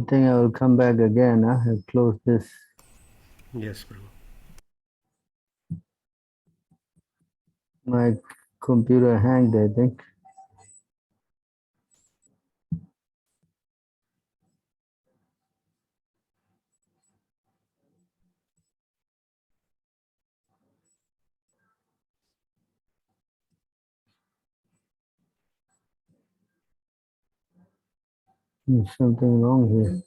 I think I will come back again. I'll close this. Yes, Prabhu. My computer hanged, I think. There's something wrong here.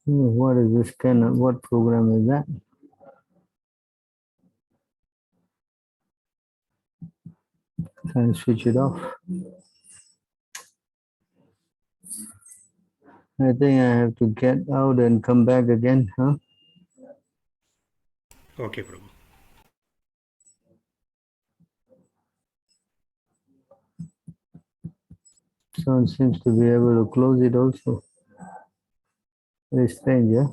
What is this kind of, what program is that? Can I switch it off? I think I have to get out and come back again, huh? Okay, Prabhu. Someone seems to be able to close it also. Very strange, yeah?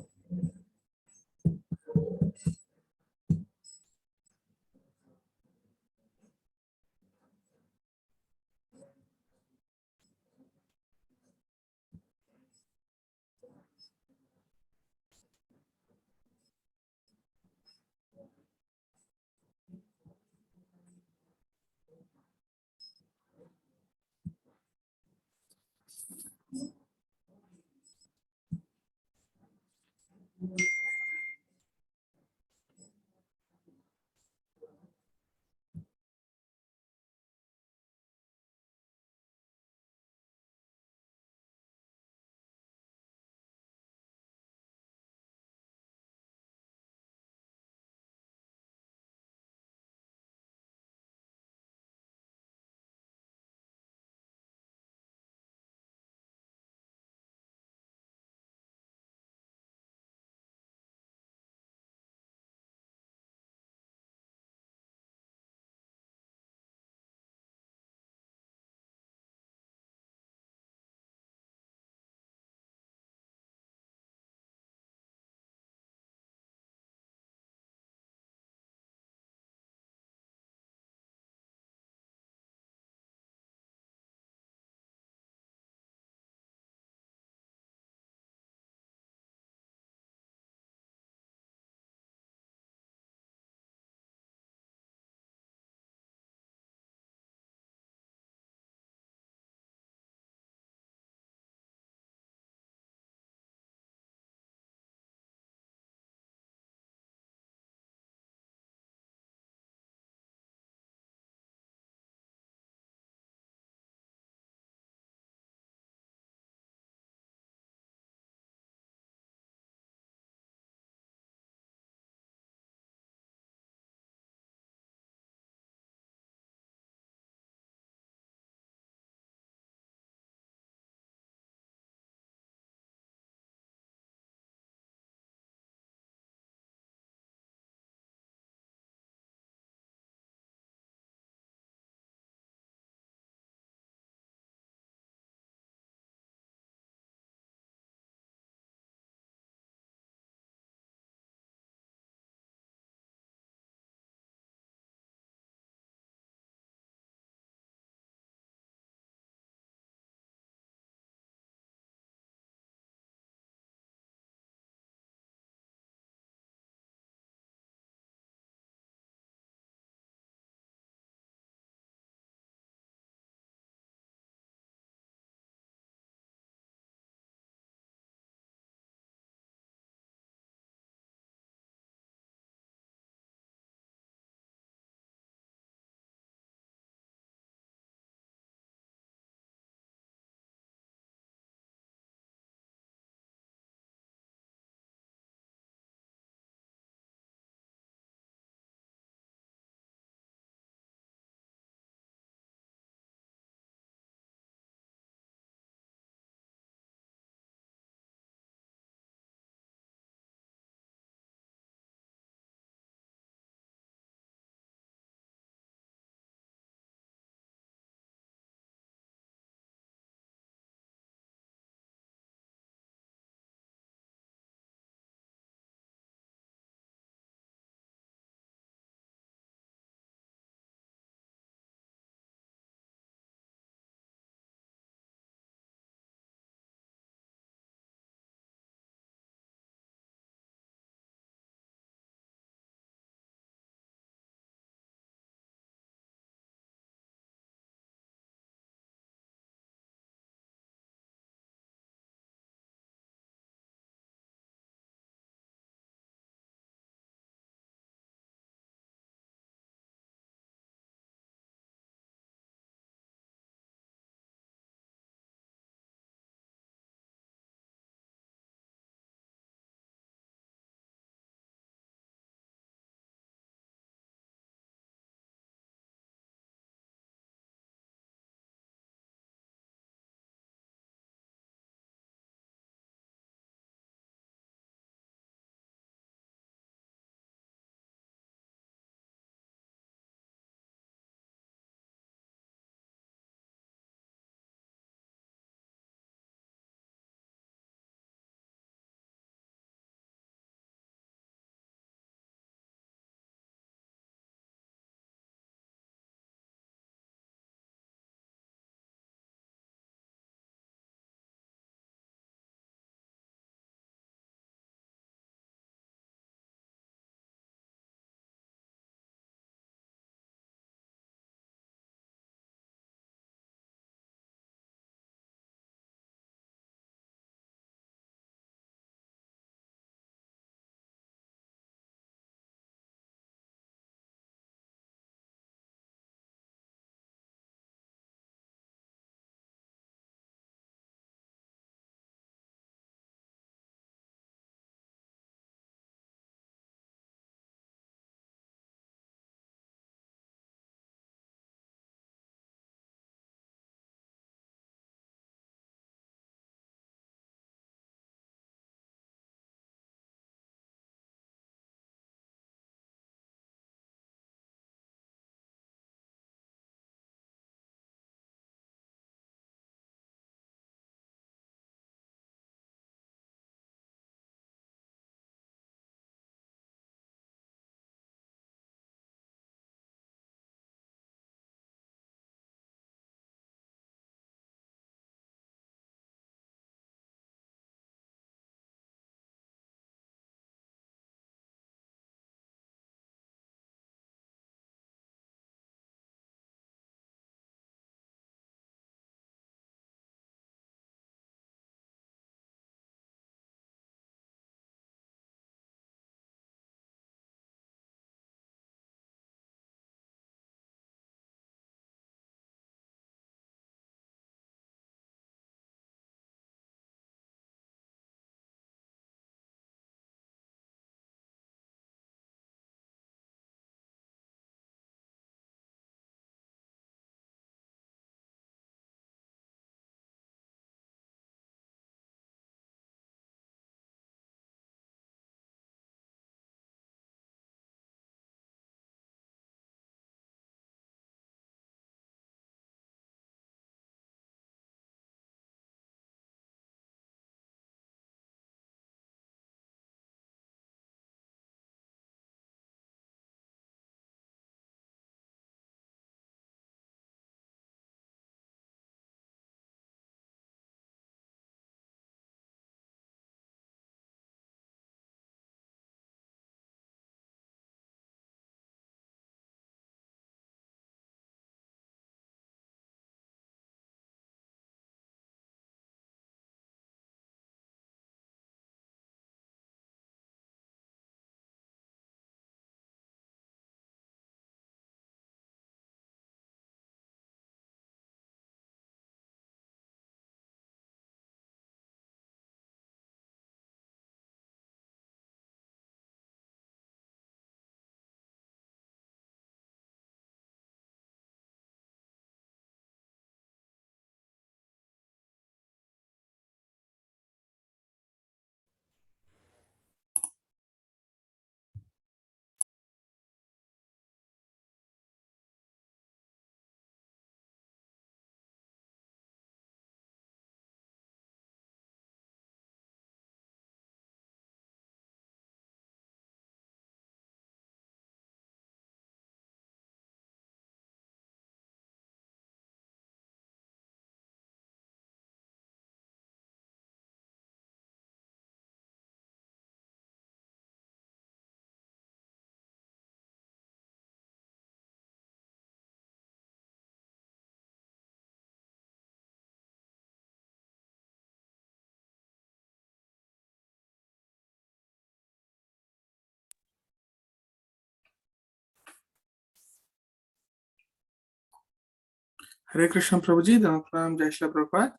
Hare Krishna Prabhuji, Dhanapram Jai Shri Prabhupada.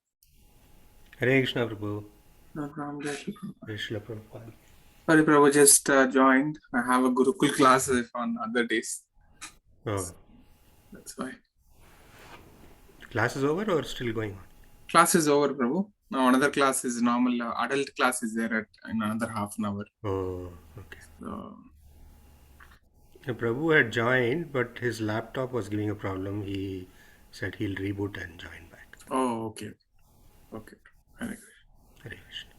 Hare Krishna Prabhu. Dhanapram Jai Shri Prabhupada. Jai Shri Prabhupada. Sorry, Prabhu just joined. I have a Gurukul class on other days. Oh, That's why. class is over or still going on? Class is over, Prabhu. Now another class is normal. Adult class is there in another half an hour. Oh, okay. So, Prabhu had joined, but his laptop was giving a problem. He said he'll reboot and join back. oh, okay. Okay. Hare Krishna. Hare Krishna.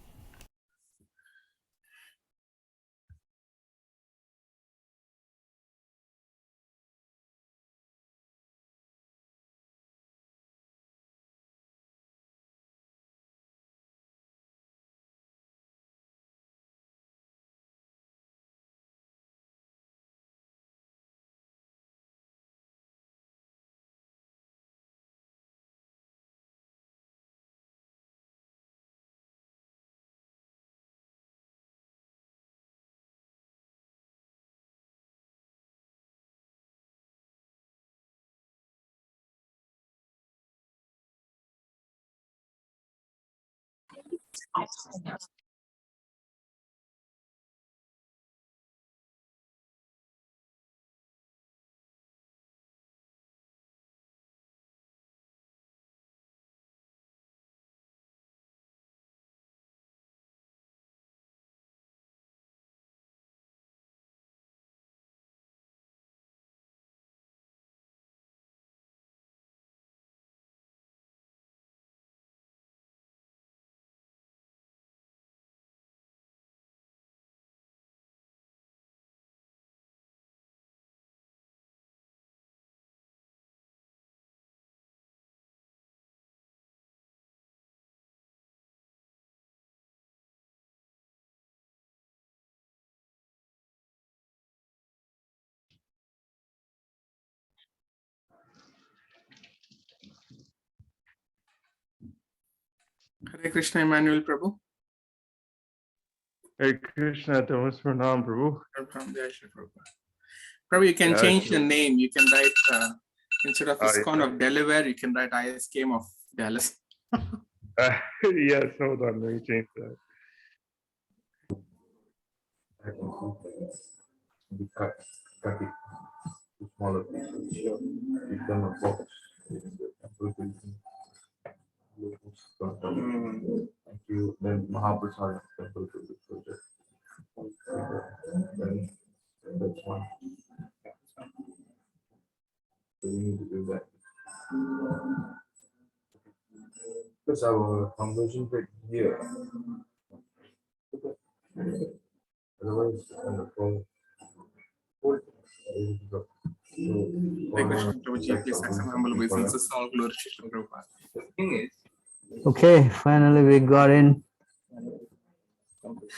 Hare Krishna Emmanuel Prabhu. Hare Krishna, Thomas Pranam, Prabhu. Dhanapram Jai Shri Prabhupada. Prabhu, you can Yeah, change sure. the name. You can write, instead of Ah, ISKCON yeah. of Delaware, you can write ISKM of Dallas. Yes, hold on, let me change that. Cut it to smaller pieces. Give them a box. Thank you. Then Mahaprasad temple to the project. Then that's one. So we need to do that. Because our conversion rate here. Otherwise, on the phone. Hare Krishna Prabhuji, please accept my humble obeisances. All glory to Srila Prabhupada. The thing is, Okay, finally we got in.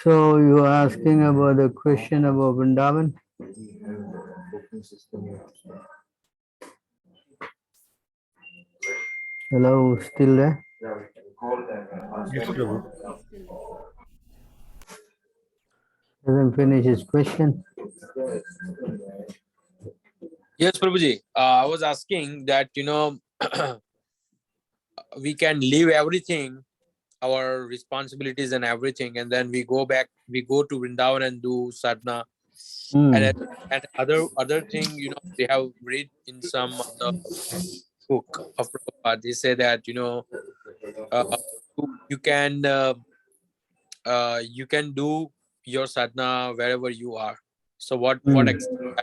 So you were asking about the question about Vrindavan? we have the booking system. Hello, still there? Yeah, we can call them and ask Yes, them. Prabhu. Doesn't finish his question. Yes, Prabhuji. I was asking that, we can leave everything, our responsibilities and everything, and then we go back, we go to Vrindavan and do sadhana. And other thing, we have read in some of the book of Prabhupada, they say that, you can do your sadhana wherever you are. So what exactly?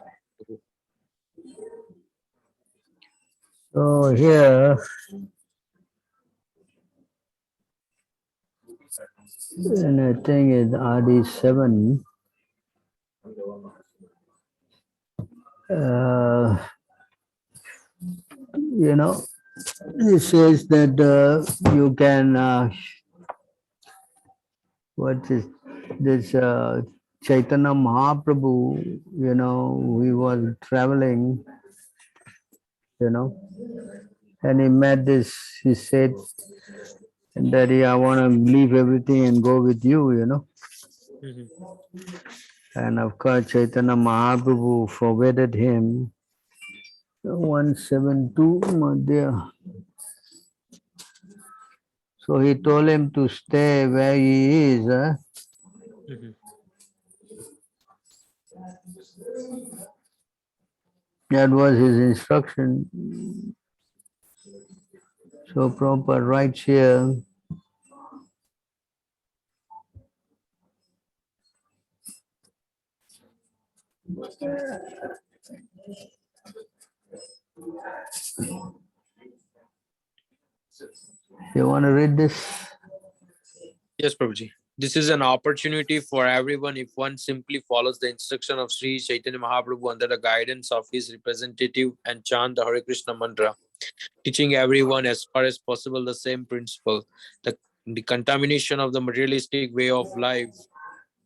So here, and I think it's RD7. It says that you can, what is this Chaitanya Mahaprabhu, he was traveling, and he met this, he said, Daddy, I want to leave everything and go with you, Mhm. And of course, Chaitanya Mahaprabhu forbade him. 172, Madhya. So he told him to stay where he is. Mhm. That was his instruction. So Prabhupada writes here, you want to read this? Yes, Prabhuji. This is an opportunity for everyone if one simply follows the instruction of Sri Chaitanya Mahaprabhu under the guidance of his representative and chant the Hare Krishna mantra, teaching everyone as far as possible the same principle. The contamination of the materialistic way of life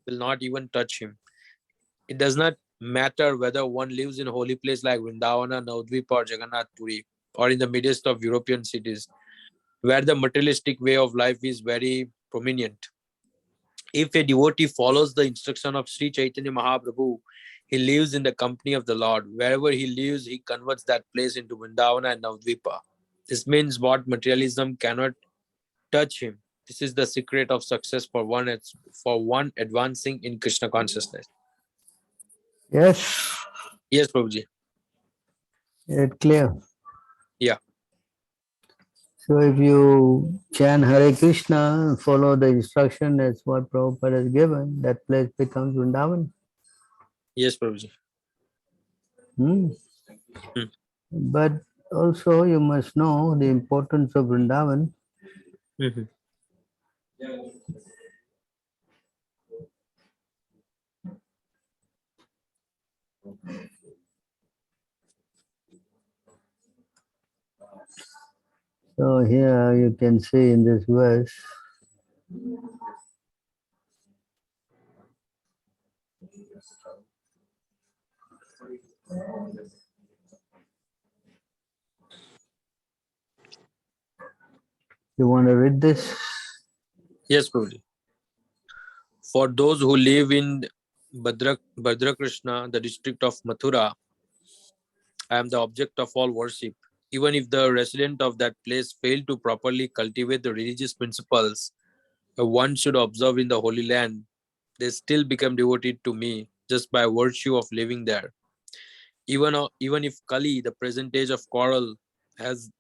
will not even touch him. It does not matter whether one lives in a holy place like Vrindavana, Navadvipa, or Jagannath Puri, or in the midst of European cities, where the materialistic way of life is very prominent. If a devotee follows the instruction of Sri Chaitanya Mahaprabhu, he lives in the company of the Lord. Wherever he lives, he converts that place into Vrindavana and Navadvipa. This means what materialism cannot touch him. This is the secret of success for one advancing in Krishna consciousness. Yes, Yes, Prabhuji. it's clear. Yeah. So if you chant Hare Krishna, follow the instruction, that's what Prabhupada has given, that place becomes Vrindavan. Yes, Prabhuji. Hmm. Hmm. But also you must know the importance of Vrindavan. Mhm. So here you can see in this verse, you want to read this? Yes, Prabhuji. For those who live in Bhadra Krishna, the district of Mathura, I am the object of all worship. Even if the resident of that place fail to properly cultivate the religious principles one should observe in the Holy Land, they still become devoted to me just by virtue of living there. Even if Kali, the present age of coral, has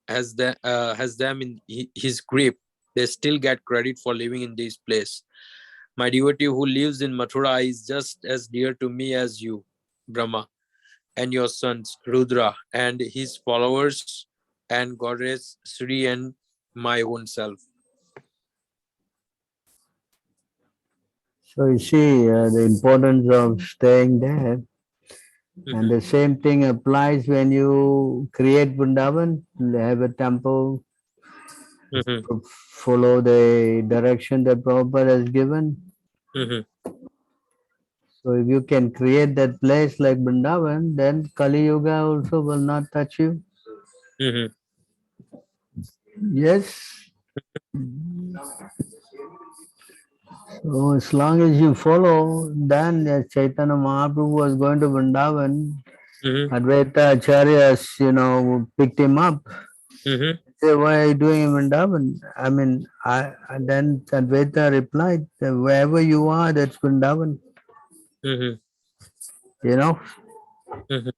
has them in his grip, they still get credit for living in this place. My devotee who lives in Mathura is just as dear to me as you, Brahma, and your sons, Rudra, and his followers, and goddess Sri, and my own self. So you see the importance of staying there. And Mhm, the same thing applies when you create Vrindavan, have a temple, mhm, follow the direction that Prabhupada has given. mhm, So if you can create that place like Vrindavan, then Kali Yuga also will not touch you. mhm. Yes. So as long as you follow, then as Chaitanya Mahaprabhu was going to Vrindavan, Mhm, Advaita Acharyas, picked him up. mhm, Say, why are you doing in Vrindavan? I mean, and then Advaita replied, wherever you are, that's Vrindavan, mhm, you know. mhm,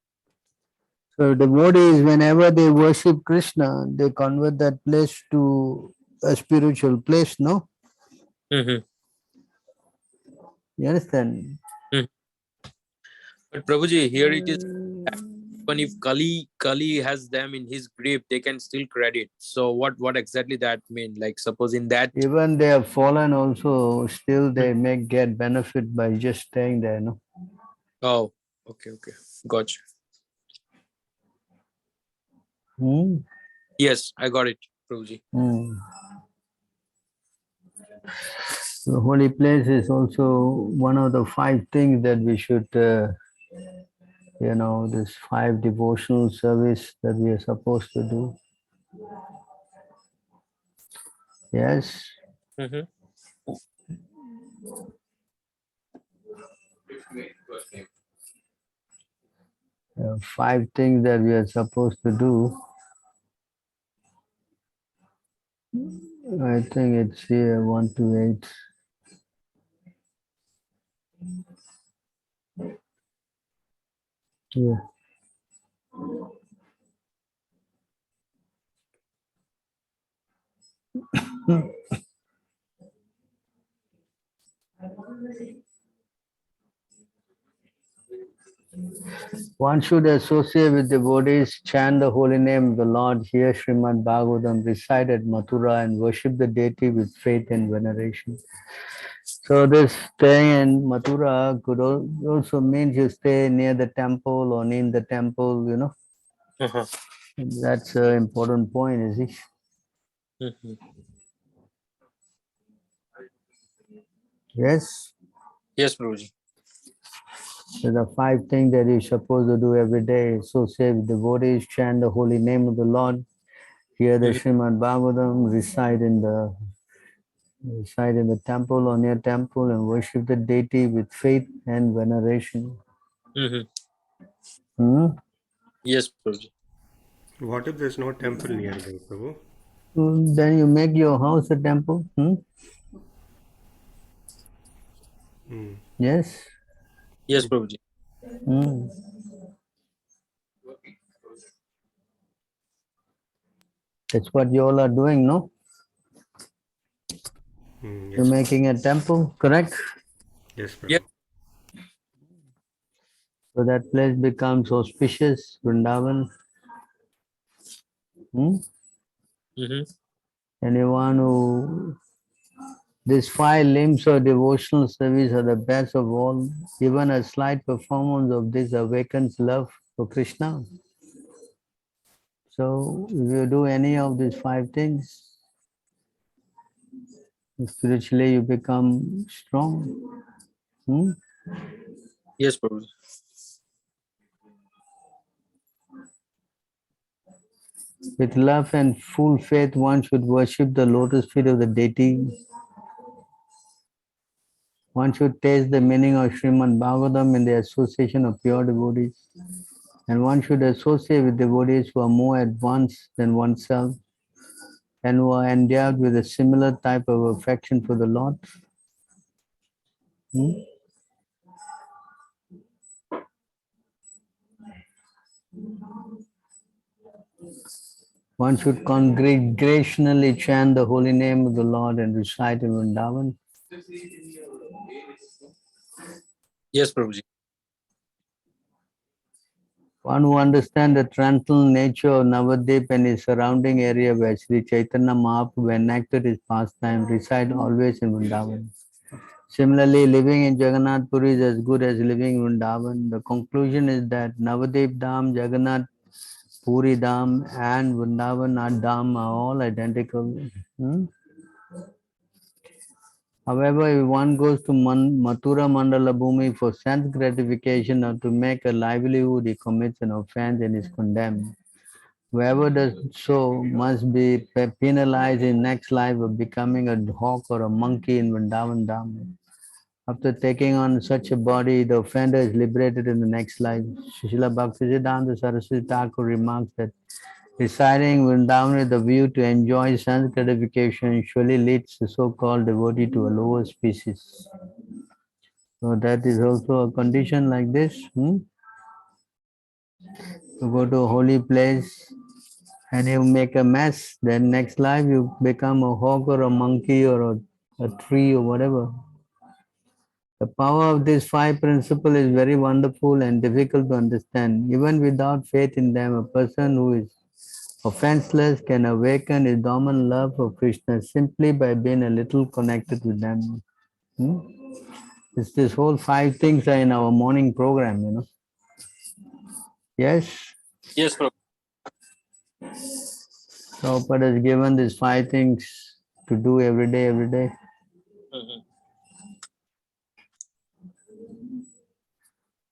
So devotees, whenever they worship Krishna, they convert that place to a spiritual place, no? mhm, You understand? mhm. But Prabhuji, here it is that even if Kali has them in his grip, they can still credit. So what exactly that mean? Like suppose in that. Even they have fallen also, still they may get benefit by just staying there, no? Oh, okay, gotcha. Hmm? Yes, I got it, Prabhuji. Hmm. The holy place is also one of the 5 things that we should, this 5 devotional service that we are supposed to do. Yes. Mhm, 5 things that we are supposed to do. I think it's here 128. Yeah. One should associate with devotees, chant the holy name of the Lord, hear Srimad Bhagavatam, recite at Mathura, and worship the deity with faith and veneration. So this staying in Mathura could also mean you stay near the temple or near the temple, you know. Uh-huh. That's an important point, is it? Mhm. Yes. Yes, Prabhuji. So the 5 things that you're supposed to do every day: associate with devotees, chant the holy name of the Lord, hear the Mhm. Srimad Bhagavatam, reside in the temple or near temple, and worship the deity with faith and veneration. Mhm. Hmm? Yes, Prabhuji. What if there's no temple nearby, Prabhu? Then you make your house a temple. Hmm. Yes. Yes, Prabhuji. Hmm. That's what you all are doing, no? You're Yes, making a temple, correct? yes, Yes. Prabhu. So that place becomes auspicious, Vrindavan. Mm-hmm. Anyone who these 5 limbs of devotional service are the best of all. Even a slight performance of this awakens love for Krishna. So if you do any of these 5 things, spiritually you become strong. Yes, Prabhuji. With love and full faith, one should worship the lotus feet of the deity. One should taste the meaning of Srimad Bhagavatam in the association of pure devotees. And one should associate with devotees who are more advanced than oneself and who are endowed with a similar type of affection for the Lord. One should congregationally chant the holy name of the Lord and recite in Vrindavan. Yes, Prabhuji. One who understands the tranquil nature of Navadvip and its surrounding area where Sri Chaitanya Mahaprabhu enacted his pastime reside always in Vrindavan. Similarly, living in Jagannath Puri is as good as living in Vrindavan. The conclusion is that Navadvip Dham, Jagannath Puri Dham and Vrindavan Dham are all identical. However, if one goes to Mathura Mandala Bhumi for sense gratification or to make a livelihood, he commits an offense and is condemned. Whoever does so must be penalized in next life of becoming a hawk or a monkey in Vrindavan Dham. After taking on such a body, the offender is liberated in the next life. Srila Bhaktisiddhanta Saraswati Thakur remarks that residing Vrindavan with the view to enjoy sense gratification usually leads the so-called devotee to a lower species. So that is also a condition like this. To go to a holy place and you make a mess, then next life you become a hawk or a monkey or a tree or whatever. The power of these 5 principles is very wonderful and difficult to understand. Even without faith in them, a person who is offenseless can awaken his dormant love for Krishna simply by being a little connected with them. This whole 5 things are in our morning program. Yes, Yes, Prabhuji. Prabhupada has given these 5 things to do every day, every day. Mm-hmm.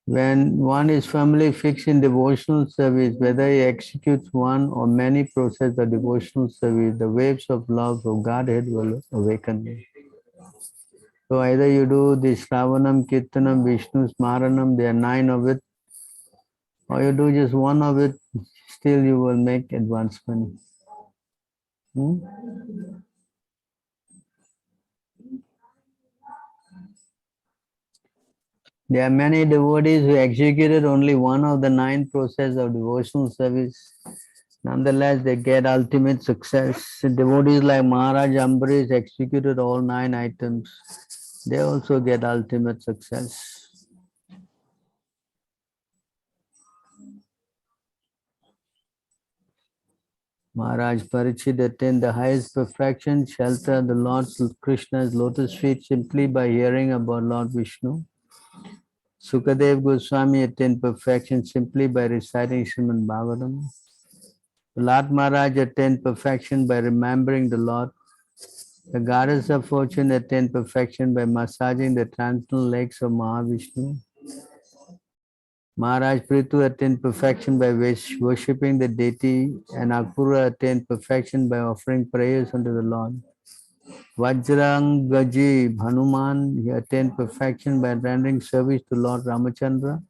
When one is firmly fixed in devotional service, whether he executes one or many processes of devotional service, the waves of love of Godhead will awaken. So either you do the Shravanam, Kirtanam, Vishnu, Smaranam, there are 9 of it, or you do just one of it, still you will make advancement. There are many devotees who executed only one of the 9 processes of devotional service. Nonetheless, they get ultimate success. Devotees like Maharaj Ambarish executed all 9 items. They also get ultimate success. Maharaj Parikshit attained the highest perfection, shelter the Lord Krishna's lotus feet simply by hearing about Lord Vishnu. Sukadev Goswami attained perfection simply by reciting Srimad Bhagavatam. Lord Maharaj attained perfection by remembering the Lord. The goddess of fortune attained perfection by massaging the transcendental legs of Mahavishnu. Maharaj Prithu attained perfection by worshipping the deity, and Akura attained perfection by offering prayers unto the Lord. Vajrangaji Hanuman, he attained perfection by rendering service to Lord Ramachandra.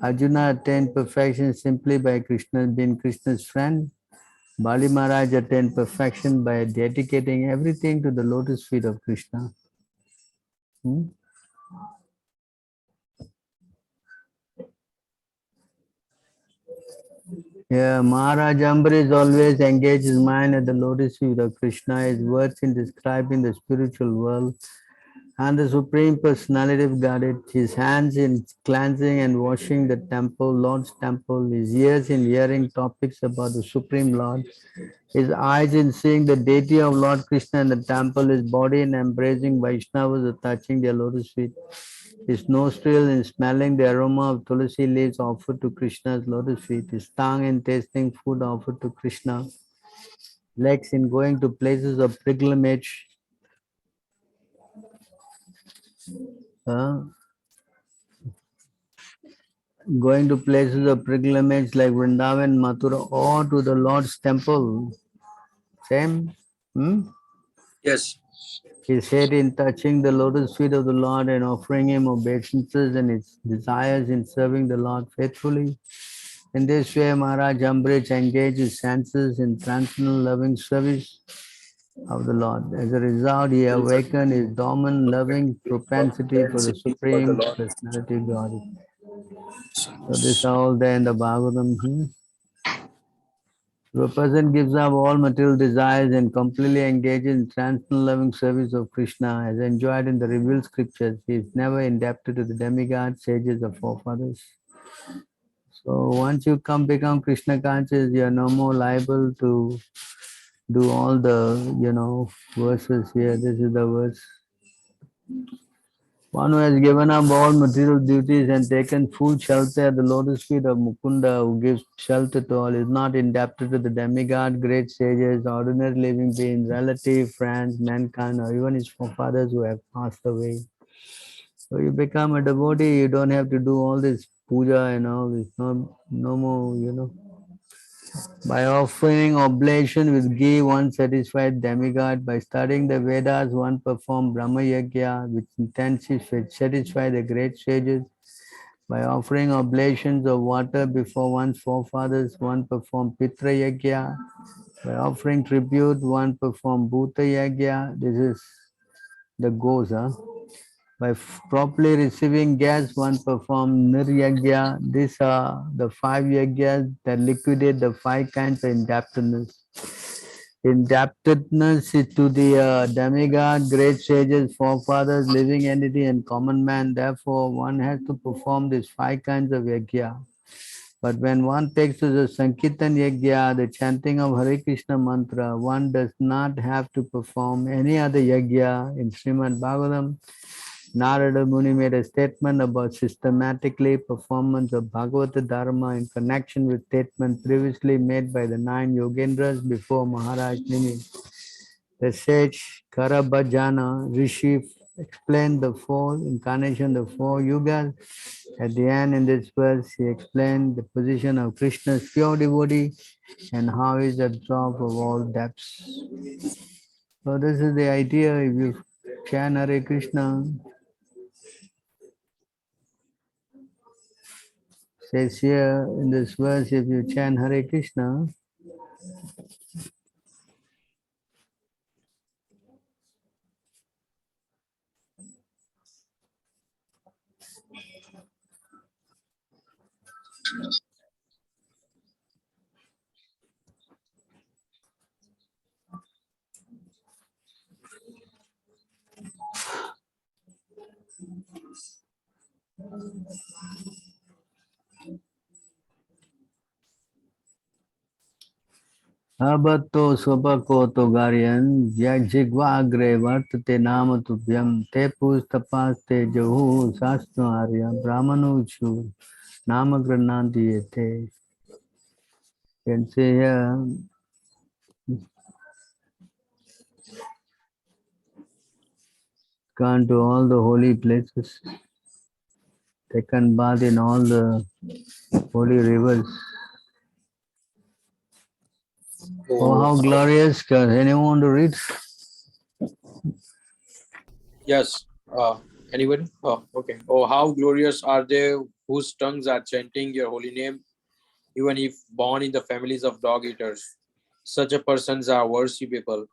Arjuna attained perfection simply by Krishna being Krishna's friend. Bali Maharaj attained perfection by dedicating everything to the lotus feet of Krishna. Yeah, Maharaj Ambarish always engaged his mind at the lotus feet of Krishna. His words in describing the spiritual world and the Supreme Personality of Godhead, his hands in cleansing and washing the temple, Lord's temple, his ears in hearing topics about the Supreme Lord, his eyes in seeing the deity of Lord Krishna in the temple, his body in embracing Vaishnavas or touching their lotus feet, his nostril in smelling the aroma of tulsi leaves offered to Krishna's lotus feet, his tongue in tasting food offered to Krishna, legs in going to places of pilgrimage, going to places of pilgrimage like Vrindavan, Mathura, or to the Lord's temple. Same? Yes. His head in touching the lotus feet of the Lord and offering him obeisances and his desires in serving the Lord faithfully. In this way, Maharaj Ambarish engaged his senses in transcendental loving service of the Lord. As a result, he awakened his dormant loving propensity for the Supreme Personality of God. So this is all there in the Bhagavatam. If a person gives up all material desires and completely engages in transcendental loving service of Krishna, as enjoyed in the revealed scriptures, he is never indebted to the demigods, sages, or forefathers. So once you become Krishna conscious, you are no more liable to do all the, verses here. This is the verse. One who has given up all material duties and taken full shelter at the lotus feet of Mukunda, who gives shelter to all, is not indebted to the demigod, great sages, ordinary living beings, relatives, friends, mankind, or even his forefathers who have passed away. So you become a devotee, you don't have to do all this puja and all this, no more, By offering oblation with ghee, one satisfied demigod. By studying the Vedas, one performed Brahma Yajna, which intends to satisfy the great sages. By offering oblations of water before one's forefathers, one performed Pitra Yajna. By offering tribute, one performed Bhuta Yajna. This is the goes, By properly receiving gas, one performed Niryagya. These are the 5 yagyas that liquidate the 5 kinds of indebtedness. Indebtedness is to the demigod, great sages, forefathers, living entity, and common man. Therefore, one has to perform these 5 kinds of yajna. But when one takes to the Sankirtan yajna, the chanting of Hare Krishna mantra, one does not have to perform any other yajna. In Srimad Bhagavatam, Narada Muni made a statement about systematically performance of Bhagavata Dharma in connection with statement previously made by the 9 Yogendras before Maharaj Nimi. The sage Karabhajana Rishi explained the 4 incarnations, the 4 yugas. At the end, in this verse, he explained the position of Krishna's pure devotee and how he is absorbed of all depths. So this is the idea. If you chant Hare Krishna, says here in this verse, if you chant Hare Krishna, Abato sopakoto garyan jigva agre vartate nama tubhyam te pustapaste jahu sastro arya brahmanuchu nama grananti yete. Can say here, gone to all the holy places, taken bath in all the holy rivers. Oh, how glorious! Anyone want to read? Yes. Anybody? Oh, okay. Oh, how glorious are they whose tongues are chanting your holy name, even if born in the families of dog eaters. Such a persons are worthy people.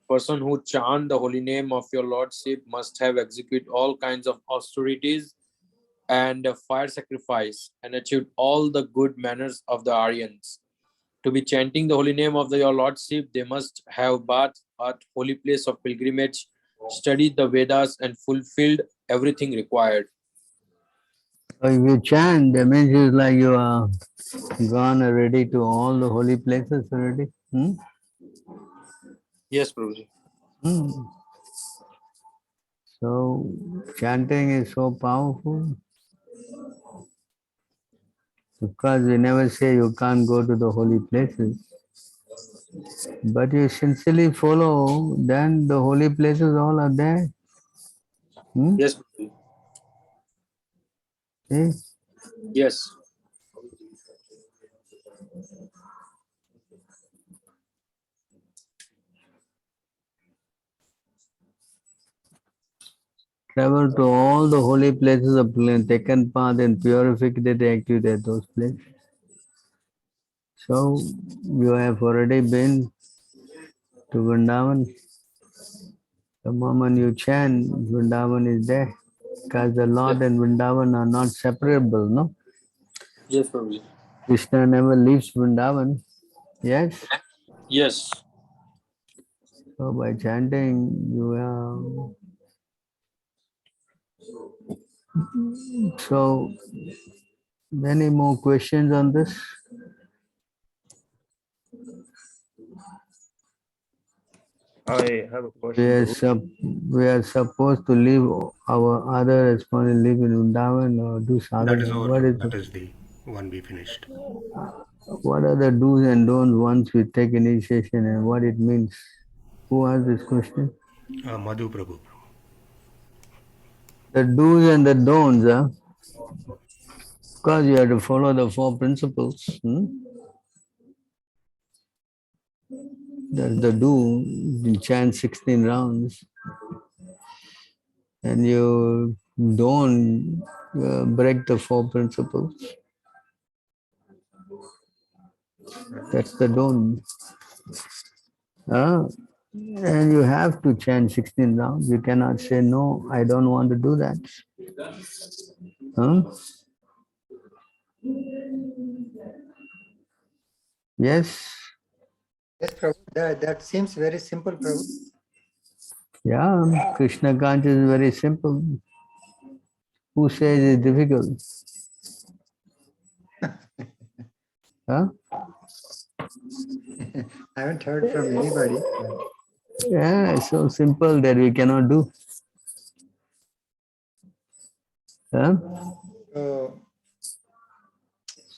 Person who chant the holy name of your lordship must have executed all kinds of austerities and fire sacrifice and achieved all the good manners of the Aryans. To be chanting the holy name of your lordship, they must have bathed at holy place of pilgrimage, studied the Vedas, and fulfilled everything required. So if you chant, that means it's like you are gone already to all the holy places already. Yes, Prabhuji. So chanting is so powerful because we never say you can't go to the holy places. But you sincerely follow, then the holy places all are there. Yes, Prabhuji. See? Yes. Travel to all the holy places of taken part in purificated activity at those places. So you have already been to Vrindavan. The moment you chant, Vrindavan is there. Because the Lord and Vrindavan are not separable, no? Yes, Prabhuji. Krishna never leaves Vrindavan. Yes? Yes. So by chanting, you have... So, many more questions on this? I have a We question, are, Prabhu. we are supposed to leave our other responsibility, live in Vrindavan or do That is sadhana. over, What Prabhu. is That is the one we finished. what are the do's and don'ts once we take initiation and what it means? Who asked this question? Madhu Prabhu. The do's and the don'ts, because you have to follow the four principles. That's the do. You chant 16 rounds and you don't break the four principles. That's the don't. And you have to chant 16 rounds. You cannot say, no, I don't want to do that. Yes? Yes, Prabhu. That seems very simple, Prabhu. Yeah, Krishna consciousness is very simple. Who says it's difficult? Huh? I haven't heard from anybody. Yeah, it's so simple that we cannot do. Huh? So,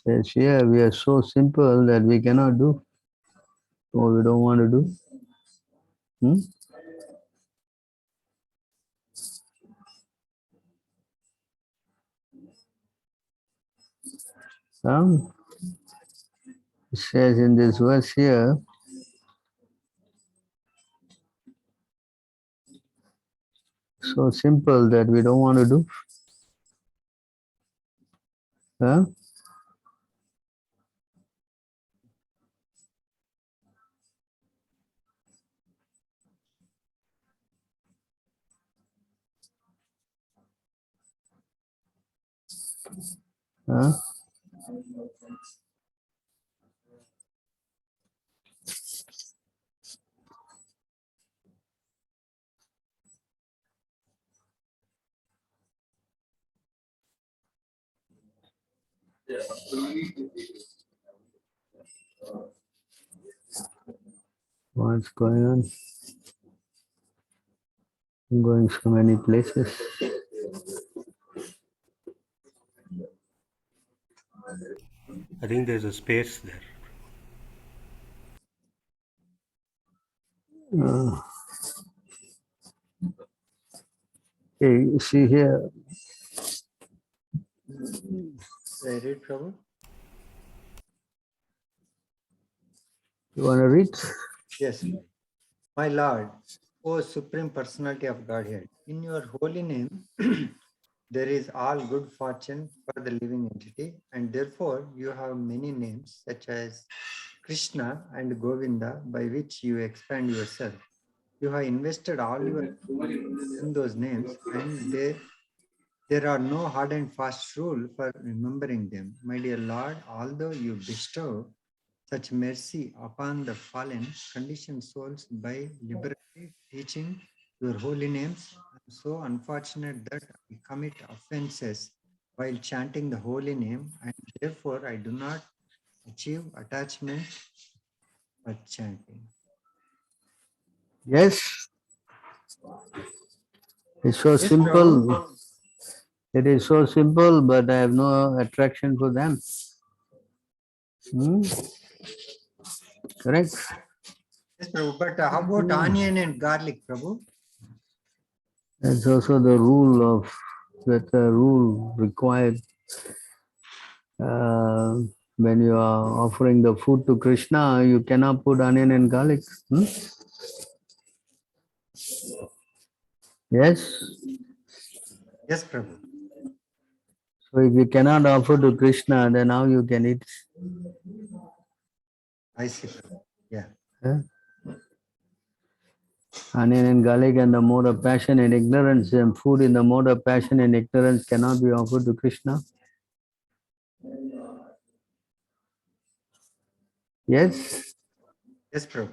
Says here, we are so simple that we cannot do or we don't want to do. It says in this verse here, so simple that we don't want to do. Huh? Huh? What's going on? I'm going so many places. I think there's a space there. Okay, you see here. I read, Prabhu? You want to read? Yes. My Lord, O Supreme Personality of Godhead, in your holy name, there is all good fortune for the living entity, and therefore you have many names such as Krishna and Govinda, by which you expand yourself. You have invested all your in those names, and there are no hard and fast rule for remembering them. My dear Lord, although you bestow such mercy upon the fallen conditioned souls by liberally teaching your holy names, I am so unfortunate that I commit offenses while chanting the holy name, and therefore I do not achieve attachment by chanting. Yes. It's so Yes, simple. Prabhu. It is so simple, but I have no attraction for them. Correct? Yes, Prabhu. But how about onion and garlic, Prabhu? That's also the rule of that rule required when you are offering the food to Krishna. You cannot put onion and garlic. Yes. Yes, Prabhu. So if you cannot offer to Krishna, then how you can eat? I see, Prabhu. Yeah. Yeah. Onion and garlic and the mode of passion and ignorance, and food in the mode of passion and ignorance cannot be offered to Krishna. Yes. Yes, Prabhu.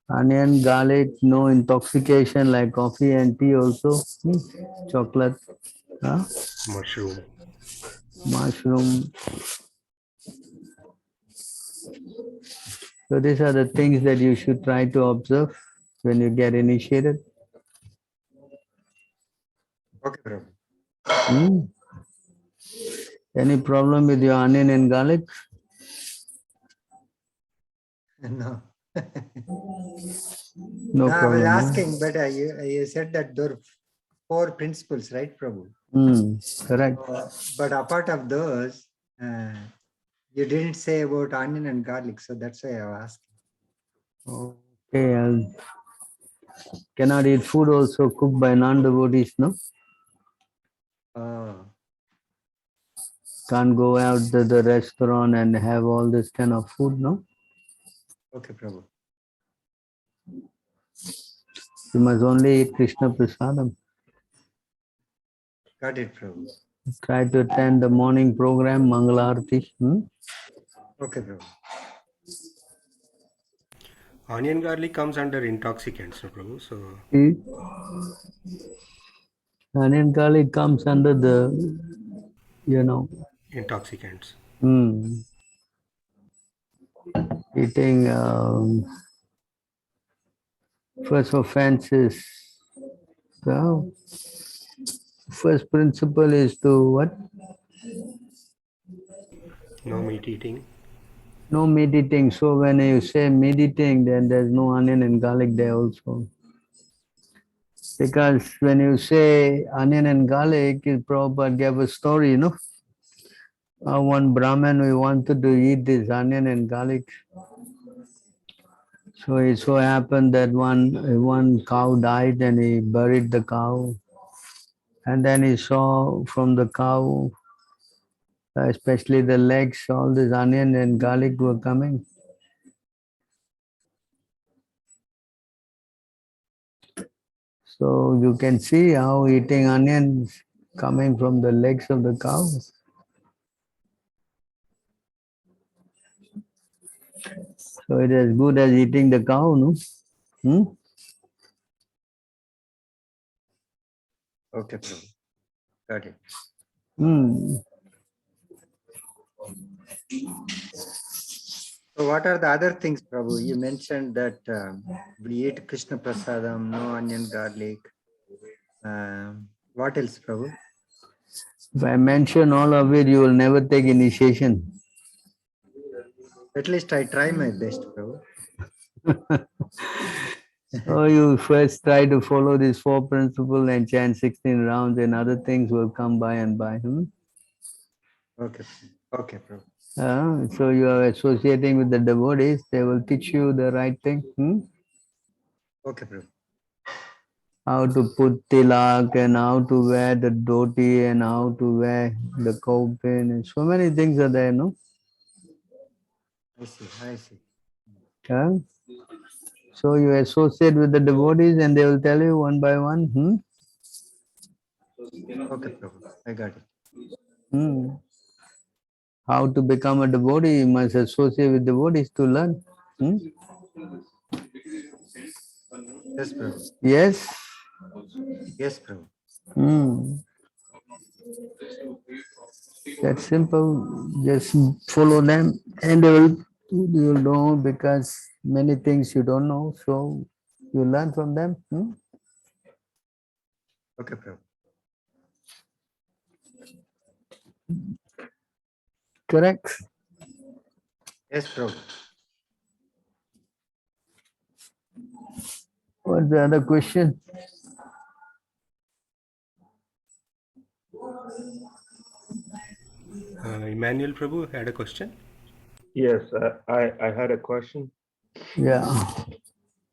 Onion, garlic, no intoxication like coffee and tea also. Chocolate, Mushroom. mushroom. So these are the things that you should try to observe when you get initiated. Okay, Prabhu. Any problem with your onion and garlic? No. No I was problem. asking, but you said that there are 4 principles, right, Prabhu? Correct. But apart of those, you didn't say about onion and garlic, so that's why I was asking. Okay, cannot eat food also cooked by non-devotees, no? Oh, Can't go out to the restaurant and have all this kind of food, no? okay, Prabhu. You must only eat Krishna Prasadam. Got it, Prabhu. Try to attend the morning program, Mangalarti. Okay, Prabhu. Onion garlic comes under intoxicants, no, Prabhu. So Onion garlic comes under the, intoxicants. Eating first offense is, first principle is to what? No meat eating. No meat eating. So when you say meat eating, then there's no onion and garlic there also. Because when you say onion and garlic, Prabhupada gave a story, one Brahmin, we wanted to eat this onion and garlic. So it so happened that one cow died and he buried the cow. And then he saw from the cow, especially the legs, all this onion and garlic were coming. So you can see how eating onions coming from the legs of the cow. So it is as good as eating the cow, no? Okay, Prabhu. Got it. So what are the other things, Prabhu? You mentioned that we eat Krishna Prasadam, no onion, garlic. What else, Prabhu? If I mention all of it, you will never take initiation. At least I try my best, Prabhu. So you first try to follow these 4 principles and chant 16 rounds, and other things will come by and by. Okay, okay, Prabhu. So you are associating with the devotees, they will teach you the right thing. Okay, Prabhu. How to put tilak and how to wear the dhoti and how to wear the kaupin, and so many things are there, no? I see, I see. So you associate with the devotees and they will tell you one by one. Okay, Prabhu. I got it. How to become a devotee, you must associate with devotees to learn. Yes, Prabhu. Yes. Yes, Prabhu. That's simple. Just follow them and you'll know, because many things you don't know, so you learn from them. Okay, Prabhu. Correct. Yes, Prabhu. What's the other question? Emmanuel Prabhu had a question. Yes, I had a question. Yeah.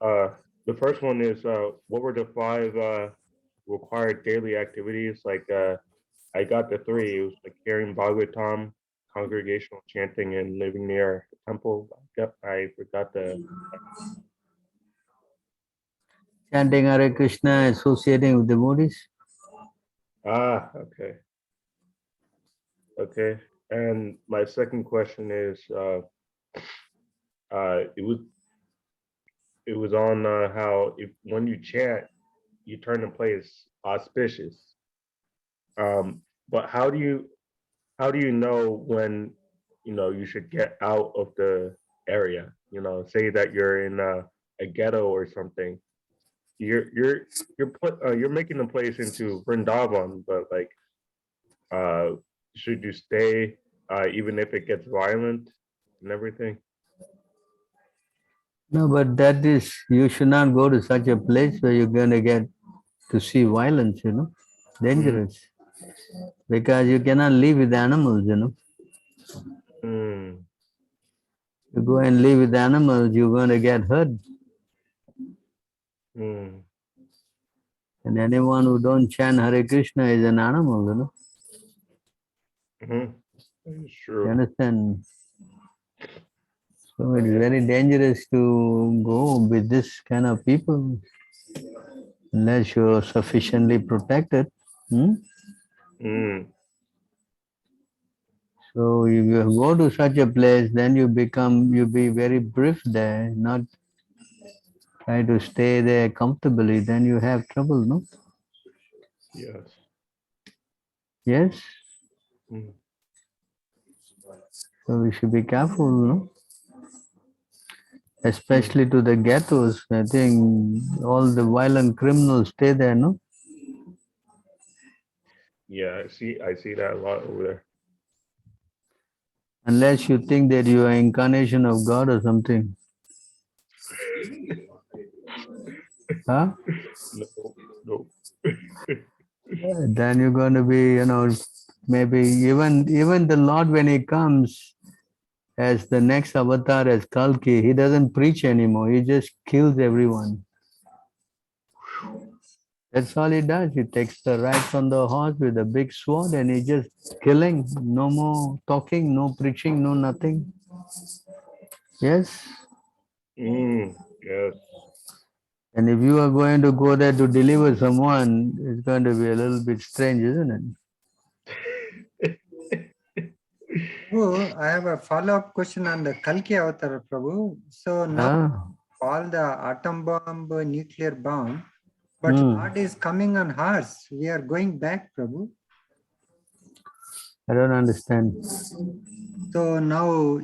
The first one is, what were the 5 required daily activities? Like, I got the 3. It was like hearing Bhagavatam, congregational chanting, and living near a temple. I forgot the. Chanting Hare Krishna, associating with devotees. Okay. Okay. And my second question is, it was on how when you chant, you turn the place auspicious. But how do you know when you should get out of the area? Say that you're in a ghetto or something. You're making the place into Vrindavan, but like, should you stay even if it gets violent and everything? No, but that is, you should not go to such a place where you're going to get to see violence, dangerous. Because you cannot live with animals, You go and live with animals, you're going to get hurt. And anyone who don't chant Hare Krishna is an animal, It's true. You understand? So it's very dangerous to go with this kind of people unless you're sufficiently protected. So if you go to such a place, then you be very brief there, not try to stay there comfortably, then you have trouble, no? Yes. Yes? So we should be careful, no? Especially to the ghettos. I think all the violent criminals stay there, no? Yeah, I see that a lot over there. Unless you think that you are incarnation of God or something. Huh? No. Then you're going to be, maybe even the Lord, when he comes as the next avatar, as Kalki, he doesn't preach anymore. He just kills everyone. That's all he does. He takes the rides on the horse with a big sword and he just killing. No more talking, no preaching, no nothing. Yes? Yes. And if you are going to go there to deliver someone, it's going to be a little bit strange, isn't it? Prabhu, I have a follow-up question on the Kalki Avatar, Prabhu. So now all the atom bomb, nuclear bomb, but Lord is coming on horse. We are going back, Prabhu. I don't understand. So now,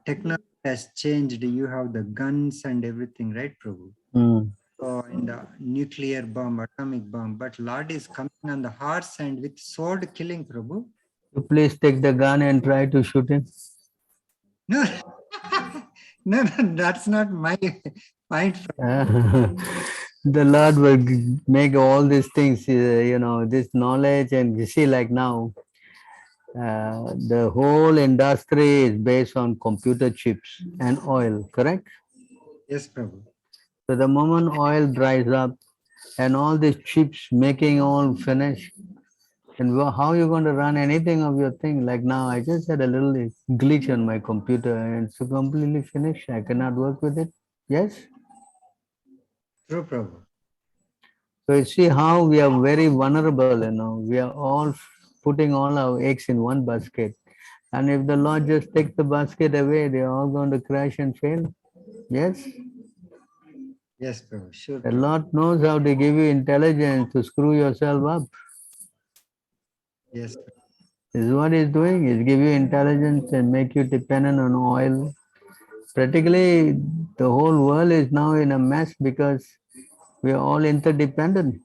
technology has changed. You have the guns and everything, right, Prabhu? Hmm. In the nuclear bomb, atomic bomb, but Lord is coming on the horse and with sword killing, Prabhu. You please take the gun and try to shoot him. No, no, that's not my point. The Lord will make all these things, this knowledge, and you see, like now, the whole industry is based on computer chips and oil, correct? Yes, Prabhu. So the moment oil dries up and all these chips making all finished, and how you going to run anything of your thing? Like now, I just had a little glitch on my computer and it's completely finished. I cannot work with it. Yes? True, Prabhu. So you see how we are very vulnerable, we are all putting all our eggs in one basket. And if the Lord just takes the basket away, they are all going to crash and fail. Yes? Yes, Prabhu. Sure, The Prabhu. Lord knows how to give you intelligence to screw yourself up. Yes. This is what He's doing. He's give you intelligence and make you dependent on oil. Practically, the whole world is now in a mess because we are all interdependent.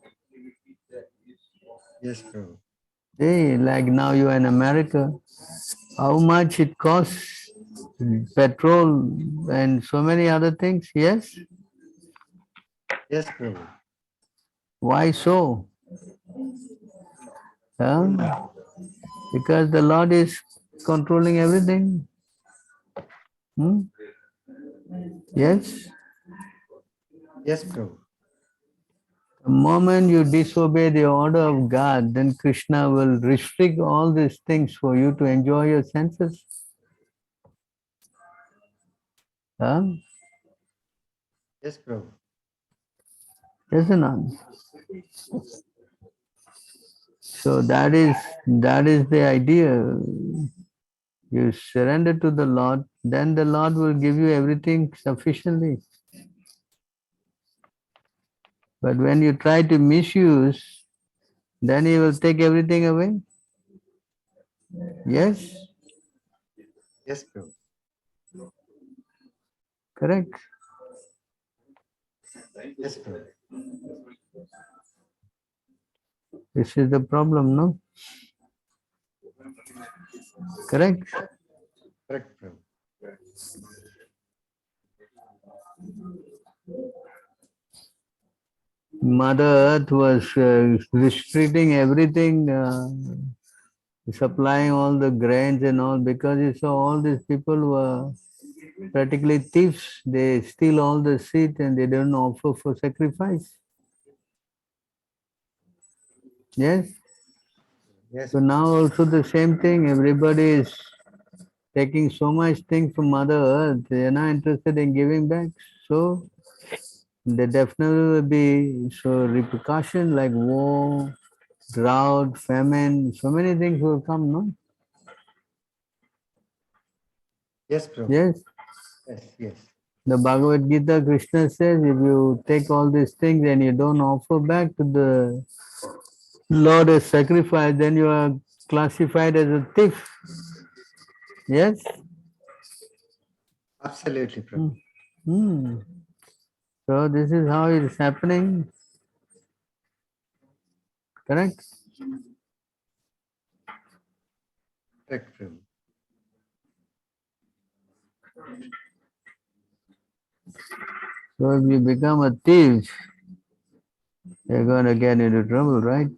Yes, Prabhu. See, like now you are in America, how much it costs petrol and so many other things, yes? Yes, Prabhu. Why so? Huh? Because the Lord is controlling everything. Hmm? Yes? Yes, Prabhu. The moment you disobey the order of God, then Krishna will restrict all these things for you to enjoy your senses. Huh? Yes, Prabhu. Yes or not? So that is the idea. You surrender to the Lord, then the Lord will give you everything sufficiently. But when you try to misuse, then He will take everything away. Yes? Yes, Prabhu. Correct. Yes, Prabhu. This is the problem, no? Correct? Correct, Prabhu. Mother Earth was restricting everything, supplying all the grains and all, because you saw all these people were practically thieves. They steal all the seed and they don't offer for sacrifice. Yes? Yes. So now also the same thing. Everybody is taking so much thing from Mother Earth. They are not interested in giving back. So there definitely will be repercussion like war, drought, famine, so many things will come, no? Yes, Prabhu. Yes. Yes, yes. The Bhagavad Gita, Krishna says, if you take all these things and you don't offer back to the Lord as sacrifice, then you are classified as a thief. Yes? Absolutely, Prabhu. Hmm. So this is how it is happening. Correct? Correct, Prabhu. So if you become a thief, you're going to get into trouble, right?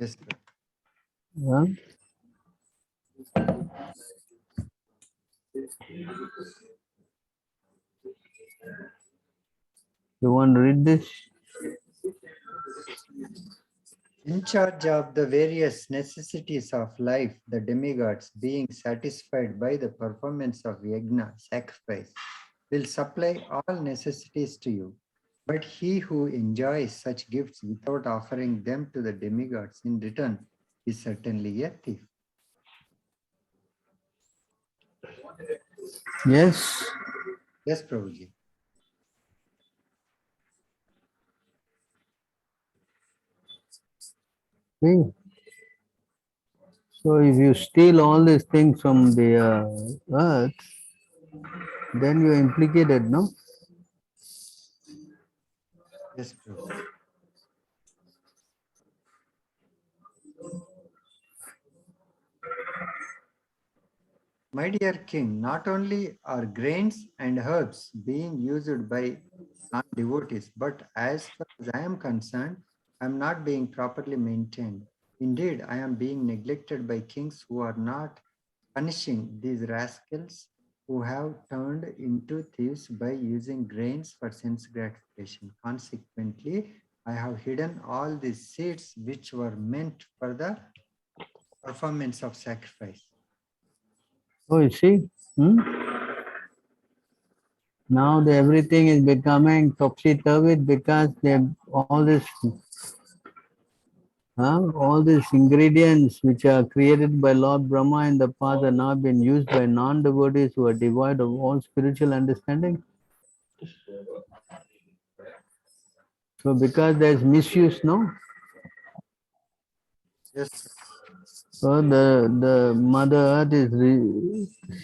Yes, Prabhu. Huh? You want to read this? In charge of the various necessities of life, the demigods, being satisfied by the performance of yajna, sacrifice, will supply all necessities to you. But he who enjoys such gifts without offering them to the demigods in return is certainly a thief. Yes. Yes, Prabhuji. See? So if you steal all these things from the earth, then you're implicated, no? Yes, Prabhu. My dear king, not only are grains and herbs being used by non-devotees, but as far as I am concerned, I am not being properly maintained. Indeed, I am being neglected by kings who are not punishing these rascals who have turned into thieves by using grains for sense gratification. Consequently, I have hidden all the seeds which were meant for the performance of sacrifice. Oh, you see? Now everything is becoming topsy-turvy because all these ingredients which are created by Lord Brahma in the past are now been used by non-devotees who are devoid of all spiritual understanding. So because there is misuse, no? Yes, So the Mother Earth is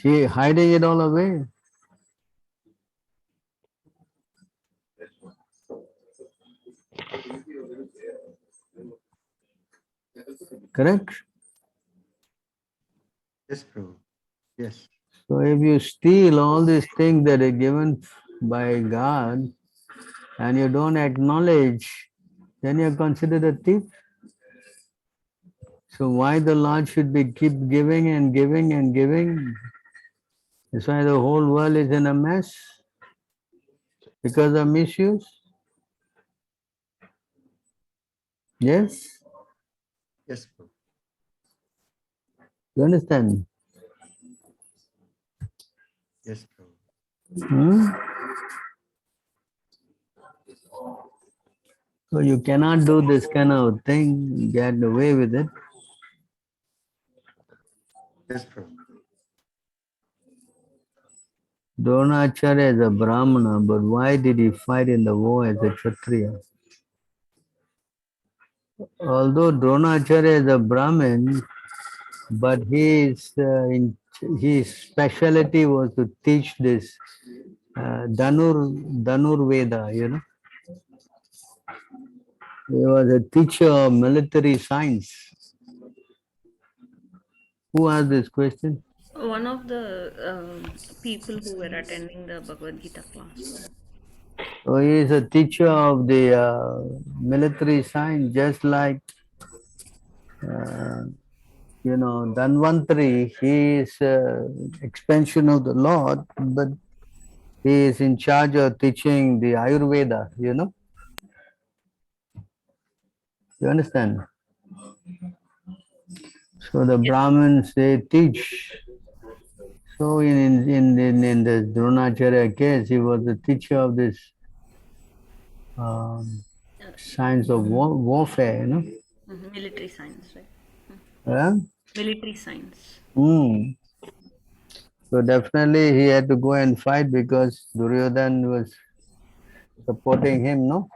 she hiding it all away. Correct? yes, Prabhu. Yes, So if you steal all these things that are given by God and you don't acknowledge, then you're considered a thief. So why the Lord should be keep giving and giving and giving? That's why the whole world is in a mess because of misuse. Yes, yes, Prabhu. you understand? Yes, Prabhu. Hmm? So you cannot do this kind of thing, get away with it. Yes, Prabhu. Dronacharya is a Brahmana, but why did he fight in the war as a Kshatriya? Although Dronacharya is a Brahmin, but his specialty was to teach this Dhanur Veda, you know. He was a teacher of military science. Who asked this question? One of the people who were attending the Bhagavad Gita class. So he is a teacher of the military science, just like Dhanvantari. He is expansion of the Lord, but he is in charge of teaching the Ayurveda, you know. You understand? So the Brahmins, they teach. So in the Dronacharya case, he was the teacher of this science of warfare, you know. Military science, right? Yeah? Military science. So definitely he had to go and fight because Duryodhan was supporting him, no?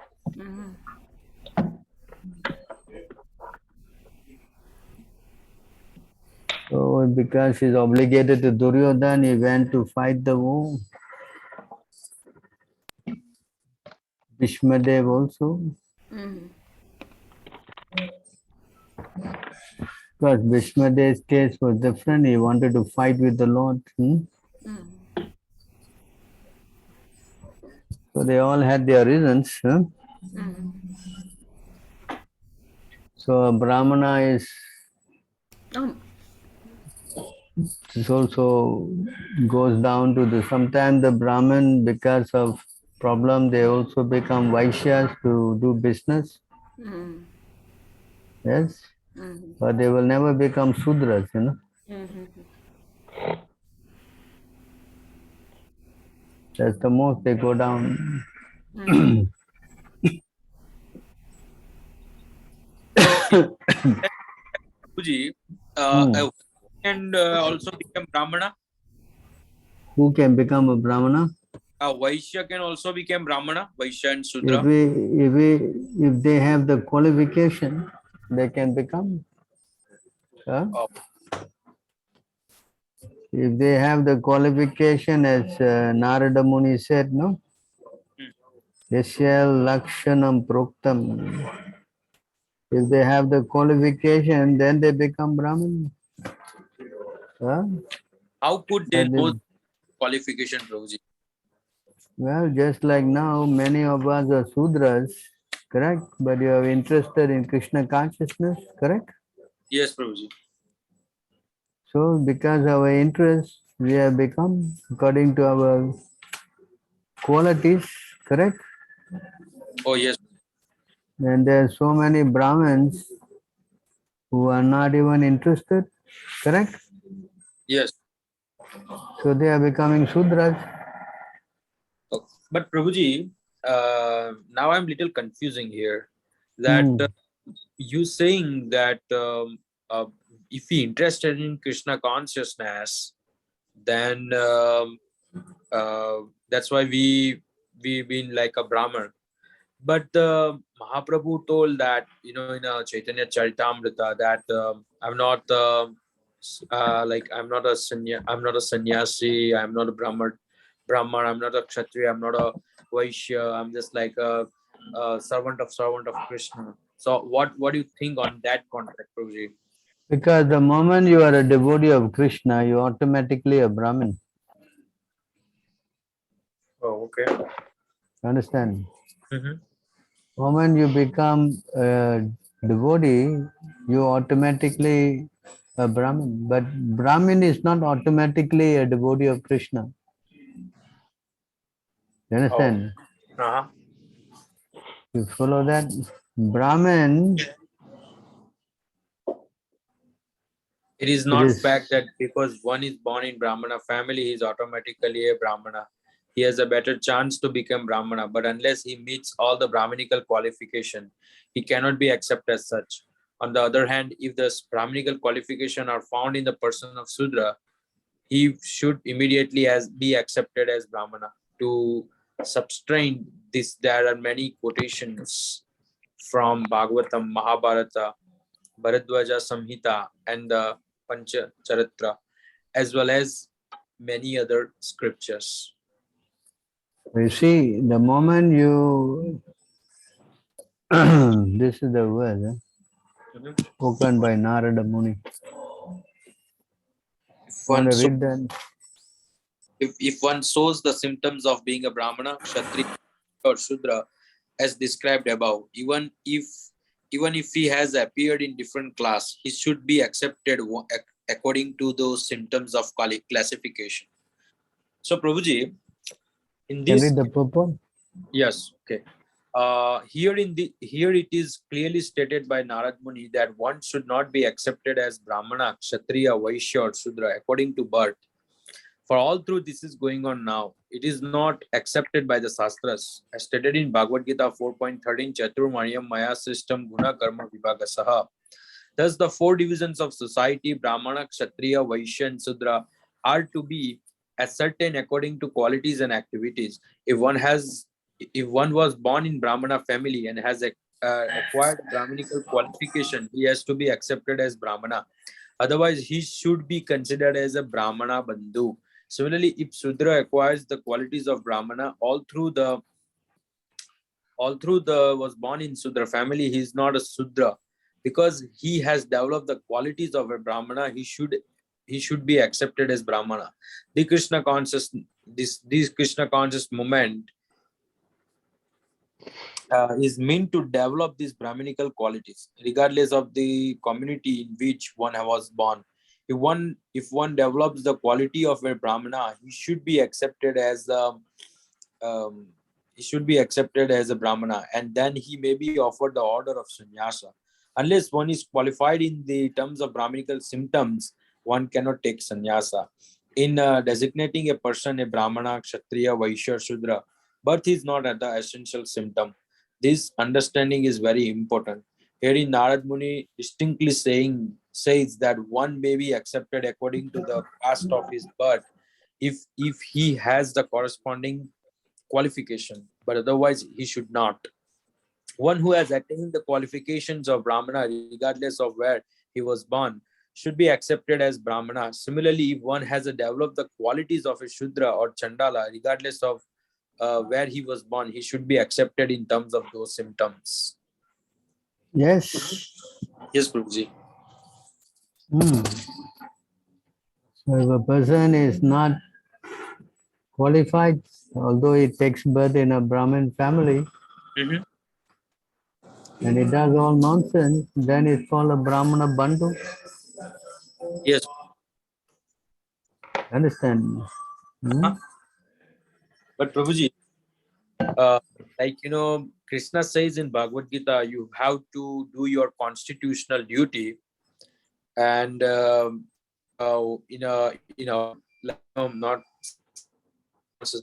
So because he's obligated to Duryodhan, he went to fight the war. Bhishmadev also. Because Bhishmadev's case was different. He wanted to fight with the Lord. So they all had their reasons. So a Brahmana is also goes down to sometimes the Brahmin, because of problem, they also become Vaisyas to do business. Yes, but they will never become Sudras, you know. That's the most they go down. Prabhuji, and also become Brahmana. Who can become a Brahmana? Vaisya can also become Brahmana. Vaisya and Sudra. If they have the qualification, they can become. Oh, If they have the qualification, as Narada Muni said, no? Yasya Lakshanam Proktam. If they have the qualification, then they become Brahmin. Huh? how could they That know is, qualification, Prabhuji? well, just like now, many of us are Sudras, correct? But you are interested in Krishna consciousness, correct? Yes, Prabhuji. So, because our interest, we have become according to our qualities, correct? Oh, yes. And there are so many Brahmins who are not even interested, correct? Yes. So they are becoming Sudras. Oh, but Prabhuji, now I'm little confusing here. That Hmm. you saying that if we interested in Krishna consciousness, then that's why we been like a Brahman. But Mahaprabhu told that, in Chaitanya Charitamrita, that I'm not I'm not I'm not a sannyasi, I'm not a Brahman, I'm not a Kshatriya, I'm not a Vaisya, I'm just like a servant of Krishna. So what do you think on that contract, Prabhuji? Because the moment you are a devotee of Krishna, you automatically a Brahmin. Oh, okay. Understand? Mm-hmm. Moment you become a devotee, you automatically a Brahmin. But Brahmin is not automatically a devotee of Krishna. You Oh, understand? uh-huh. You follow that? Brahmin, It is it not is fact that because one is born in Brahmana family, he is automatically a Brahmana. He has a better chance to become Brahmana, but unless he meets all the Brahminical qualification, he cannot be accepted as such. On the other hand, if the Brahminical qualification are found in the person of Sudra, he should immediately be accepted as Brahmana. To substrain this, there are many quotations from Bhagavatam, Mahabharata, Bharadwaja Samhita, and the Pancha Charitra, as well as many other scriptures. you see, the moment you this is the word spoken by Narada Muni. If Want one to so, read that? if one shows the symptoms of being a Brahmana, Kshatriya, or Sudra, as described above, even if he has appeared in different class, he should be accepted according to those symptoms of classification. So, Prabhuji, in Can this, read the purport? yes, okay. Here it is clearly stated by Narad Muni that one should not be accepted as Brahmana, Kshatriya, Vaisya, or Sudra according to birth. For all through this is going on now, it is not accepted by the Shastras. As stated in Bhagavad Gita 4.13, Chaturmaryam Maya System Guna Karma Vibhagasaha. Thus, the four divisions of society, Brahmana, Kshatriya, Vaishya, and Sudra, are to be ascertained according to qualities and activities. If one was born in Brahmana family and has acquired Brahminical qualification, he has to be accepted as Brahmana. Otherwise, he should be considered as a Brahmana Bandhu. Similarly, if Sudra acquires the qualities of Brahmana, all through the was born in Sudra family, he is not a Sudra. Because he has developed the qualities of a Brahmana, he should be accepted as Brahmana. The Krishna conscious this Krishna conscious movement is meant to develop these Brahminical qualities, regardless of the community in which one was born. If one develops the quality of a Brahmana, um, he should be accepted as a Brahmana, and then he may be offered the order of sannyasa. Unless one is qualified in the terms of Brahminical symptoms, one cannot take sannyasa. In designating a person a Brahmana, Kshatriya, Vaishya, Shudra, birth is not at the essential symptom. This understanding is very important. Here in Narad Muni distinctly says that one may be accepted according to the caste of his birth if he has the corresponding qualification, but otherwise he should not. One who has attained the qualifications of Brahmana, regardless of where he was born, should be accepted as Brahmana. Similarly, if one has developed the qualities of a Shudra or Chandala, regardless of where he was born, he should be accepted in terms of those symptoms. Yes. Yes, Prabhuji. Hmm. So if a person is not qualified, although he takes birth in a Brahmin family Mm-hmm. and he does all nonsense, then it's called a Brahmana Bandhu. Yes. Understand? Hmm? Huh? But Prabhuji, like Krishna says in Bhagavad Gita, you have to do your constitutional duty, and not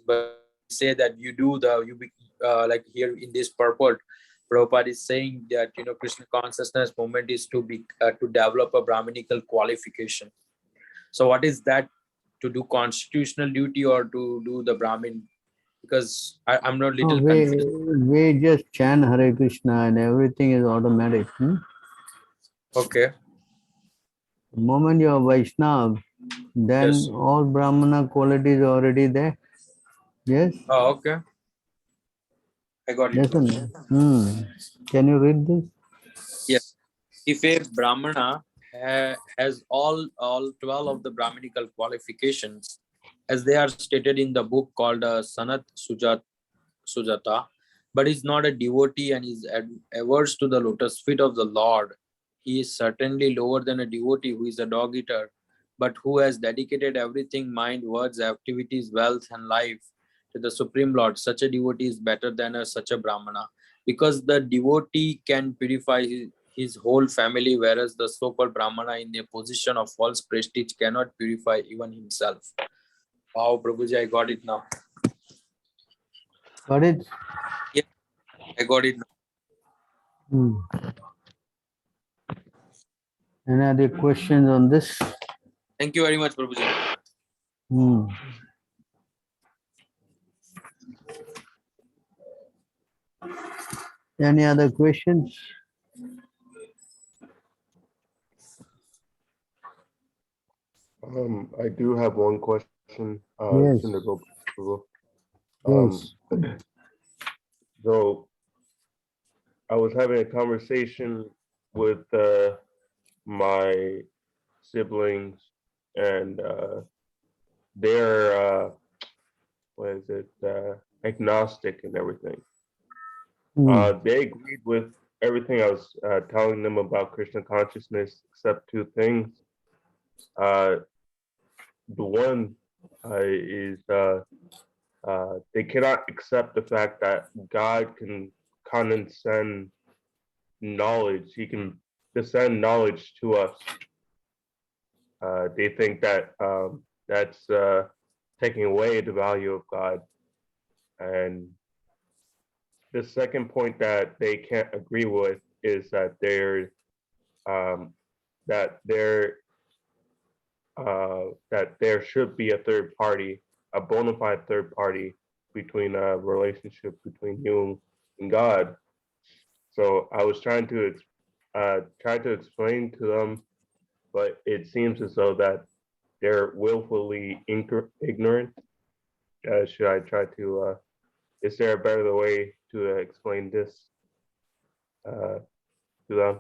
but say that you do like here in this purport, Prabhupada is saying that Krishna consciousness movement is to be to develop a Brahminical qualification. So what is that? To do constitutional duty or to do the Brahmin? Because I'm not No, little confused. we just chant Hare Krishna and everything is automatic. Okay. The moment you are Vaishnav, then Yes. all Brahmana qualities are already there. Yes? Oh, okay. I got it. Yes or no? Can you read this? Yes. If a Brahmana has all 12 of the Brahminical qualifications, as they are stated in the book called Sanat Sujata, but is not a devotee and is averse to the lotus feet of the Lord, he is certainly lower than a devotee who is a dog eater, but who has dedicated everything, mind, words, activities, wealth, and life to the Supreme Lord. Such a devotee is better than such a Brahmana, because the devotee can purify his whole family, whereas the so-called Brahmana in a position of false prestige cannot purify even himself. Wow, Prabhuji, I got it now. Got it? Yeah, I got it now. Hmm. Any other questions on this? Thank you very much, Prabhuji. Hmm. Any other questions? I do have one question, Yes. Sundar Gopal. Yes. So I was having a conversation with my siblings, and they're agnostic and everything. They agreed with everything I was telling them about Krishna consciousness, except two things. The one is they cannot accept the fact that God can condescend knowledge. He can descend knowledge to us. They think that that's taking away the value of God. And the second point that they can't agree with is that there should be a third party, a bona fide third party between a relationship between you and God. So I was trying to explain to them, but it seems as though that they're willfully ignorant. Should I try to? Is there a better way to explain this to them?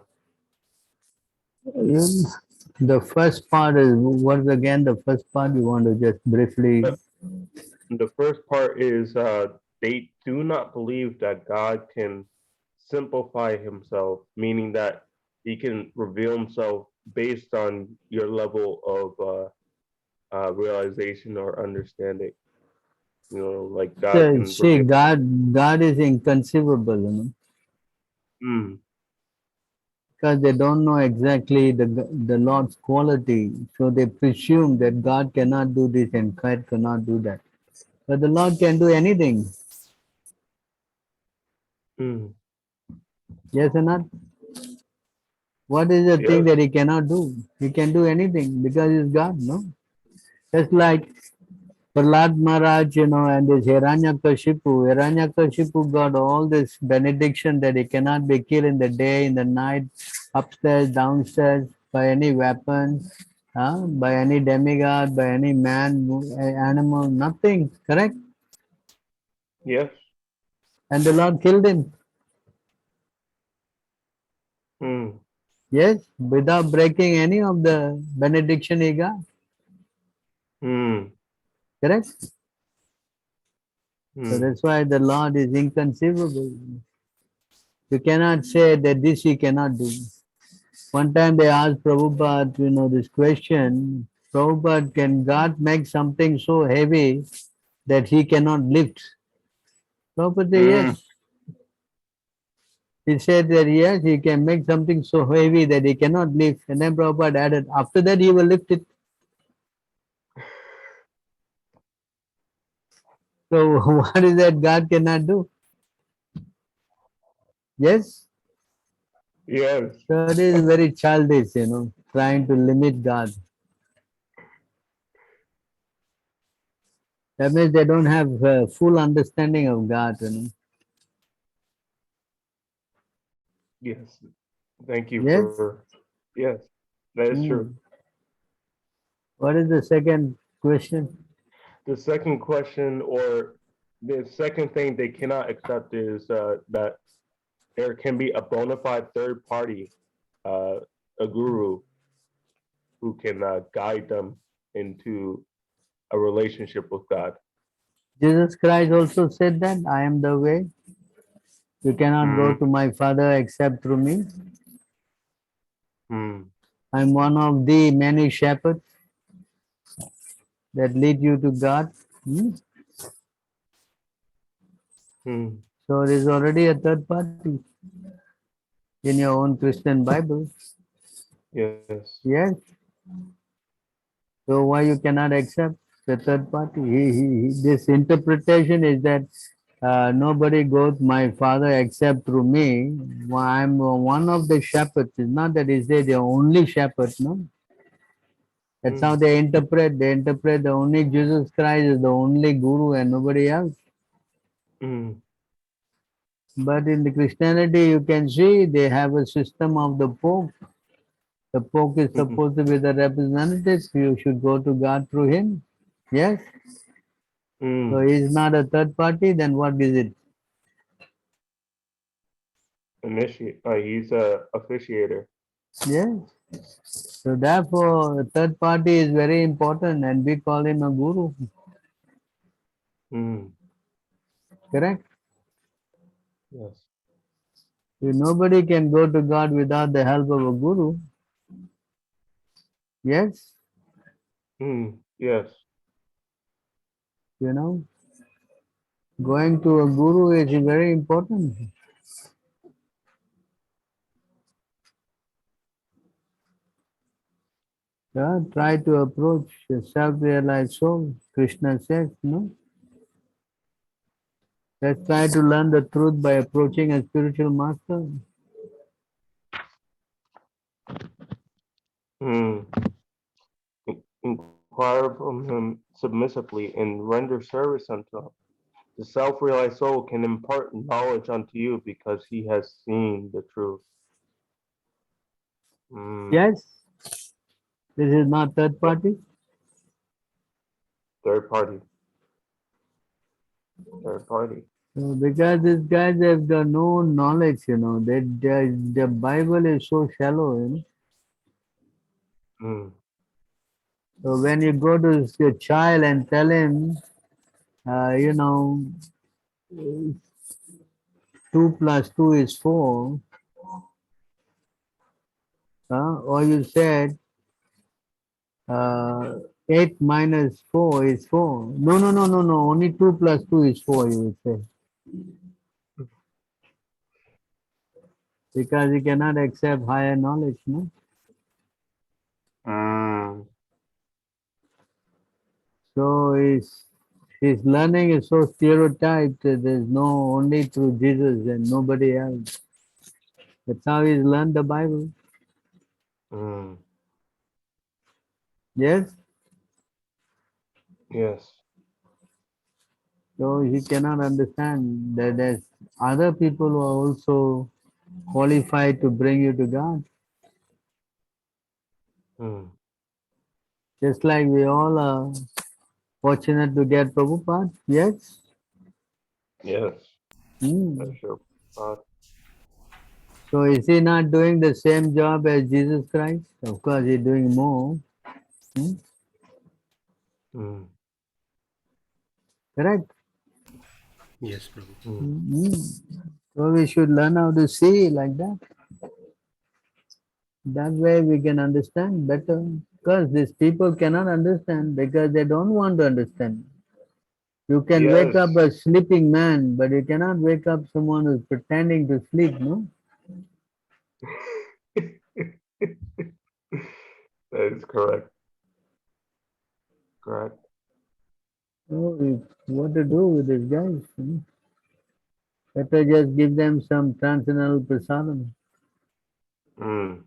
The first part is, what again the first part? You want to just briefly... The first part is they do not believe that God can simplify himself, meaning that he can reveal himself based on your level of realization or understanding. Like God can See, reveal. God is inconceivable, because they don't know exactly the Lord's quality. So they presume that God cannot do this and God cannot do that. But the Lord can do anything. Yes or not? What is the thing Yes. that he cannot do? He can do anything because he's God, no? Just like Prahlad Maharaj, and this Hiranyakashipu got all this benediction that he cannot be killed in the day, in the night, upstairs, downstairs, by any weapon, by any demigod, by any man, animal, nothing, correct? Yes. And the Lord killed him. Mm. Yes, without breaking any of the benediction he got, Mm. correct? So Mm. that's why the Lord is inconceivable. You cannot say that this he cannot do. One time they asked Prabhupada, this question, Prabhupada, can God make something so heavy that he cannot lift? Prabhupada said, Mm. yes. He said that yes, he can make something so heavy that he cannot lift. And then Prabhupada added, after that he will lift it. So what is that God cannot do? Yes? Yes. So it is very childish, trying to limit God. That means they don't have full understanding of God. Yes. Thank you Yes? for. Yes, that is true. What is the second question? The second question, or the second thing they cannot accept, is that there can be a bona fide third party, a guru, who can guide them into a relationship with God. Jesus Christ also said that, I am the way. You cannot go Mm. to my Father except through me. Mm. I'm one of the many shepherds that lead you to God. Mm. So there is already a third party in your own Christian Bible. Yes. Yes. So why you cannot accept the third party? This interpretation is that nobody goes my Father except through me. I'm one of the shepherds. It's not that is they the only shepherd, no. That's how Mm. they interpret. They interpret the only Jesus Christ is the only guru and nobody else. Mm. But in the Christianity, you can see they have a system of the Pope. The Pope is Mhm. supposed to be the representative. You should go to God through him. Yes. So Mm. he is not a third party. Then what is it? Initiate. He's a officiator. Yes. So therefore, a third party is very important, and we call him a guru. Mm. Correct. Yes. Nobody can go to God without the help of a guru. Yes. Mm. Yes. Going to a guru is very important. Yeah, try to approach a self-realized soul. Krishna says, no. Let's try to learn the truth by approaching a spiritual master. Mm. Inquire from him submissively and render service unto him. The self-realized soul can impart knowledge unto you because he has seen the truth. Mm. Yes, this is not third Yep. party. Third party. Third party. Because these guys have got no knowledge, the Bible is so shallow. Mm. So when you go to your child and tell him, 2 plus 2 is 4, or you said 8 minus 4 is 4. No, no, no, no, no. Only 2 plus 2 is 4, you would say. Because you cannot accept higher knowledge, no? Mm. So his learning is so stereotyped that there's no only through Jesus and nobody else. That's how he's learned the Bible. Mm. Yes? Yes. So he cannot understand that there's other people who are also qualified to bring you to God. Mm. Just like we all are fortunate to get Prabhupada, yes? Yes, Hmm. that's your thought. So is he not doing the same job as Jesus Christ? Of course, he's doing more. Hmm? Mm. Correct? Yes, Prabhu. Mm. Hmm. So we should learn how to see like that. That way we can understand better. Because these people cannot understand because they don't want to understand. You can wake Yes, up a sleeping man, but you cannot wake up someone who's pretending to sleep, no? that is correct. Correct. So what to do with these guys? Better just give them some transcendental prasadam. Mm.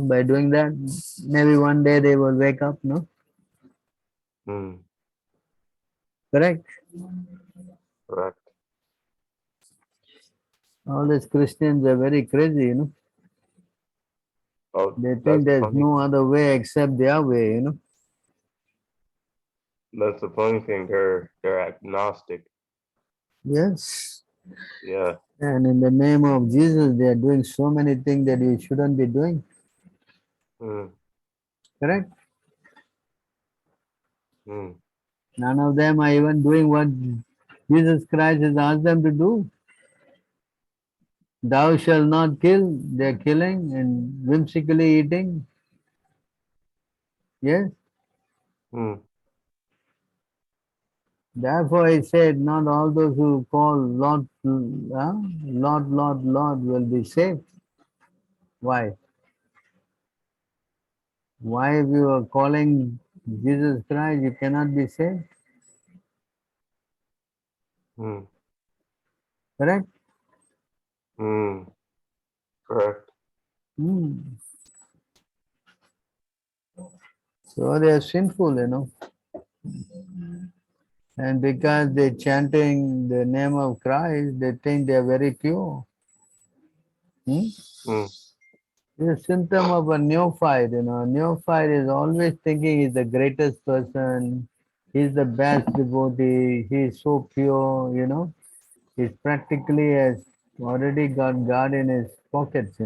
By doing that, maybe one day they will wake up, no? Mm. Correct? Correct. All these Christians are very crazy. Oh, They that's think the there's funny. no other way except their way. That's the funny thing. They're agnostic. Yes. Yeah. And in the name of Jesus, they are doing so many things that you shouldn't be doing. Mm. Correct? Mm. None of them are even doing what Jesus Christ has asked them to do. Thou shalt not kill. They're killing and whimsically eating. Yes. Mm. Therefore, he said, not all those who call Lord will be saved. Why? Why, if you are calling Jesus Christ, you cannot be saved? Mm. Correct? Mm. Correct. Hmm. So they are sinful. And because they're chanting the name of Christ, they think they are very pure. Hmm? Mm. It's a symptom of a neophyte. A neophyte is always thinking he's the greatest person, he's the best devotee, he's so pure. He's practically has already got God in his pockets.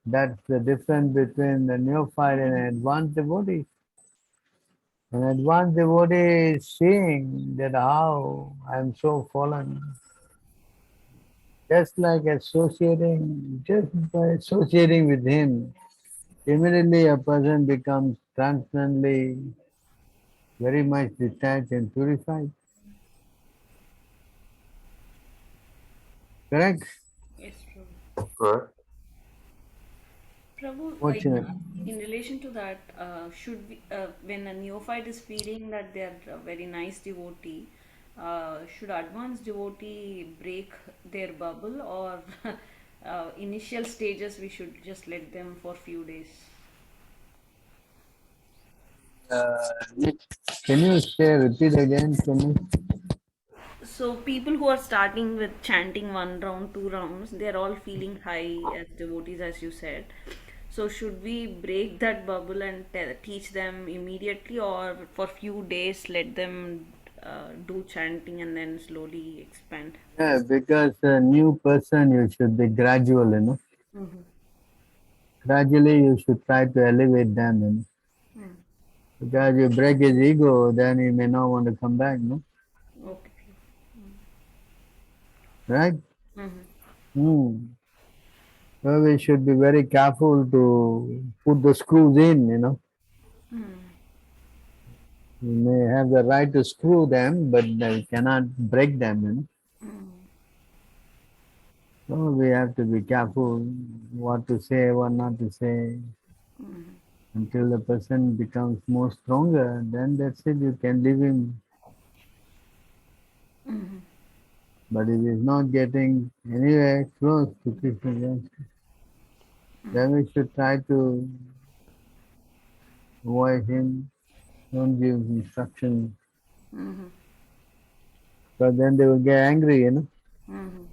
That's the difference between the neophyte and an advanced devotee. An advanced devotee is seeing that how I'm so fallen. Just like just by associating with him, immediately a person becomes transcendently very much detached and purified. Correct? Yes, Prabhu. Correct. Prabhu, Fortunate. in relation to that, should we, when a neophyte is feeling that they are a very nice devotee, should advanced devotee break their bubble, or initial stages we should just let them for few days? Nick, can you repeat again for me? So people who are starting with chanting one round, two rounds, they're all feeling high as devotees, as you said. So should we break that bubble and teach them immediately, or for few days let them do chanting and then slowly expand? Yeah, because a new person, you should be gradual. Mm-hmm. Gradually, you should try to elevate them. Because you break his ego, then he may not want to come back, no? Okay. Right? Mm-hmm. Hmm. So we should be very careful to put the screws in. You may have the right to screw them, but you cannot break them. So we have to be careful what to say, what not to say, until the person becomes more stronger. Then that's it. You can leave him. But if he's not getting anywhere close to Krishna consciousness, then we should try to avoid him, don't give instruction, Mm-hmm. but then they will get angry, Mm-hmm.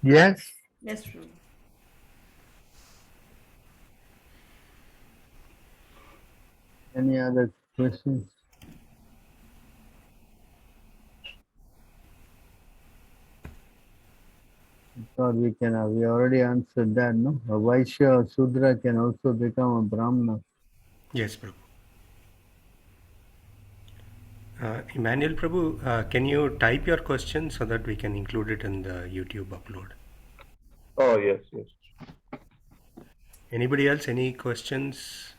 Yes? Yes, Prabhu. Any other questions? I thought we already answered that, no? A Vaisya or Sudra can also become a Brahmana. Yes, Prabhu. Emmanuel Prabhu, can you type your question so that we can include it in the YouTube upload? Oh, yes, yes. Anybody else? Any questions?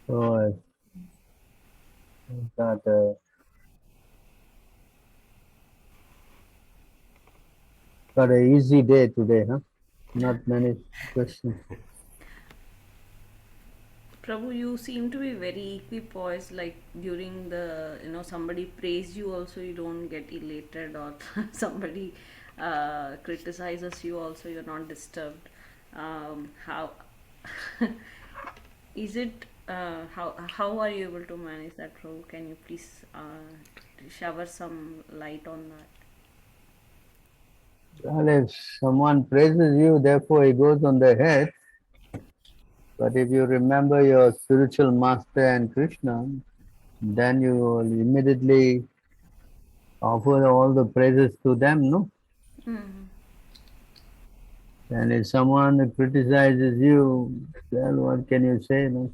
So I got an easy day today, huh? Not many questions. Prabhu, you seem to be very equipoised. Like during the, somebody praise you, also you don't get elated, or somebody criticizes you, also you're not disturbed. How is it? How are you able to manage that, Prabhu? Can you please shower some light on that? Well, if someone praises you, therefore it goes on the head. But if you remember your spiritual master and Krishna, then you will immediately offer all the praises to them, no? Mm-hmm. And if someone criticizes you, well, what can you say, no?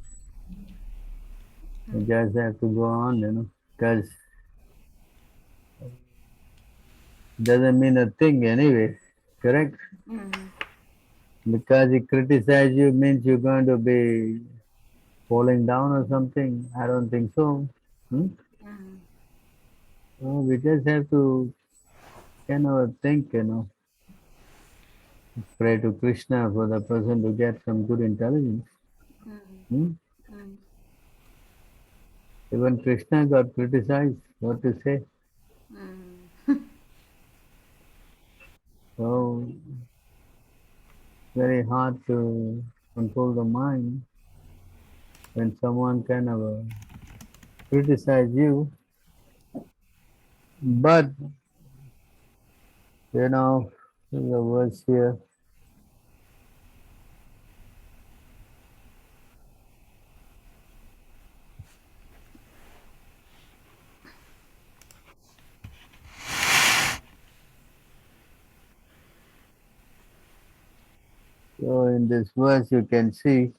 You just have to go on, because it doesn't mean a thing anyway, correct? Mm-hmm. Because he criticizes you means you're going to be falling down or something. I don't think so. Hmm? Mm-hmm. So we just have to kind of think, pray to Krishna for the person to get some good intelligence. Hmm? Mm-hmm. Even Krishna got criticized, what to say. Mm-hmm. So very hard to control the mind when someone kind of criticize you. But, there's a verse here. So in this verse you can see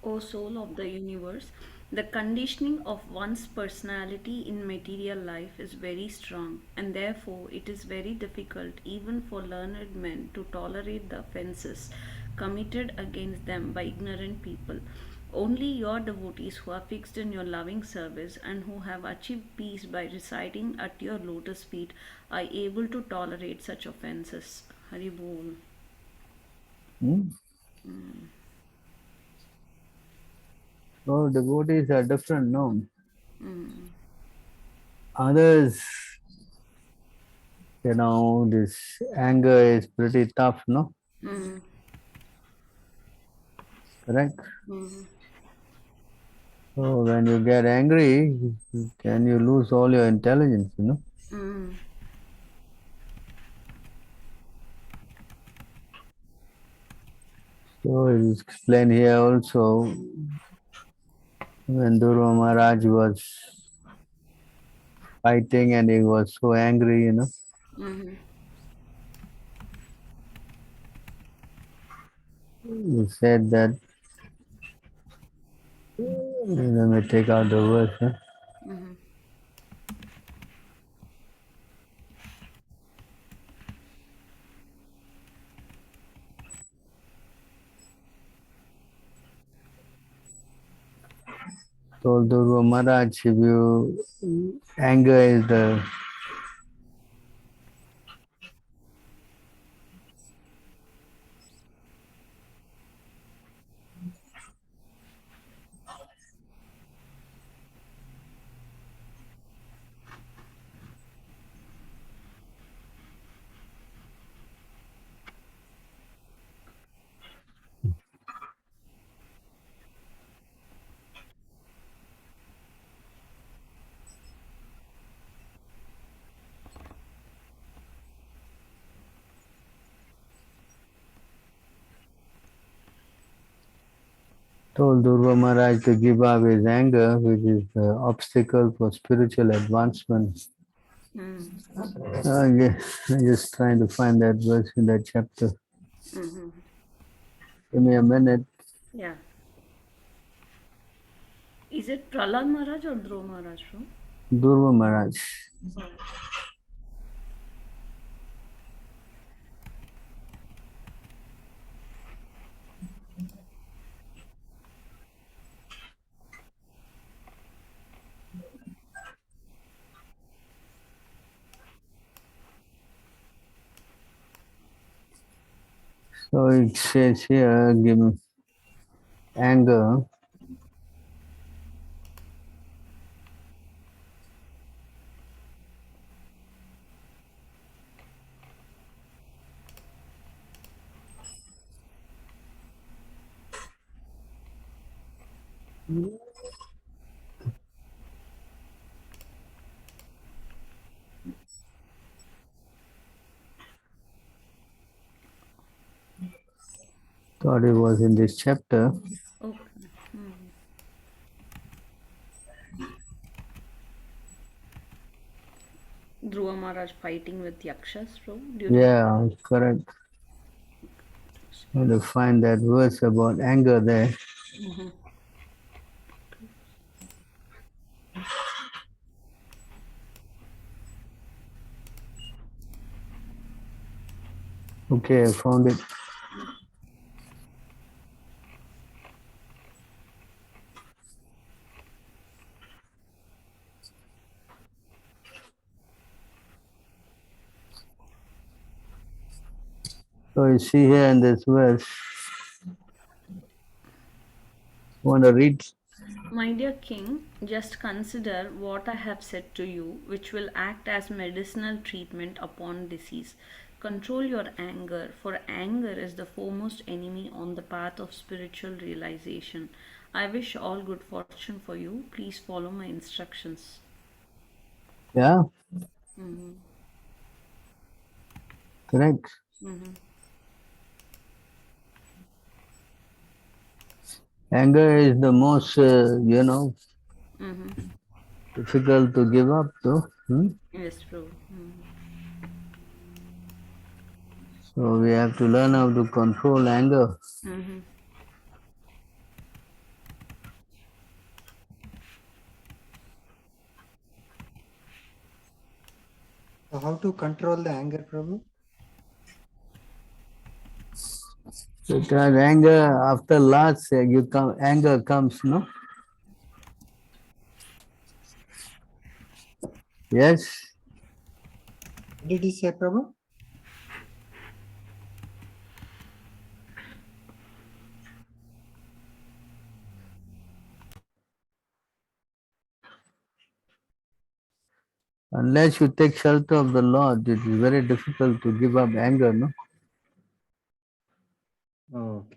O soul of the universe, the conditioning of one's personality in material life is very strong, and therefore it is very difficult even for learned men to tolerate the offenses committed against them by ignorant people. Only your devotees who are fixed in your loving service and who have achieved peace by reciting at your lotus feet are able to tolerate such offenses. Hari Bol. hmm? So devotees are different, no? Mm. Others, this anger is pretty tough, no? Mm. Correct? Mm. So when you get angry, then you lose all your intelligence. Mm. So it is explained here also when Dhruva Maharaj was fighting and he was so angry. Mm. He said that, let me take out the verse. Mm-hmm. Told Durga Maharaj, if you anger is the told Durga Maharaj to give up his anger, which is the obstacle for spiritual advancement. Mm. I'm just trying to find that verse in that chapter. Mm-hmm. Give me a minute. Yeah. Is it Prahlad Maharaj or Dhruva Maharaj, bro? Durga Maharaj. So it says here, give anger. Thought it was in this chapter. Okay. Mm. Dhruva Maharaj fighting with Yakshas, bro? During Yeah, correct. Have to find that verse about anger there. Mm-hmm. Okay, I found it. So you see here in this verse, want to read? My dear king, just consider what I have said to you, which will act as medicinal treatment upon disease. Control your anger, for anger is the foremost enemy on the path of spiritual realization. I wish all good fortune for you. Please follow my instructions. Yeah, Mm-hmm. correct. Mm-hmm. Anger is the most, Mm-hmm. difficult to give up though. Yes, bro. Mm-hmm. So we have to learn how to control anger. Mm-hmm. So how to control the anger, Prabhu? Because anger, after loss, anger comes, no? Yes. What did he say, Prabhu? Unless you take shelter of the Lord, it is very difficult to give up anger, no? Oh, okay.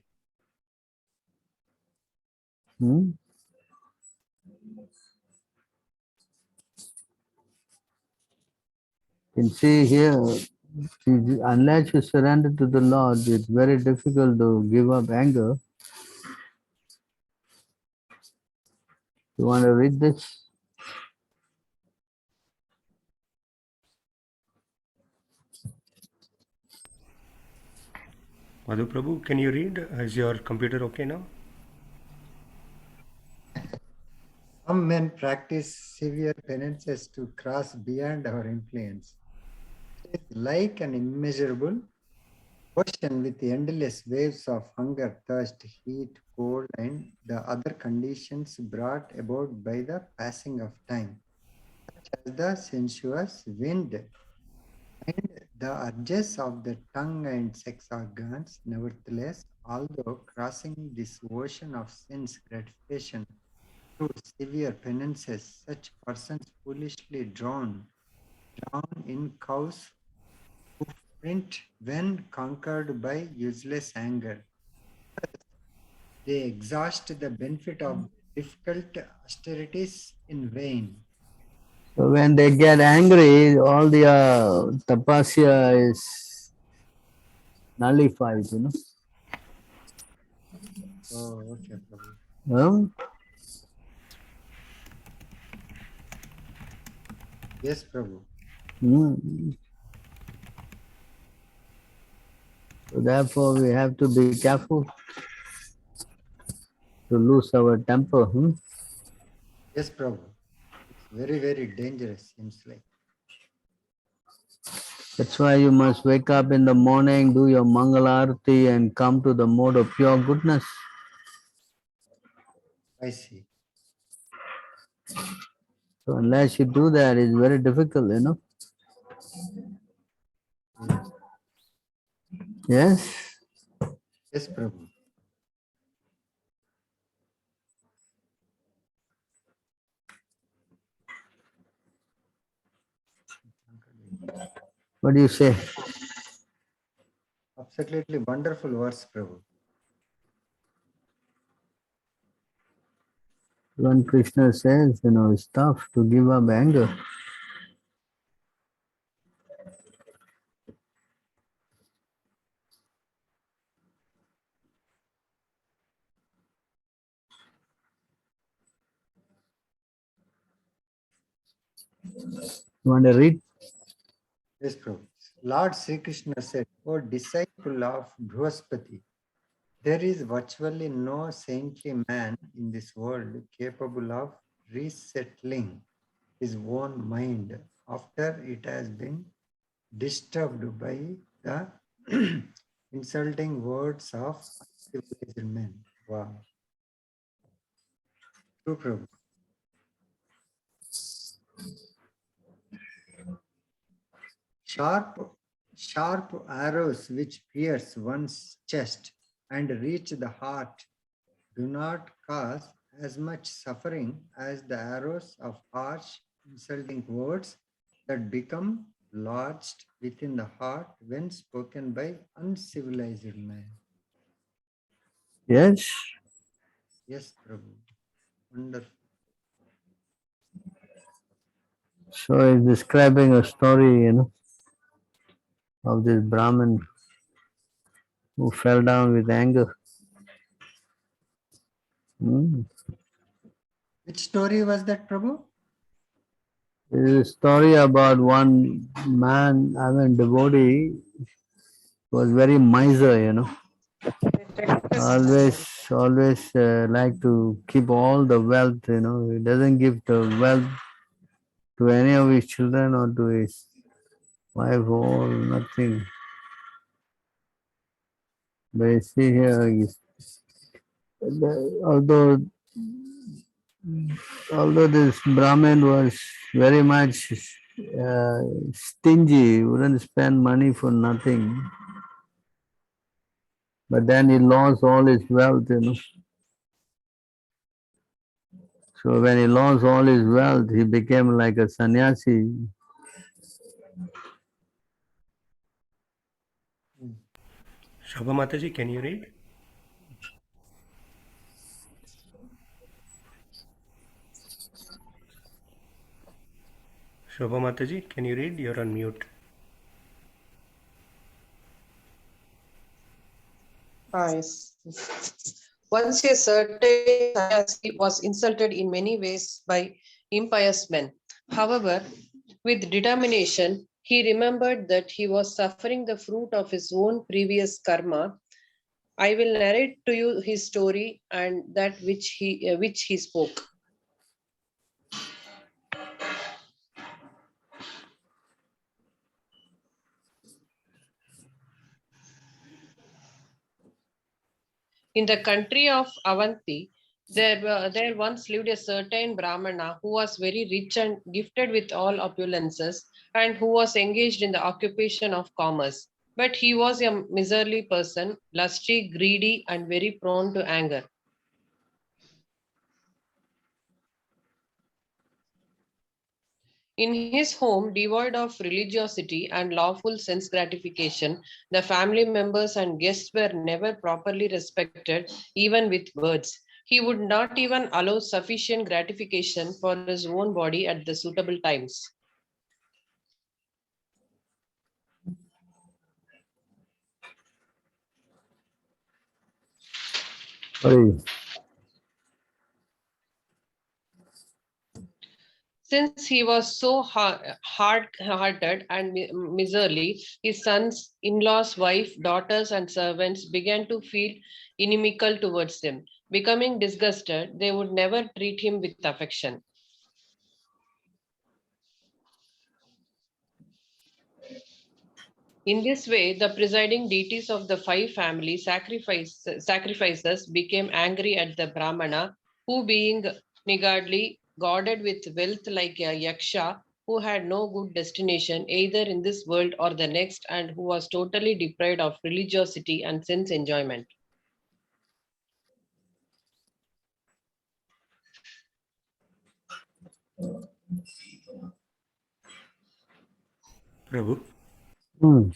Hmm? You can see here, unless you surrender to the Lord, it's very difficult to give up anger. You want to read this? Madhu Prabhu, can you read? Is your computer okay now? Some men practice severe penances to cross beyond our influence. It is like an immeasurable ocean with endless waves of hunger, thirst, heat, cold, and the other conditions brought about by the passing of time, such as the sensuous wind and the urges of the tongue and sex organs. Nevertheless, although crossing this ocean of sense gratification through severe penances, such persons foolishly drown in cows who faint when conquered by useless anger. They exhaust the benefit of difficult austerities in vain. So when they get angry, all the tapasya is nullified, you know. Oh, okay, Prabhu. Huh? Yes, Prabhu. So therefore, we have to be careful to lose our temper. Yes, Prabhu. It's very, very dangerous, seems like. That's why you must wake up in the morning, do your Mangalarti and come to the mode of pure goodness. I see. So unless you do that, it's very difficult, you know. Yes. Yes? Yes, Prabhu. What do you say? Absolutely wonderful words, Prabhu. When Krishna says, you know, it's tough to give up anger. You want to read? Yes, Prabhu. Lord Sri Krishna said, O disciple of Brihaspati, there is virtually no saintly man in this world capable of resettling his own mind after it has been disturbed by the insulting words of uncivilized men. Wow. True, Prabhu. Sharp arrows which pierce one's chest and reach the heart do not cause as much suffering as the arrows of harsh, insulting words that become lodged within the heart when spoken by uncivilized man. Yes? Yes, Prabhu. Wonderful. So he's describing a story, you know, of this Brahmin who fell down with anger. Which story was that, Prabhu? It is a story about one man, I mean, devotee, was very miser, you know. Always like to keep all the wealth, you know. He doesn't give the wealth to any of his children or to his wife or nothing. But you see here, although this Brahmin was very much stingy, wouldn't spend money for nothing. But then he lost all his wealth, you know. So when he lost all his wealth, he became like a sannyasi. Shobha Mataji, can you read? Shobha Mataji, can you read? You're on mute. Yes. Once a certain sannyasi was insulted in many ways by impious men. However, with determination, he remembered that he was suffering the fruit of his own previous karma. I will narrate to you his story and that which he spoke. In the country of Avanti, there once lived a certain Brahmana who was very rich and gifted with all opulences, and who was engaged in the occupation of commerce. But he was a miserly person, lusty, greedy, and very prone to anger. In his home, devoid of religiosity and lawful sense gratification, the family members and guests were never properly respected, even with words. He would not even allow sufficient gratification for his own body at the suitable times. Sorry. Since he was so hard-hearted and miserly, his sons, in-laws, wife, daughters, and servants began to feel inimical towards him. Becoming disgusted, they would never treat him with affection. In this way, the presiding deities of the five family sacrifices became angry at the Brahmana, who being niggardly, guarded with wealth like a yaksha, who had no good destination either in this world or the next, and who was totally deprived of religiosity and sense enjoyment. Prabhu. Hmm.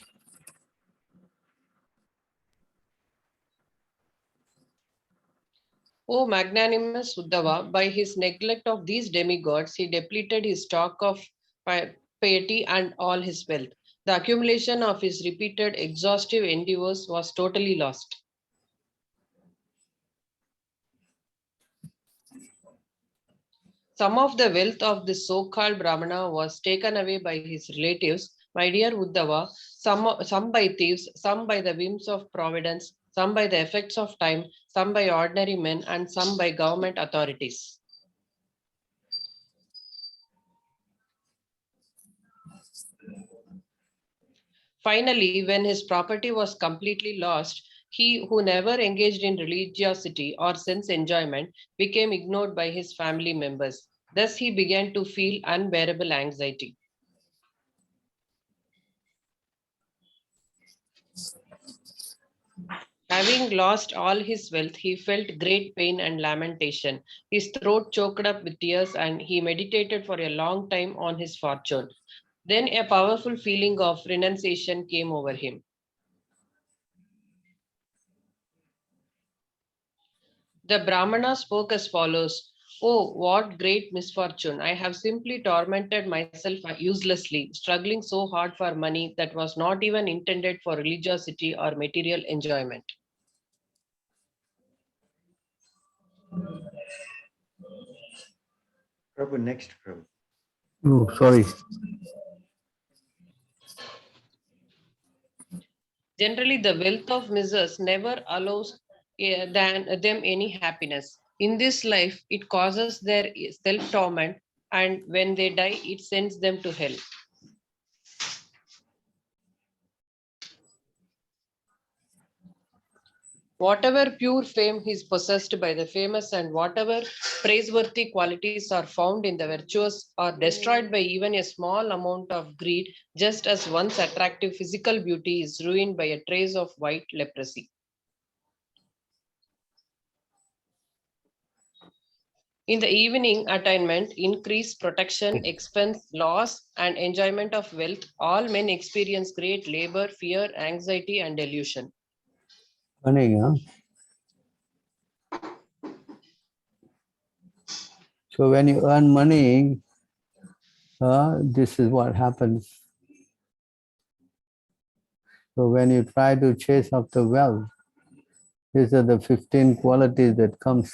O magnanimous Uddhava, by his neglect of these demigods, he depleted his stock of piety and all his wealth. The accumulation of his repeated exhaustive endeavors was totally lost. Some of the wealth of this so-called Brahmana was taken away by his relatives, my dear Uddhava, some by thieves, some by the whims of providence, some by the effects of time, some by ordinary men, and some by government authorities. Finally, when his property was completely lost, he who never engaged in religiosity or sense enjoyment became ignored by his family members. Thus, he began to feel unbearable anxiety. Having lost all his wealth, he felt great pain and lamentation. His throat choked up with tears, and he meditated for a long time on his fortune. Then a powerful feeling of renunciation came over him. The Brahmana spoke as follows: "Oh, what great misfortune! I have simply tormented myself uselessly, struggling so hard for money that was not even intended for religiosity or material enjoyment." Prabhu, next, Prabhu. Oh, sorry. Generally, the wealth of misers never allows them any happiness. In this life, it causes their self-torment, and when they die, it sends them to hell. Whatever pure fame is possessed by the famous, and whatever praiseworthy qualities are found in the virtuous, are destroyed by even a small amount of greed, just as one's attractive physical beauty is ruined by a trace of white leprosy. In the evening, attainment, increase, protection, expense, loss, and enjoyment of wealth, all men experience great labor, fear, anxiety, and delusion. Funny, huh? So when you earn money, this is what happens. So when you try to chase after wealth, these are the 15 qualities that comes.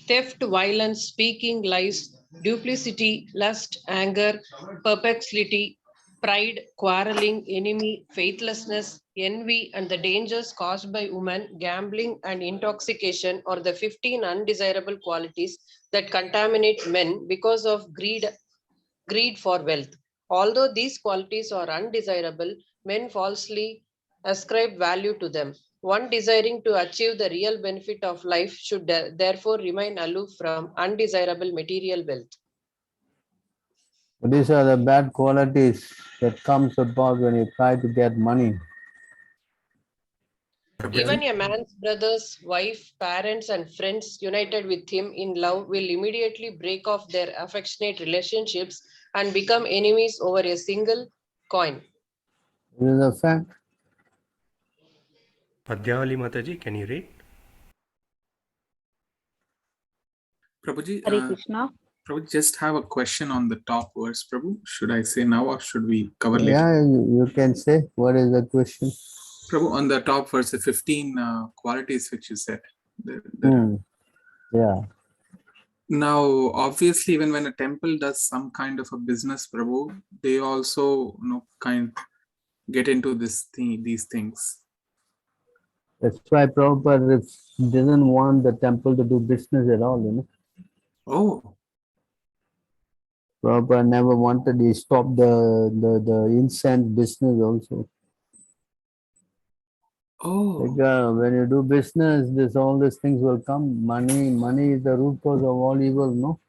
Theft, violence, speaking lies, duplicity, lust, anger, perplexity, pride, quarreling, enemy, faithlessness, envy, and the dangers caused by women, gambling, and intoxication are the 15 undesirable qualities that contaminate men because of greed for wealth. Although these qualities are undesirable, men falsely ascribe value to them. One desiring to achieve the real benefit of life should therefore remain aloof from undesirable material wealth. These are the bad qualities that comes about when you try to get money. Even a man's brothers, wife, parents, and friends united with him in love will immediately break off their affectionate relationships and become enemies over a single coin. This is a fact. Padhyavali Mataji, can you read? Prabhuji, Hare Krishna. Prabhu, just have a question on the top verse, Prabhu. Should I say now or should we cover later? Yeah, you can say. What is the question? Prabhu, on the top verse, the 15 qualities which you said. Yeah. Now, obviously, even when a temple does some kind of a business, Prabhu, they also get into these things. That's why Prabhupada doesn't want the temple to do business at all, Oh, Prabhupada never wanted, he stopped the incense business also. oh, Like, when you do business, all these things will come. Money is the root cause of all evil, no?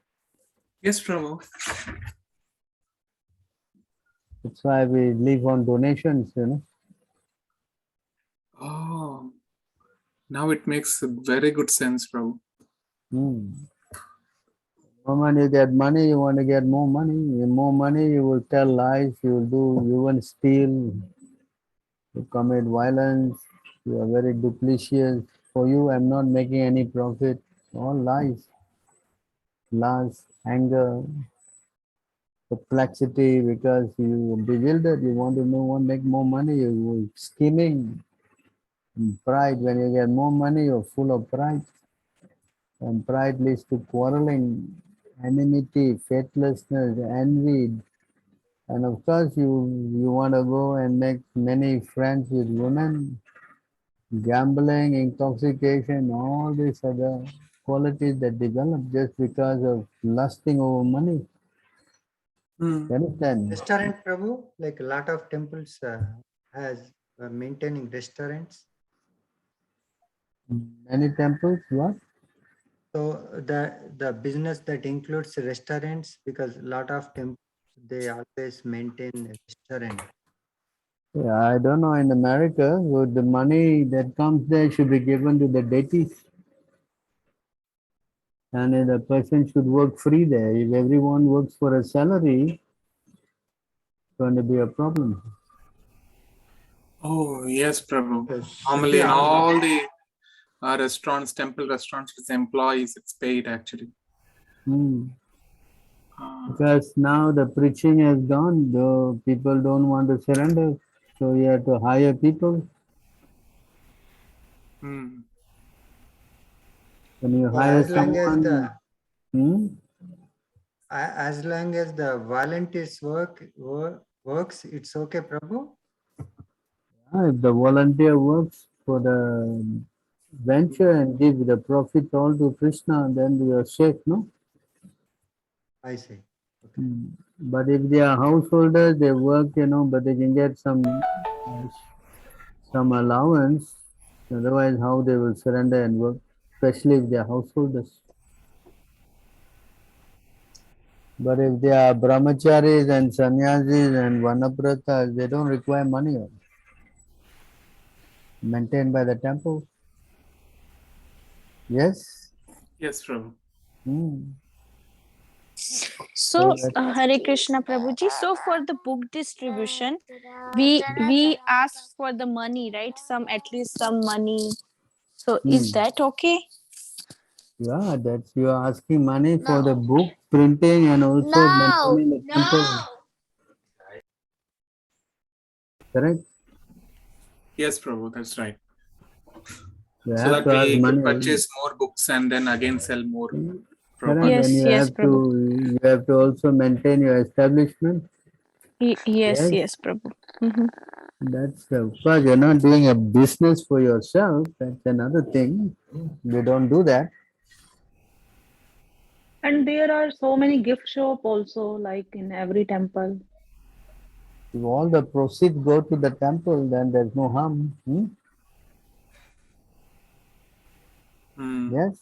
yes, Prabhu. That's why we live on donations, Oh, now it makes a very good sense, Prabhu. The moment you get money, you want to get more money. More money, you will tell lies, you will steal, you commit violence, you are very duplicitous. For you, I'm not making any profit. All lies, lust, anger, perplexity, because you are bewildered, you want to make more money, you scheming. Pride, when you get more money, you're full of pride. And pride leads to quarreling, enmity, faithlessness, envy. And of course, you want to go and make many friends with women, gambling, intoxication, all these other qualities that develop just because of lusting over money. You understand? Restaurant, Prabhu, like a lot of temples has maintaining restaurants. Many temples, what? So the business that includes restaurants, because a lot of temples they always maintain a restaurant. Yeah, I don't know in America, would the money that comes there should be given to the deities. And the person should work free there. If everyone works for a salary, it's going to be a problem. Oh, yes, Prabhu. Yes. Normally, in all the restaurants, temple restaurants with employees, it's paid actually. Because now the preaching has gone, the people don't want to surrender, so you have to hire people. When you hire as long someone, as long as the volunteers works, it's okay, Prabhu. if the volunteer works for the venture and give the profit all to Krishna, then we are safe, no? I see. Okay. But if they are householders, they work, but they can get some allowance. Otherwise, how they will surrender and work, especially if they are householders. But if they are brahmacharis and sannyasis and vanapratas, they don't require money. Maintained by the temple. Yes? Yes, Prabhu. So, Hare Krishna Prabhuji. So, for the book distribution, we ask for the money, right? At least some money. So, is that okay? Yeah, that's you are asking money for the book printing and also maintaining the temple. Correct? Yes, Prabhu, that's right. You So have that to ask we money. purchase more books and then again sell more. Correct. Then you have to also maintain your establishment. Yes, Prabhu. That's of course you're not doing a business for yourself. That's another thing. You don't do that. And there are so many gift shop also, like in every temple. If all the proceeds go to the temple, then there's no harm. Yes?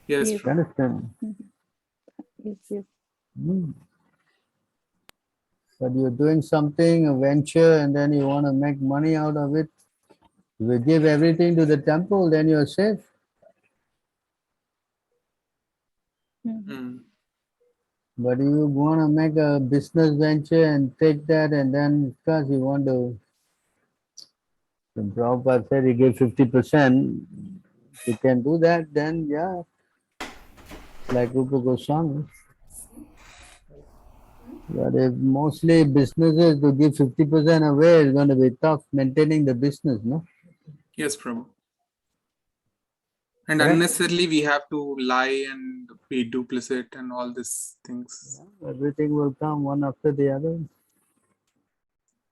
Yes, Yes. You Prabhu. understand? Yes, yes. Hmm. But you're doing something, a venture, and then you want to make money out of it. If you give everything to the temple, then you're safe. But you want to make a business venture and take that, and then because you want to, the Prabhupada said he gave 50%. If you can do that, then yeah, like Rupa Goswami. But if mostly businesses to give 50% away, it's going to be tough maintaining the business, no? Yes, Prabhu. And Correct? unnecessarily we have to lie and be duplicit and all these things. Everything will come one after the other.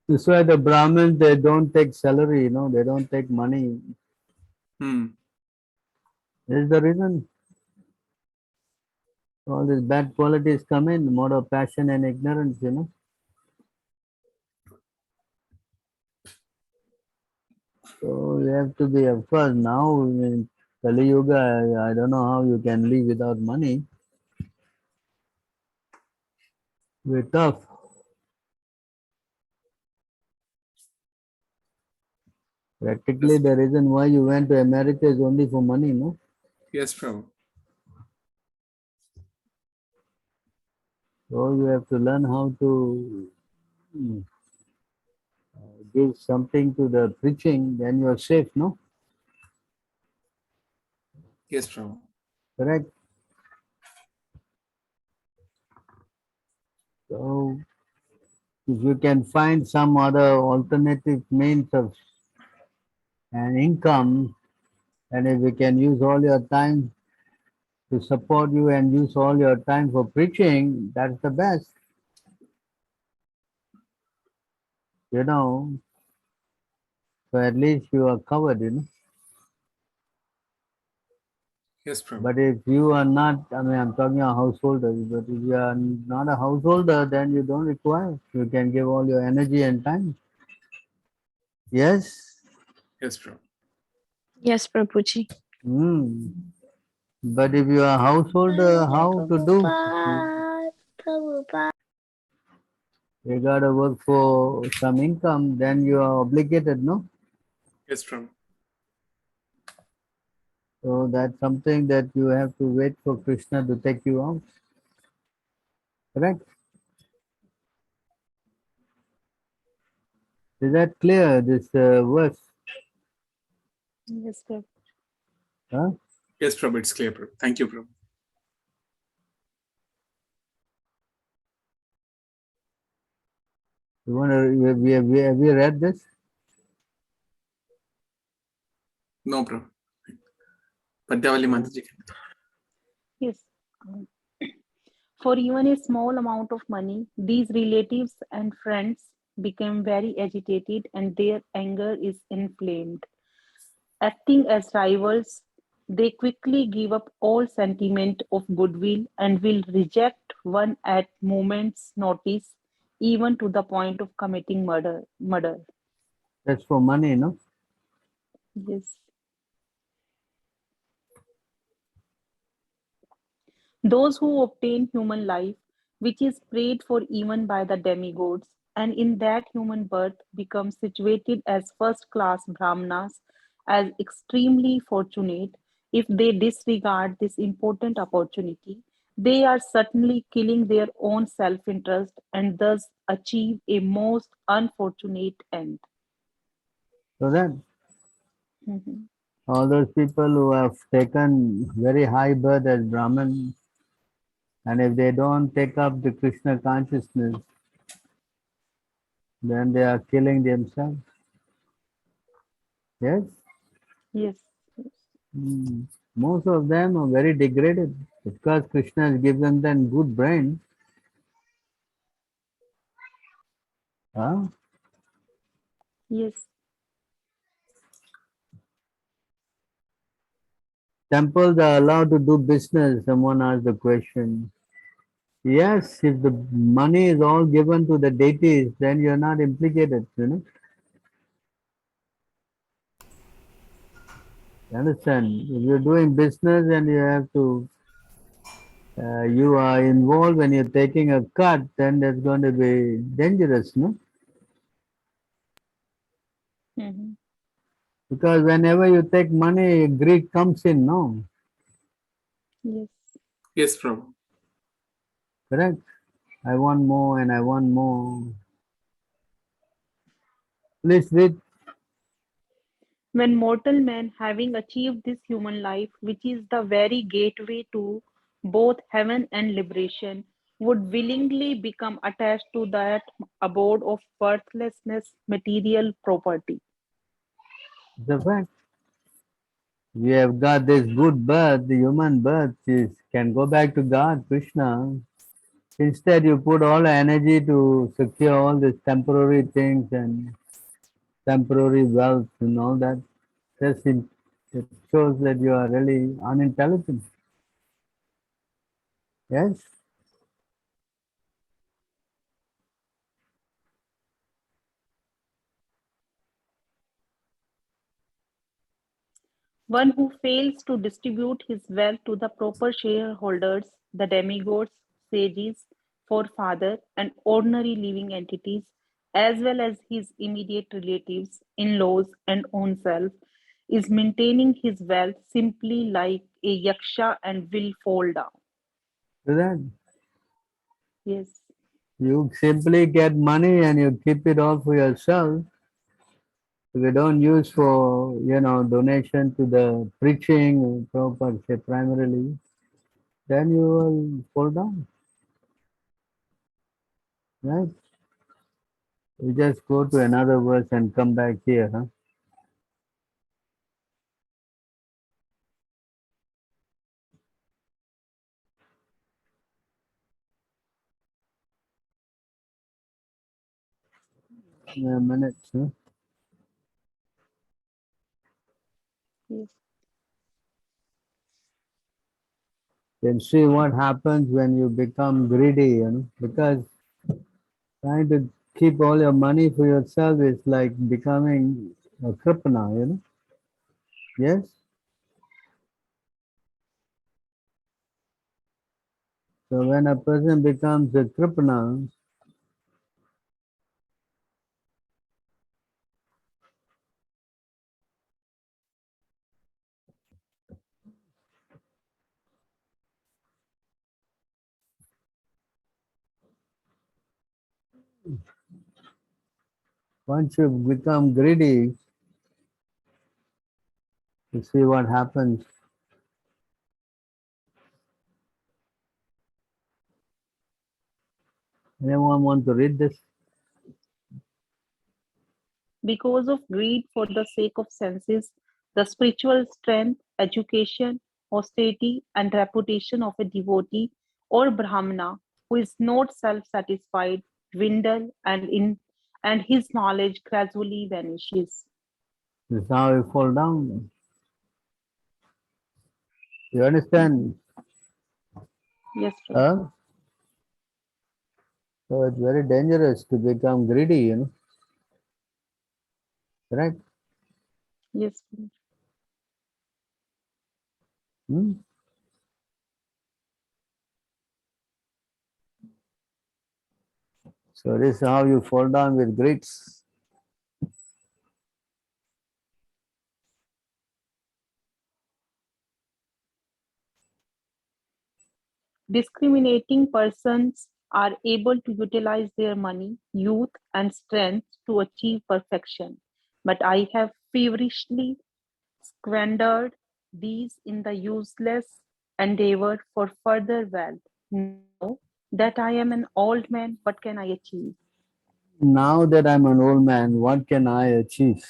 That's why the Brahmins, they don't take salary, you know, they don't take money. This is the reason. All these bad qualities come in, more of passion and ignorance, you know. So you have to be, of course, now in Kali Yuga, I don't know how you can live without money. We're tough. Practically, the reason why you went to America is only for money, no? Yes, Prabhu. So you have to learn how to give something to the preaching, then you are safe, no? Yes, Prabhu. Correct? So if you can find some other alternative means of an income, and if you can use all your time to support you and use all your time for preaching, that's the best. You know, so at least you are covered, you know. Yes, Prabhu. But if you are not, I mean, I'm talking about householders, but if you are not a householder, then you don't require. You can give all your energy and time. Yes? Yes, Prabhu. Yes, Prabhuji. Mm. But if you are a householder, how to do? Prabhupada. You gotta work for some income, then you are obligated, no? Yes, Prabhu. So that's something that you have to wait for Krishna to take you out. Correct? Is that clear, this verse? Yes, Prabhu. Huh? Yes, Prabhu. It's clear, Prabhu. Thank you, Prabhu. You want to, have you read this? No, Prabhu. Padyavali Mataji. Yes. For even a small amount of money, these relatives and friends become very agitated and their anger is inflamed. Acting as rivals, they quickly give up all sentiment of goodwill and will reject one at moment's notice, even to the point of committing murder. That's for money, no? Yes. Those who obtain human life, which is prayed for even by the demigods, and in that human birth become situated as first class Brahmanas, as extremely fortunate, if they disregard this important opportunity, they are certainly killing their own self interest and thus achieve a most unfortunate end. So that Mhm. all those people who have taken very high birth as Brahman, and if they don't take up the Krishna consciousness, then they are killing themselves. Yes? Yes. Most of them are very degraded because Krishna has given them good brain. Huh? Yes. Temples are allowed to do business. Someone asked the question. Yes, if the money is all given to the deities, then you're not implicated, you know. Understand? If you're doing business and you have to, you are involved when you're taking a cut, then that's going to be dangerous, no? Mm-hmm. Because whenever you take money, greed comes in, no? Yes. Yes, Prabhu. Correct? I want more and I want more. Please read. When mortal man, having achieved this human life, which is the very gateway to both heaven and liberation, would willingly become attached to that abode of worthlessness, material property. The fact we have got this good birth, the human birth is can go back to God, Krishna. Instead, you put all the energy to secure all these temporary things and temporary wealth and all that. It shows that you are really unintelligent. Yes? One who fails to distribute his wealth to the proper shareholders, the demigods, sages, forefathers, and ordinary living entities, as well as his immediate relatives, in laws, and own self, is maintaining his wealth simply like a yaksha and will fall down. So that Yes, you simply get money and you keep it all for yourself. If you don't use for, donation to the preaching, proper, say primarily, then you will fall down, right? You just go to another verse and come back here, huh? In a minute, huh? yes. Then see what happens when you become greedy, because trying to keep all your money for yourself is like becoming a kripana, Yes? So when a person becomes a kripana, once you become greedy, you see what happens. Anyone want to read this? Because of greed for the sake of senses, the spiritual strength, education, austerity, and reputation of a devotee or Brahmana who is not self-satisfied dwindle and his knowledge gradually vanishes. This is how you fall down. You understand? Yes, Prabhu. Huh? So it's very dangerous to become greedy, Correct? Yes, Prabhu. Hmm? So this is how you fall down with greeds. Discriminating persons are able to utilize their money, youth, and strength to achieve perfection. But I have feverishly squandered these in the useless endeavor for further wealth. Now that I am an old man, what can I achieve? Now that I'm an old man, what can I achieve?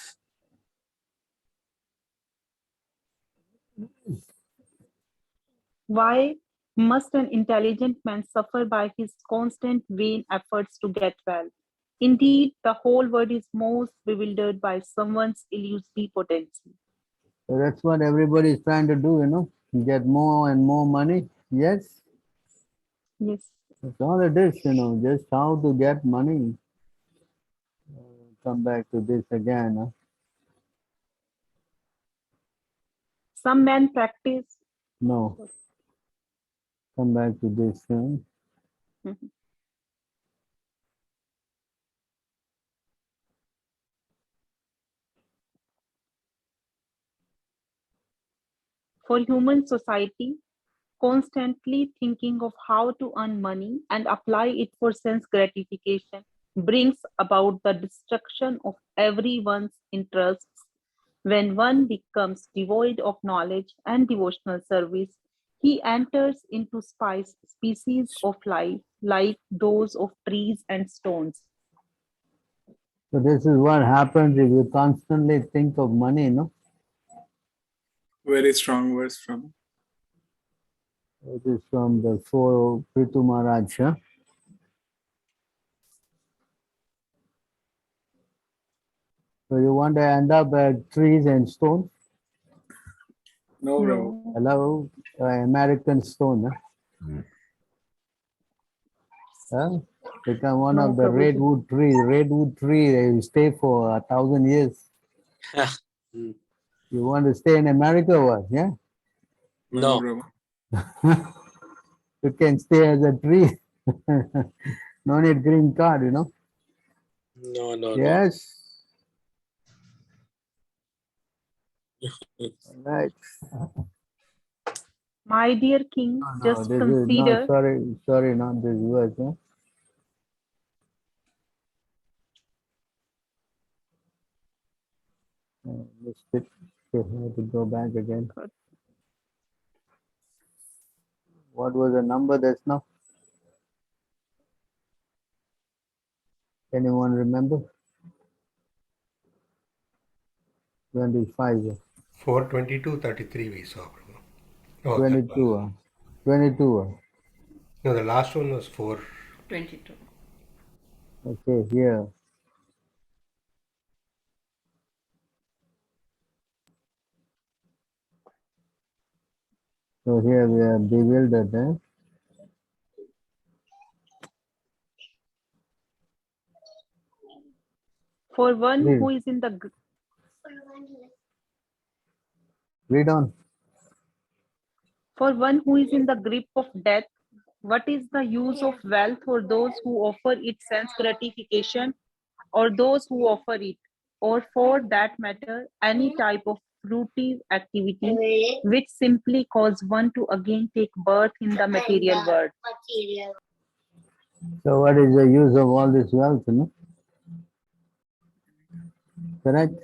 Why must an intelligent man suffer by his constant vain efforts to get well? Indeed, the whole world is most bewildered by someone's illusory potency. So that's what everybody is trying to do, Get more and more money. Yes, Yes. that's all it is, just how to get money. Come back to this again. Huh? Some men practice. No. Come back to this. Mhm. For human society, constantly thinking of how to earn money and apply it for sense gratification brings about the destruction of everyone's interests. When one becomes devoid of knowledge and devotional service, he enters into species of life like those of trees and stones. So this is what happens if you constantly think of money, no? Very strong words from. It is from the four Prithu Maharaj. Huh? So you want to end up at trees and stones? No, Prabhu. No. Hello, American stone. Huh? Become one No, of the Prabhuji. redwood tree. Redwood tree, they will stay for 1,000 years. Mm. You want to stay in America or what? Yeah? No, No. Prabhu. You can stay as a tree. No need green card, you know? No. Yes. Right. My dear king, No, just this is no, consider. sorry, not this word. Huh? Missed it. So I have to go back again. What was the number that's now? Anyone remember? 25. 422:33 we saw, Prabhu. Oh, that was, 22. 22. no, the last one was 4. 22. Okay, here. So here we are bewildered. Eh? For one Read. who is in the Read on. For one who is in the grip of death, what is the use of wealth for those who offer it sense gratification, or those who offer it, or for that matter, any type of fruitive activity which simply cause one to again take birth in the material world? So what is the use of all this wealth? No? Correct?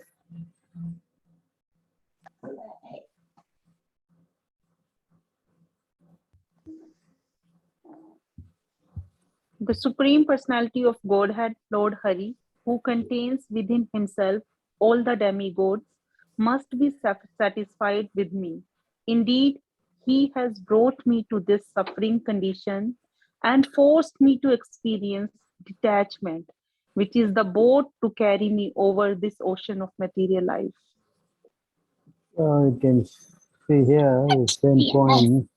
The Supreme Personality of Godhead, Lord Hari, who contains within himself all the demigods, must be satisfied with me. Indeed, he has brought me to this suffering condition and forced me to experience detachment, which is the boat to carry me over this ocean of material life. So you can see here the same point.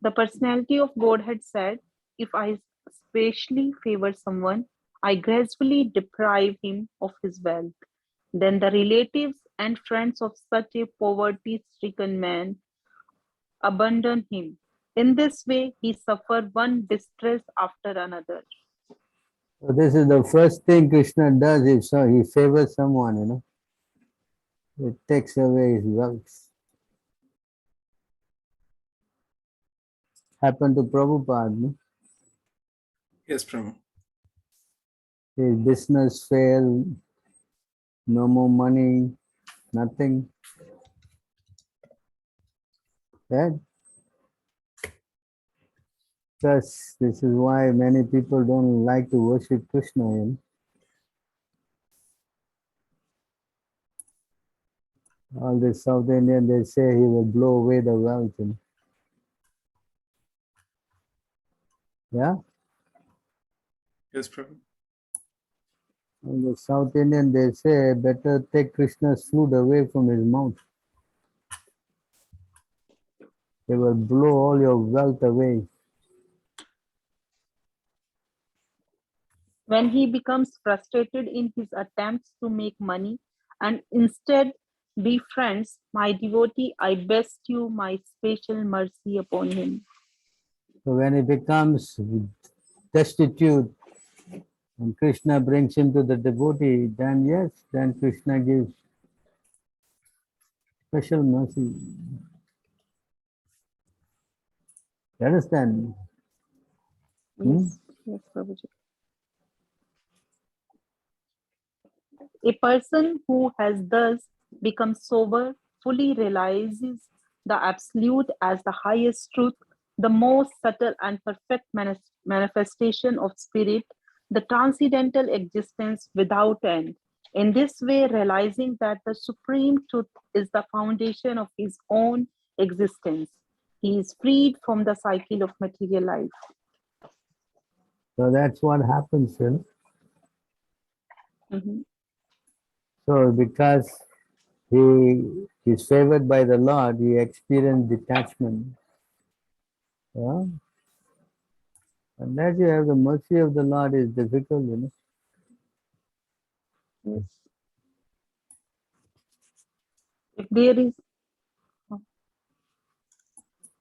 The personality of Godhead said, if I specially favor someone, I gracefully deprive him of his wealth. Then the relatives and friends of such a poverty-stricken man abandon him. In this way, he suffered one distress after another. So this is the first thing Krishna does if so he favors someone, you know. It takes away his wealth. Happened to Prabhupada. No? Yes, Prabhu. His business failed, no more money, nothing. Right? Thus, this is why many people don't like to worship Krishna. You know? All the South Indian, they say he will blow away the wealth. Yeah? Yes, Prabhu. All the South Indian, they say better take Krishna's food away from his mouth. He will blow all your wealth away. When he becomes frustrated in his attempts to make money and instead befriends my devotee, I bestow my special mercy upon him. So when he becomes destitute and Krishna brings him to the devotee, then yes, then Krishna gives special mercy. You understand? Yes, yes, Prabhuji. A person who has thus become sober fully realizes the absolute as the highest truth, the most subtle and perfect manifestation of spirit, the transcendental existence without end. In this way, realizing that the supreme truth is the foundation of his own existence, he is freed from the cycle of material life. So that's what happens. Mhm. So because he is favored by the Lord, he experienced detachment. Yeah? Unless you have the mercy of the Lord, is difficult. Yes. If there is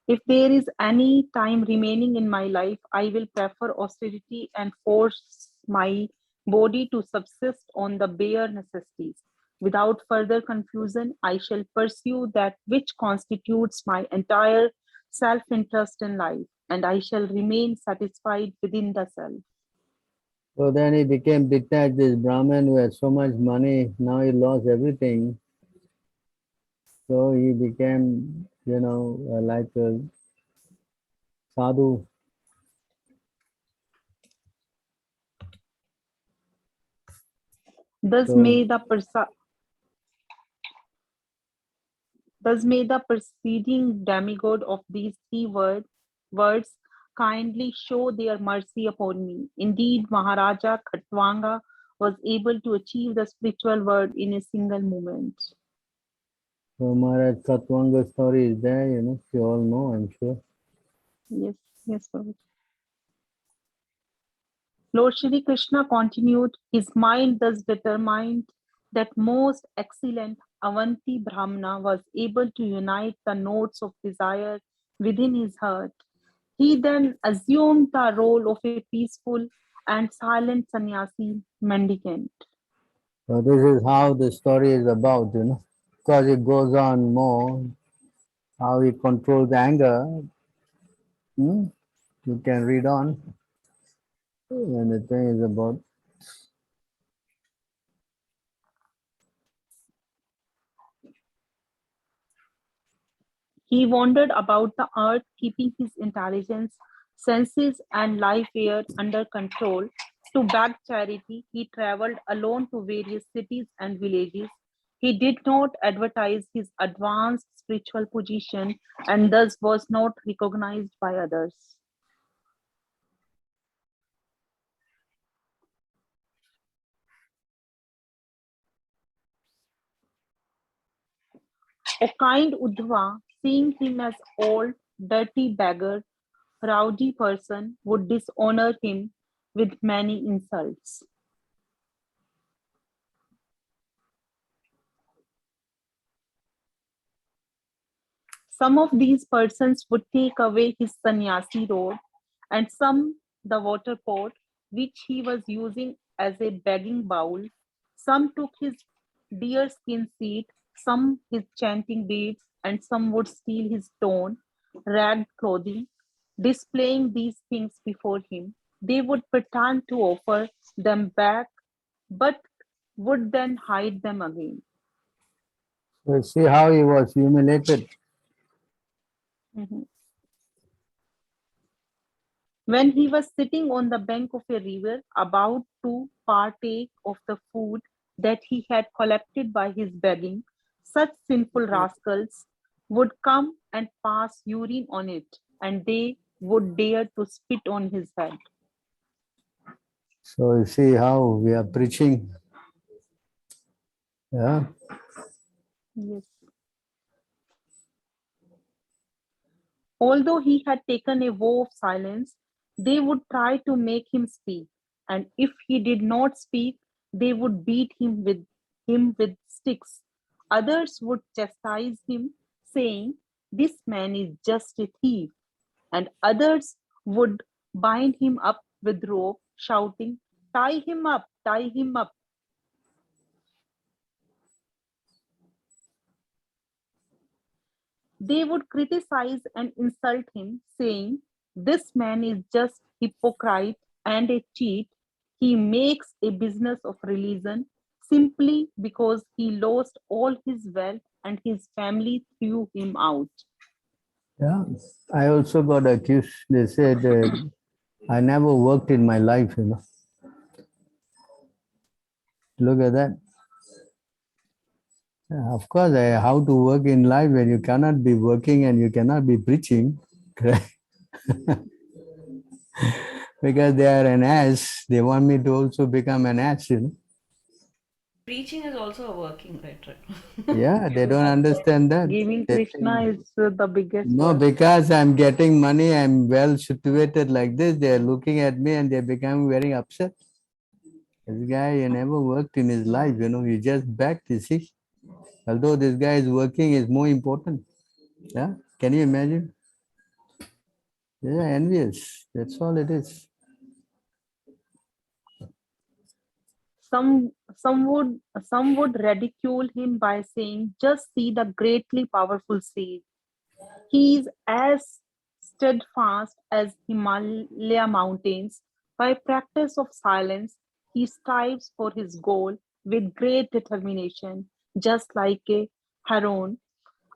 If there is any time remaining in my life, I will prefer austerity and force my body to subsist on the bare necessities. Without further confusion, I shall pursue that which constitutes my entire self interest in life, and I shall remain satisfied within the self. So then he became detached. This Brahmin who had so much money, now he lost everything. So he became, like a sadhu. Thus So, may the preceding demigod of these three words kindly show their mercy upon me. Indeed, Maharaja Khatwanga was able to achieve the spiritual world in a single moment. so Maharaj Katwanga story is there, you all know, I'm sure. Yes, yes, Prabhu. Lord Shri Krishna continued, his mind thus determined that most excellent Avanti Brahmana was able to unite the notes of desire within his heart. He then assumed the role of a peaceful and silent sannyasi mendicant. So this is how the story is about, because it goes on more, how he controls anger. You can read on. And the thing is about He wandered about the earth, keeping his intelligence, senses, and life air under control. To beg charity, he traveled alone to various cities and villages. He did not advertise his advanced spiritual position and thus was not recognized by others. A kind Uddhava, seeing him as old, dirty beggar, rowdy person, would dishonor him with many insults. Some of these persons would take away his sannyasi robe and some the water pot which he was using as a begging bowl. Some took his deer skin seat, some his chanting beads, and some would steal his torn, ragged clothing. Displaying these things before him, they would pretend to offer them back, but would then hide them again. so see how he was humiliated. Mhm. When he was sitting on the bank of a river, about to partake of the food that he had collected by his begging, Such sinful rascals would come and pass urine on it, and they would dare to spit on his head. So you see how we are preaching. Yeah. Yes. Although he had taken a vow of silence, they would try to make him speak, and if he did not speak, they would beat him with sticks. Others would chastise him, saying, "This man is just a thief." And others would bind him up with rope, shouting, "Tie him up, tie him up." They would criticize and insult him, saying, "This man is just hypocrite and a cheat. He makes a business of religion simply because he lost all his wealth and his family threw him out." Yeah. I also got accused. They said I never worked in my life, Look at that. Yeah, of course, how to work in life when you cannot be working and you cannot be preaching, correct? Because they are an ass. They want me to also become an ass, Preaching is also a working, right? Yeah, they don't understand that. Giving They Krishna think, is the biggest no, work. because I'm getting money, I'm well situated like this, they're looking at me and they become very upset. This guy, he never worked in his life, he just begged, you see. Although this guy is working is more important. Yeah, can you imagine? They're envious. That's all it is. Some would ridicule him by saying, "Just see the greatly powerful sage. He is as steadfast as Himalaya mountains. By practice of silence, he strives for his goal with great determination, just like a heron."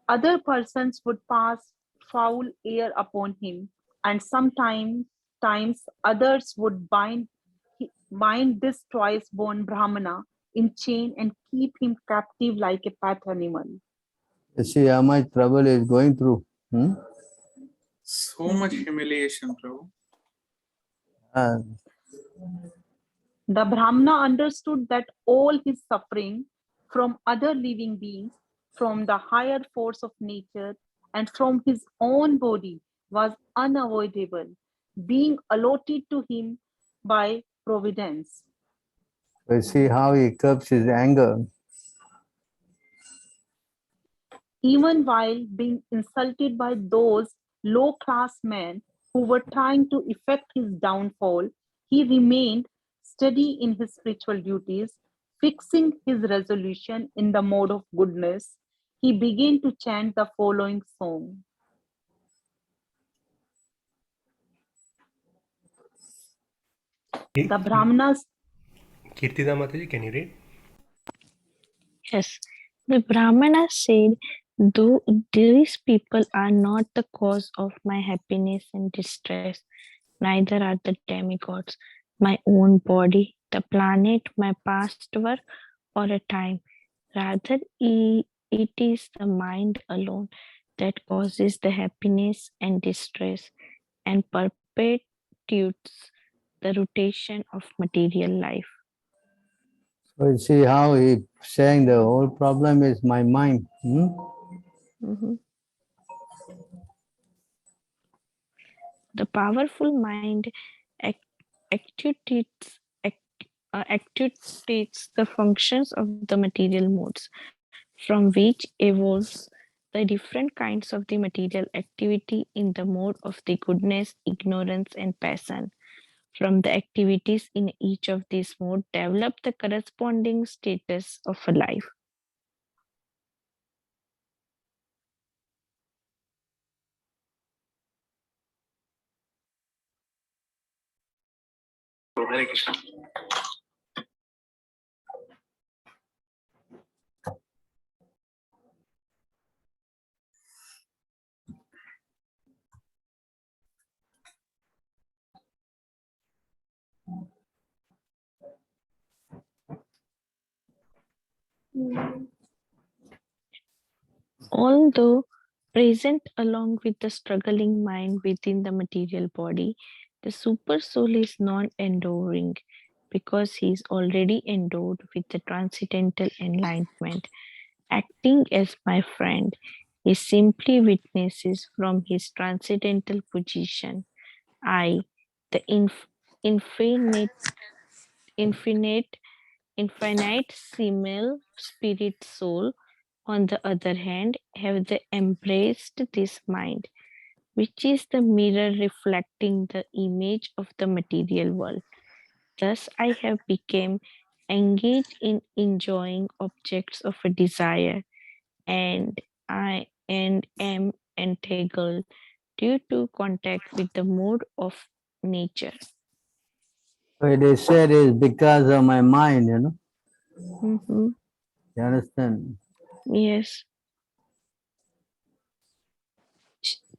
Other persons would pass foul air upon him, and sometimes times others would bind this twice-born Brahmana in chain and keep him captive like a pet animal. You see how much trouble is going through. So much humiliation, Prabhu. Uh, The Brahmana understood that all his suffering from other living beings, from the higher force of nature, and from his own body was unavoidable, being allotted to him by providence. you see how he curbs his anger. Even while being insulted by those low class men who were trying to effect his downfall, he remained steady in his spiritual duties, fixing his resolution in the mode of goodness. He began to chant the following song. The Brahmanas. Kirtida Mataji, can you read? Yes, the Brahmana said, though these people are not the cause of my happiness and distress, neither are the demigods, my own body, the planet, my past work, or a time. Rather, it is the mind alone that causes the happiness and distress and perpetuates the rotation of material life. So you see how he saying the whole problem is my mind. Mhm. The powerful mind actuates, actuates the functions of the material modes, from which evolves the different kinds of the material activity in the mode of the goodness, ignorance, and passion. From the activities in each of these modes, develop the corresponding status of a life. Hare Krishna. Although present along with the struggling mind within the material body, the super soul is non enduring because he is already endowed with the transcendental enlightenment. Acting as my friend, he simply witnesses from his transcendental position. I, the infinite, infinite, infinitesimal spirit soul, on the other hand, have they embraced this mind, which is the mirror reflecting the image of the material world. Thus, I have become engaged in enjoying objects of a desire, and I and am entangled due to contact with the mode of nature. So they said is because of my mind, Mhm. You understand? Yes.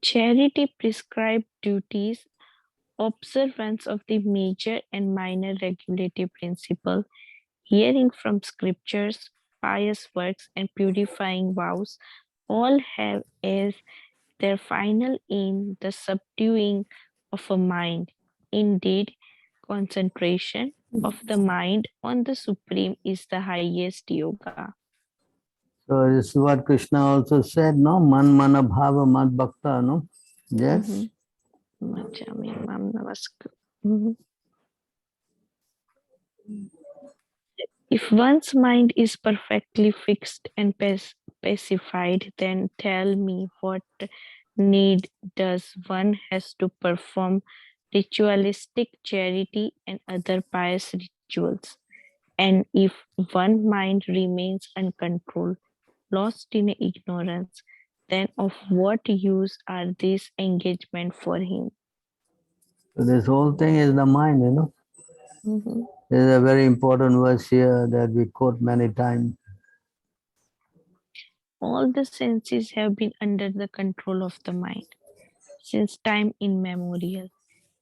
Charity prescribed duties, observance of the major and minor regulative principle, hearing from scriptures, pious works, and purifying vows all have as their final aim the subduing of a mind. Indeed, concentration of the mind on the Supreme is the highest yoga. So this is what Krishna also said, no? Man mana bhava mad bhakta, no? Yes? Machami mam namaskar. Mhm. If one's mind is perfectly fixed and pacified, then tell me what need does one has to perform ritualistic charity and other pious rituals? And if one mind remains uncontrolled, lost in ignorance, then of what use are these engagement for him? So this whole thing is the mind, Mhm. There's a very important verse here that we quote many times. All the senses have been under the control of the mind since time immemorial,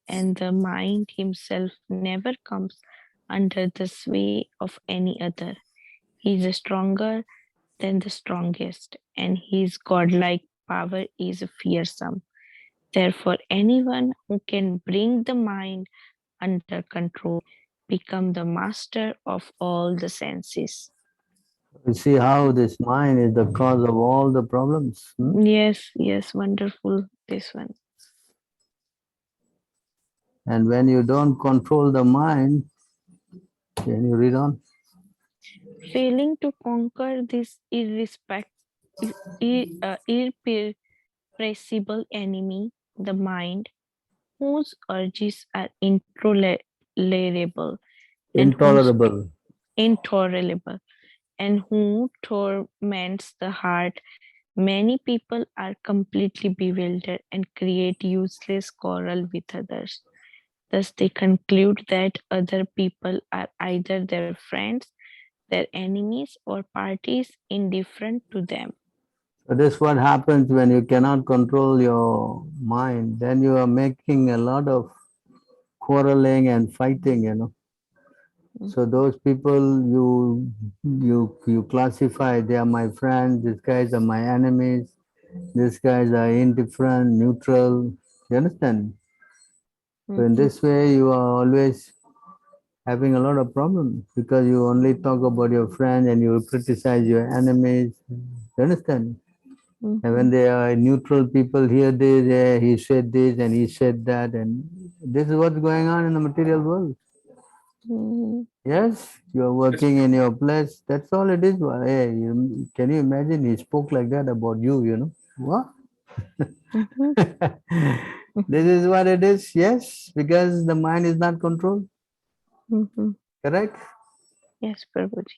and the mind himself never comes under the sway of any other. He is stronger than the strongest, and his godlike power is fearsome. Therefore, anyone who can bring the mind under control become the master of all the senses. You see how this mind is the cause of all the problems. Yes, yes, wonderful. This one. And when you don't control the mind, can you read on? Failing to conquer this irrepressible enemy, the mind, whose urges are intolerable and whose Intolerable. intolerable and who torments the heart, many people are completely bewildered and create useless quarrel with others. Thus, they conclude that other people are either their friends, their enemies, or parties indifferent to them. So this is what happens when you cannot control your mind. Then you are making a lot of quarreling and fighting. So those people you classify, they are my friends, these guys are my enemies, these guys are indifferent, neutral. You understand? So in this way you are always having a lot of problems because you only talk about your friends and you criticize your enemies. You understand? And when they are neutral people hear this, yeah, he said this and he said that, and this is what's going on in the material world. Yes, you're working in your place. That's all it is. Hey, can you imagine? He spoke like that about you. What? This is what it is. Yes, because the mind is not controlled. Correct? Yes, Prabhuji.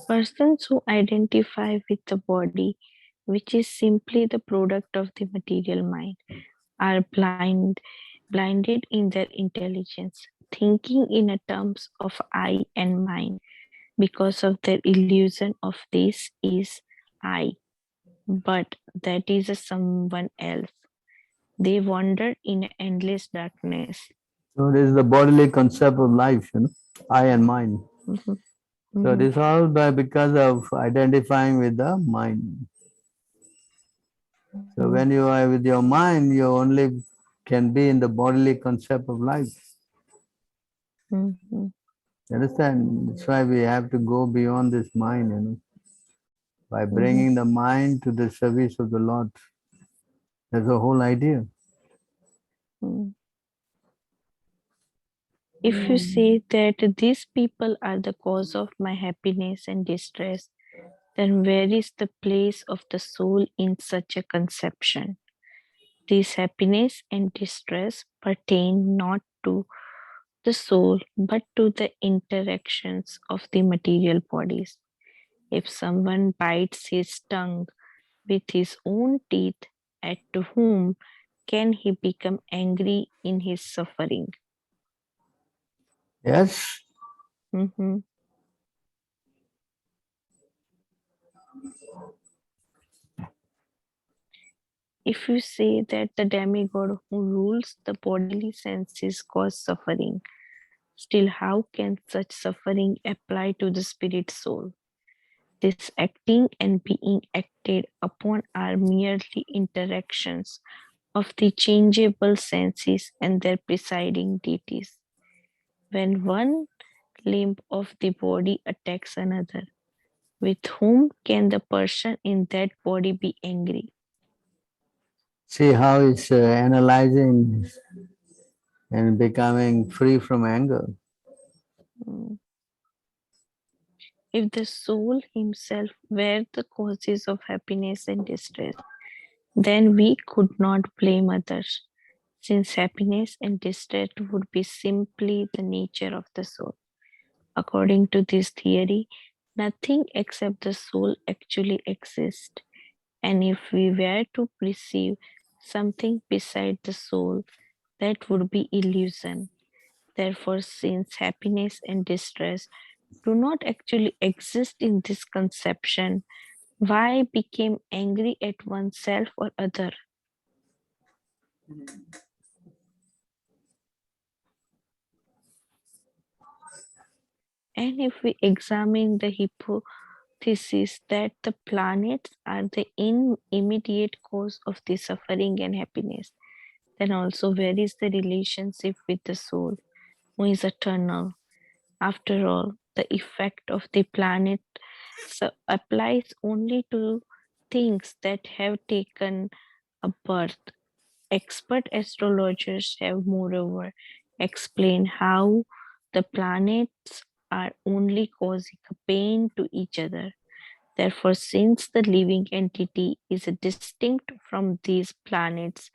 Persons who identify with the body, which is simply the product of the material mind, are blinded in their intelligence, thinking in a terms of I and mine, because of their illusion of this is I, but that is a someone else. They wander in endless darkness. So this is the bodily concept of life, I and mine. So this all because of identifying with the mind. So when you are with your mind, you only can be in the bodily concept of life. Mm-hmm. Understand? That's why we have to go beyond this mind, by bringing the mind to the service of the Lord. That's the whole idea. Mm. If you say that these people are the cause of my happiness and distress, then where is the place of the soul in such a conception? This happiness and distress pertain not to the soul but to the interactions of the material bodies. If someone bites his tongue with his own teeth, at whom can he become angry in his suffering? Yes? Mhm. If you say that the demigod who rules the bodily senses cause suffering, still how can such suffering apply to the spirit soul? This acting and being acted upon are merely interactions of the changeable senses and their presiding deities. When one limb of the body attacks another, with whom can the person in that body be angry? See how it's analyzing and becoming free from anger. Mm. If the soul himself were the causes of happiness and distress, then we could not blame others, since happiness and distress would be simply the nature of the soul. According to this theory, nothing except the soul actually exists, and if we were to perceive something beside the soul, that would be illusion. Therefore, since happiness and distress do not actually exist in this conception, why become angry at oneself or other? And if we examine the hypothesis that the planets are the immediate cause of the suffering and happiness, then also where is the relationship with the soul, who is eternal? After all, the effect of the planet applies only to things that have taken a birth. Expert astrologers have moreover explained how the planets are only causing a pain to each other. Therefore, since the living entity is distinct from these planets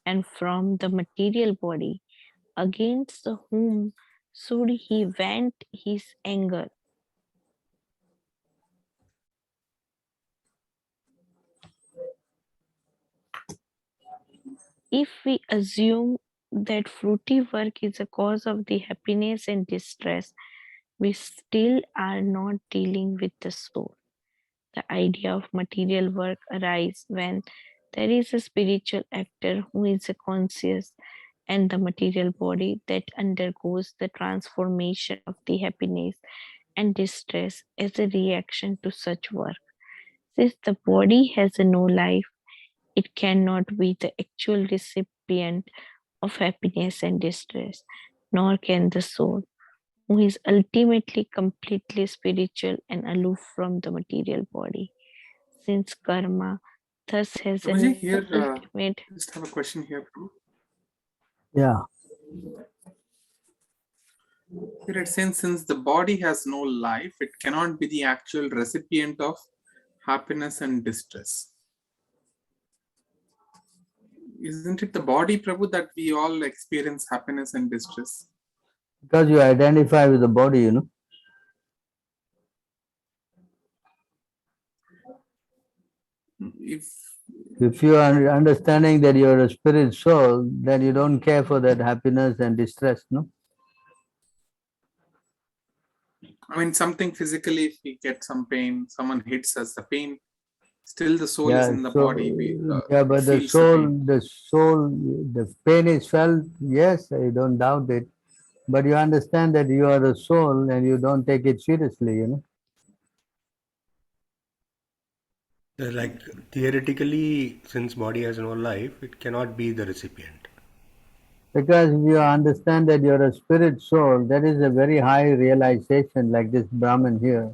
and from the material body, against whom should he vent his anger? If we assume that fruity work is a cause of the happiness and distress, we still are not dealing with the soul. The idea of material work arises when there is a spiritual actor who is a conscious and the material body that undergoes the transformation of the happiness and distress as a reaction to such work. Since the body has no life, it cannot be the actual recipient of happiness and distress, nor can the soul, who is ultimately completely spiritual and aloof from the material body. Since karma thus has Prabhuji, an here, ultimate. just have a question here, Prabhu. Yeah. Here it says, since the body has no life, it cannot be the actual recipient of happiness and distress. Isn't it the body, Prabhu, that we all experience happiness and distress? Because you identify with the body, If you are understanding that you are a spirit soul, then you don't care for that happiness and distress, no? I mean, something physically, if we get some pain, someone hits us, the pain, still the soul is Yeah, in the so body. but the feels the pain. soul, the pain is felt. Yes, I don't doubt it. But you understand that you are the soul and you don't take it seriously, you know. Like theoretically, since body has no life, it cannot be the recipient. Because if you understand that you're a spirit soul, that is a very high realization, like this Brahmin here.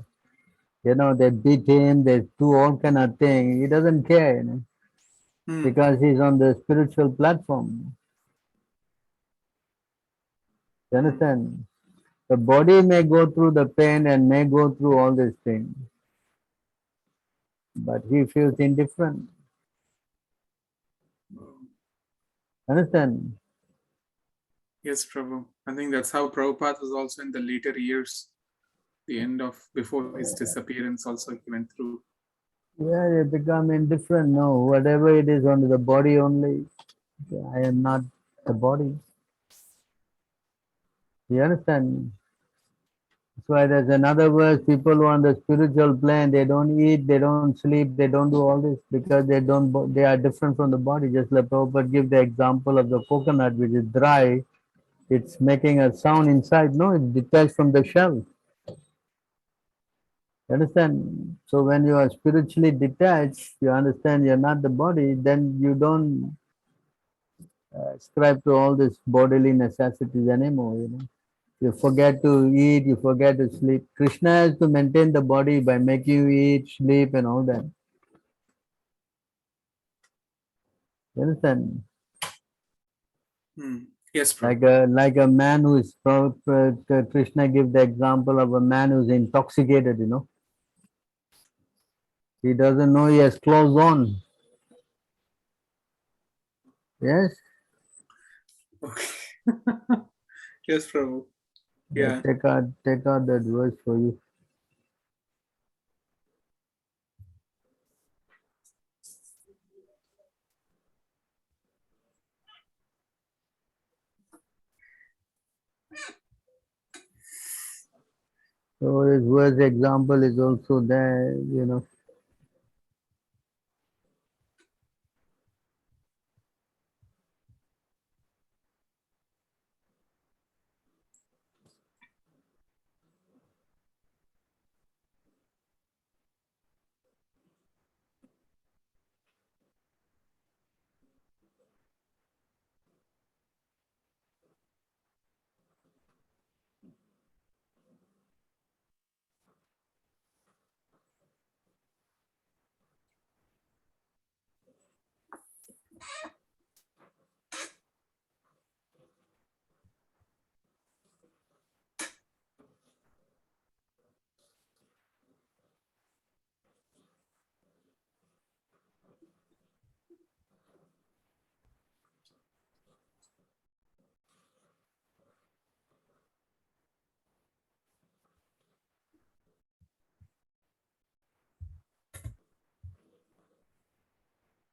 You know, they beat him, they do all kind of thing. He doesn't care, you know, because he's on the spiritual platform. You understand? The body may go through the pain and may go through all these things, but he feels indifferent. Understand? Yes, Prabhu. I think that's how Prabhupada was also in the later years, the end of before his disappearance. Also, he went through. Yeah, they become indifferent. No, whatever it is only the body only. I am not the body. You understand? That's why there's another verse, people who are on the spiritual plane, they don't eat, they don't sleep, they don't do all this because they are different from the body. Just like Prabhupada give the example of the coconut which is dry, it's making a sound inside. No, it's detached from the shell. You understand? So when you are spiritually detached, you understand you're not the body, then you don't ascribe to all these bodily necessities anymore, you know. You forget to eat, you forget to sleep. Krishna has to maintain the body by making you eat, sleep, and all that. You understand? Yes, Prabhu. Like a man who is Krishna give the example of a man who's intoxicated. You know, he doesn't know he has clothes on. Yes. Okay. Yes, Prabhu. Yeah. Take out that verse for you. So his verse example is also there. You know.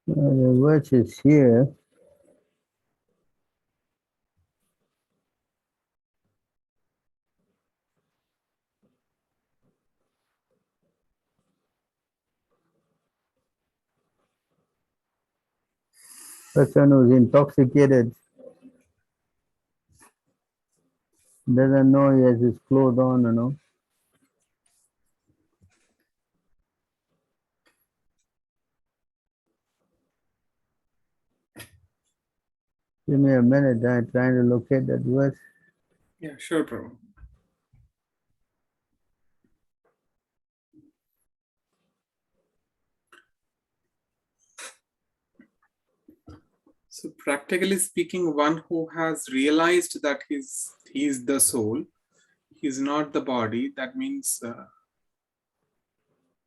The verse is here. Person who's intoxicated doesn't know he has his clothes on, you know. Give me a minute, I'm trying to locate that verse. Yeah, sure, Prabhu. So practically speaking, one who has realized that he's the soul, he's not the body. That means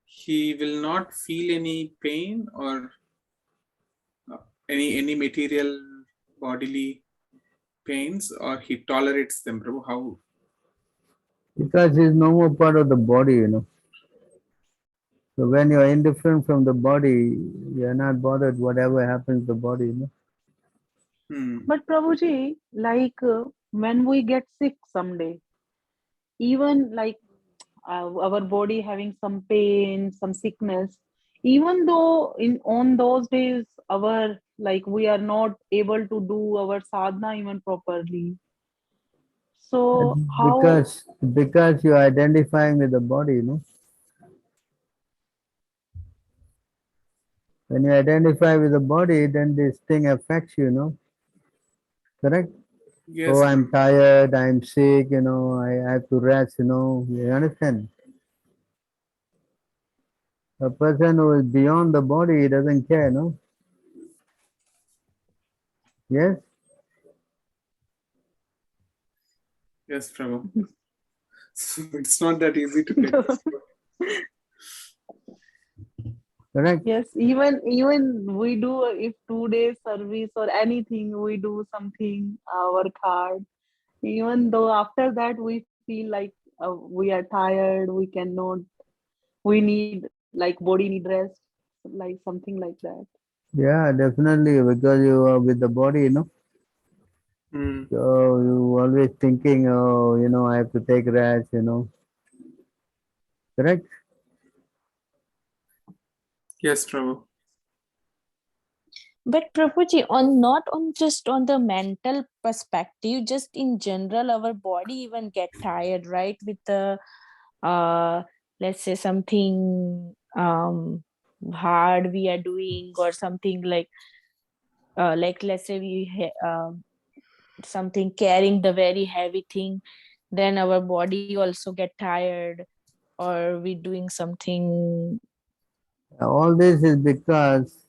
he will not feel any pain or any material bodily pains, or he tolerates them. Prabhu, how? Because he's no more part of the body, you know. So when you're indifferent from the body, you're not bothered whatever happens to the body, you know. But Prabhuji, like when we get sick someday, even like our body having some pain, some sickness, even though in on those days our like we are not able to do our sadhana even properly. So how? Because you're identifying with the body, you know. When you identify with the body, then this thing affects you, you know. Correct? Yes, Oh, I'm tired, I'm sick, you know, I have to rest, you know. You understand? A person who is beyond the body, he doesn't care, no? Yes? yes, Prabhu. So it's not that easy to get this. Correct? Yes, even we do if 2 days service or anything, we do something, work hard. Even though after that we feel like we are tired, we cannot, we need like body need rest, like something like that. Yeah, definitely, because you are with the body, you know. Mm. So you always thinking, oh, you know, I have to take rest, you know. Correct? Yes, Prabhu. But Prabhuji, on not on just on the mental perspective, just in general, our body even get tired, right? With the let's say something hard we are doing, or something like let's say something carrying the very heavy thing, then our body also get tired, or we doing something. All this is because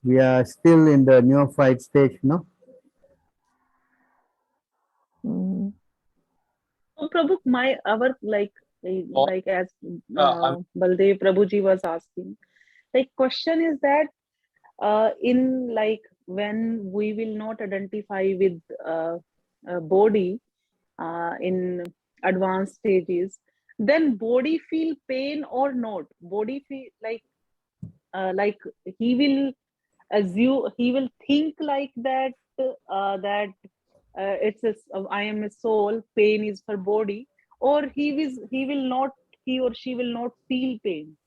we are still in the neophyte stage, no? Mm. So Prabhu, my our Or, like as I'm Baldev Prabhuji was asking, like question is that in like when we will not identify with body in advanced stages, then body feel pain or not? Body feel like he will assume, he will think like that, that I am a soul, pain is for body, or he will not, he or she will not feel pain.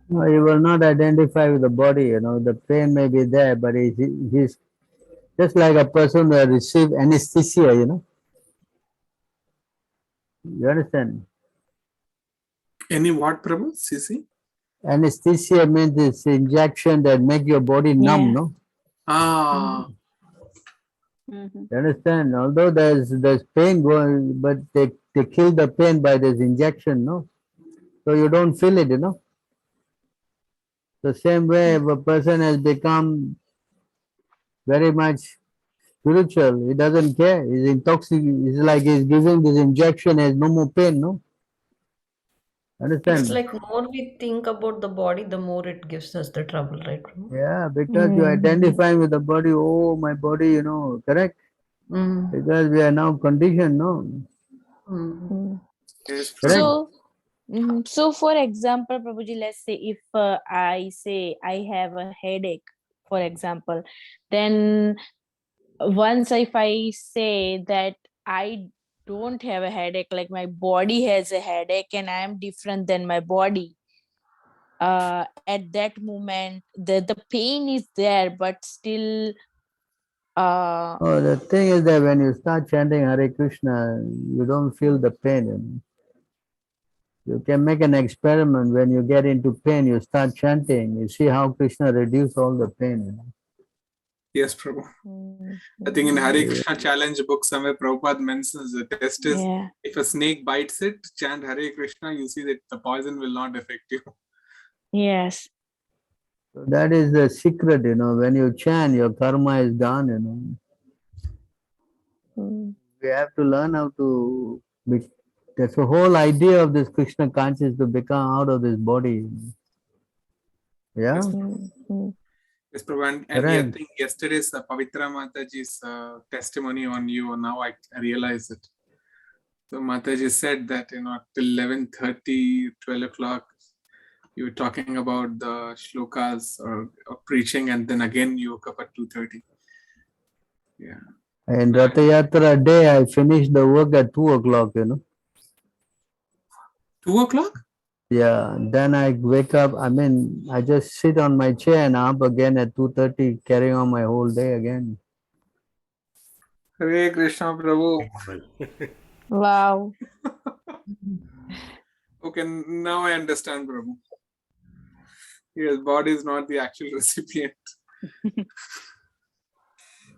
No, you will not identify with the body, you know. The pain may be there, but he's just like a person who received anesthesia, you know. You understand? Any what, Prabhu? CC? Anesthesia means this injection that make your body numb, Yeah. no? Ah, Mm-hmm. You understand? Although there's pain going, but they kill the pain by this injection, no? So you don't feel it, you know. The same way, if a person has become very much spiritual, he doesn't care. He's intoxicated. It's like he's giving this injection, has no more pain, no? It's Understand? like more we think about the body, the more it gives us the trouble, right, Prabhu? Yeah, because you Mhm. identifying with the body, oh, my body, you know, correct? Mm. Because we are now conditioned, no? Mm. Mm. yes, Correct? Prabhu. So for example, Prabhuji, let's say if I say I have a headache, for example, then once if I say that I don't have a headache, like my body has a headache and I am different than my body, at that moment the pain is there, but still uh Oh, the thing is that when you start chanting Hare Krishna, you don't feel the pain. You know. You can make an experiment. When you get into pain, you start chanting. You see how Krishna reduce all the pain. You know. Yes, Prabhu. mm, I think in Hare mm, Krishna challenge book somewhere Prabhupada mentions the test is yeah. if a snake bites it, chant Hare Krishna, you see that the poison will not affect you. Yes. So that is the secret, you know. When you chant, your karma is gone, you know. Mm. We have to learn how to be, that's the whole idea of this Krishna consciousness to become out of this body. Yeah, Yes, Mm, mm, yes, Prabhu. And I correct. think yesterday's Pavitra Mataji's testimony on you, now I realize it. So Mataji said that, till 11:30, 12 o'clock, you were talking about the shlokas or preaching, and then again you woke up at 2:30. Yeah. And Now, Ratha Yatra day, I finished the work at 2 o'clock, you know. 2 o'clock? Yeah, then I wake up, I mean, I just sit on my chair and up again at 2:30, carrying on my whole day again. Hare Krishna, Prabhu. Wow. Okay, now I understand, Prabhu. Yes, body is not the actual recipient.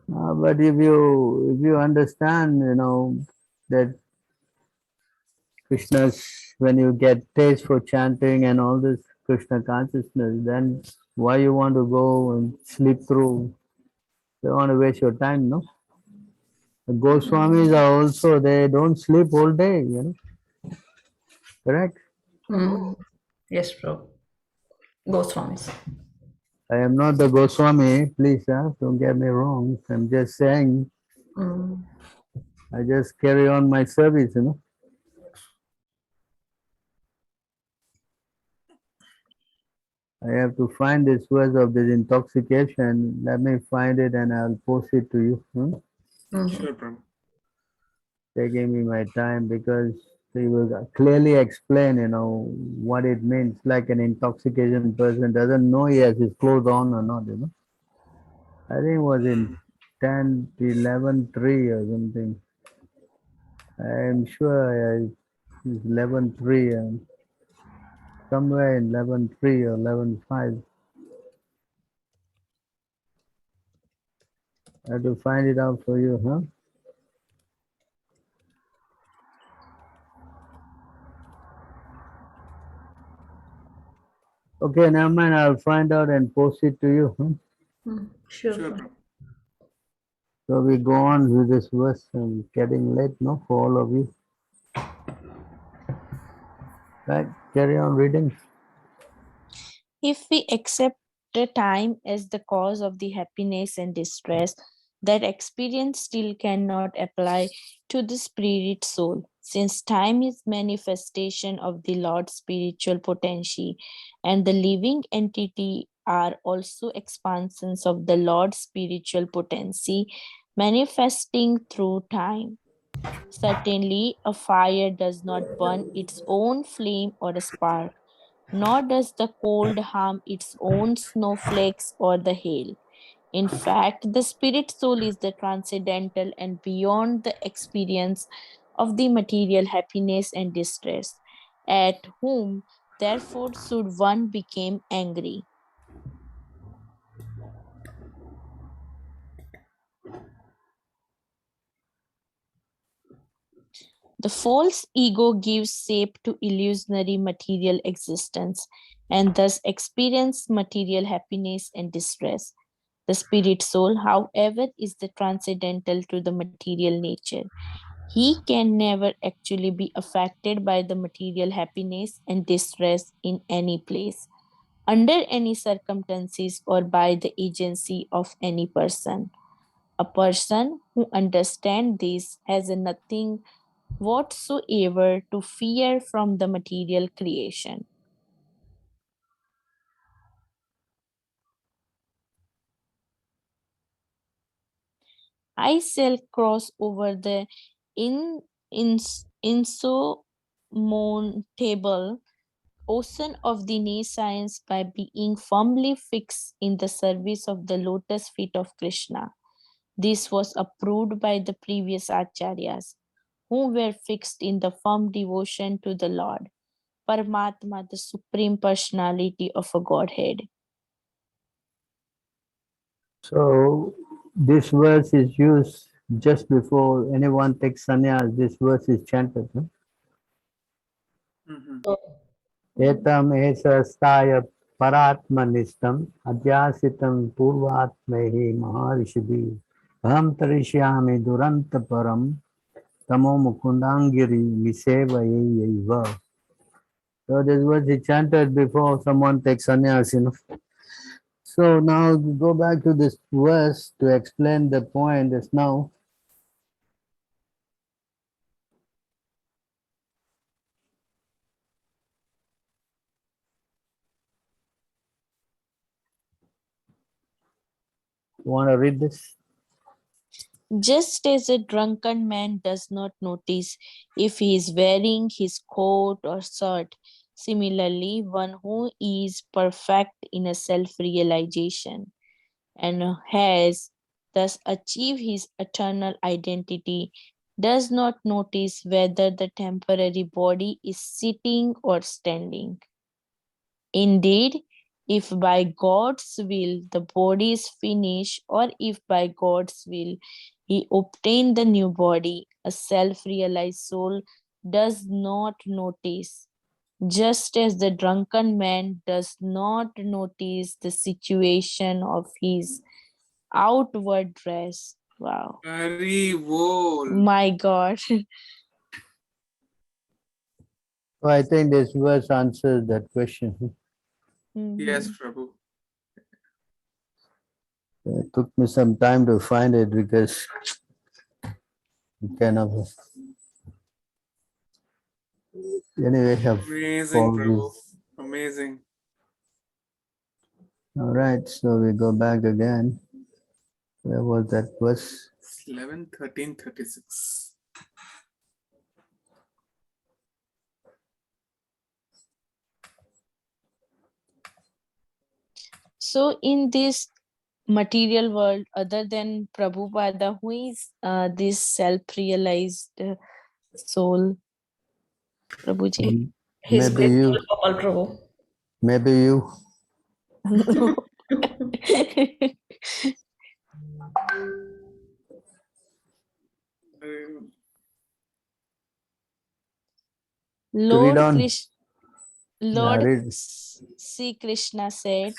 But if you understand, that Krishna's, when you get taste for chanting and all this Krishna consciousness, then why you want to go and sleep through? You want to waste your time, no? The Goswamis are also, they don't sleep all day, correct? Yes, bro. Goswamis. I am not the Goswami, please, don't get me wrong. I'm just saying, I just carry on my service, I have to find this verse of this intoxication. Let me find it and I'll post it to you. Sure, Prabhu. Taking me my time because they will clearly explain, what it means. Like an intoxication person doesn't know he has his clothes on or not, I think it was in 10, 11, 3 or something. I'm sure it's 11, 3, somewhere in 11, 3 or 11, 5. I have to find it out for you, huh? Okay, never mind. I'll find out and post it to you. Sure. Sure, Prabhu. So we go on with this verse. I'm getting late, no, for all of you. Right, carry on reading. If we accept the time as the cause of the happiness and distress, that experience still cannot apply to the spirit soul, since time is manifestation of the Lord's spiritual potency, and the living entity are also expansions of the Lord's spiritual potency, manifesting through time. Certainly, a fire does not burn its own flame or a spark, nor does the cold harm its own snowflakes or the hail. In fact, the spirit soul is the transcendental and beyond the experience of the material happiness and distress, at whom therefore should one become angry. The false ego gives shape to illusionary material existence and thus experience material happiness and distress. The spirit soul, however, is the transcendental to the material nature. He can never actually be affected by the material happiness and distress in any place, under any circumstances, or by the agency of any person. A person who understands this has nothing whatsoever to fear from the material creation. I shall cross over the in, in, insurmountable ocean of the nescience by being firmly fixed in the service of the lotus feet of Krishna. This was approved by the previous acharyas, who were fixed in the firm devotion to the Lord, Paramatma, the Supreme Personality of a Godhead. So this verse is used just before anyone takes sannyas. This verse is chanted. Etam esa staya paratmanistam adhyasitam purvatmehi maharishibi aham tarishyami duranta param tamo mukundangiri misevayeva. So this verse is chanted before someone takes sannyas. So now go back to this verse to explain the point just now. You want to read this? Just as a drunken man does not notice if he is wearing his coat or shirt, similarly, one who is perfect in a self realization and has thus achieve his eternal identity, does not notice whether the temporary body is sitting or standing. Indeed, if by God's will the body is finished, or if by God's will he obtained the new body, a self-realized soul does not notice, just as the drunken man does not notice the situation of his outward dress. Wow. Very well. My God. So I think this verse answers that question. Yes, Prabhu. It took me some time to find it because you cannot. Anyway, have Amazing, found Prabhu. this. Amazing. All right, so we go back again. Where was that verse? 11:13:36. So in this material world, other than Prabhupada, who is this self-realized soul, Prabhuji? His Maybe graceful you. Gopal Prabhu. Maybe you. No. To read Lord on. Krishna, Lord Read. Sri Krishna said,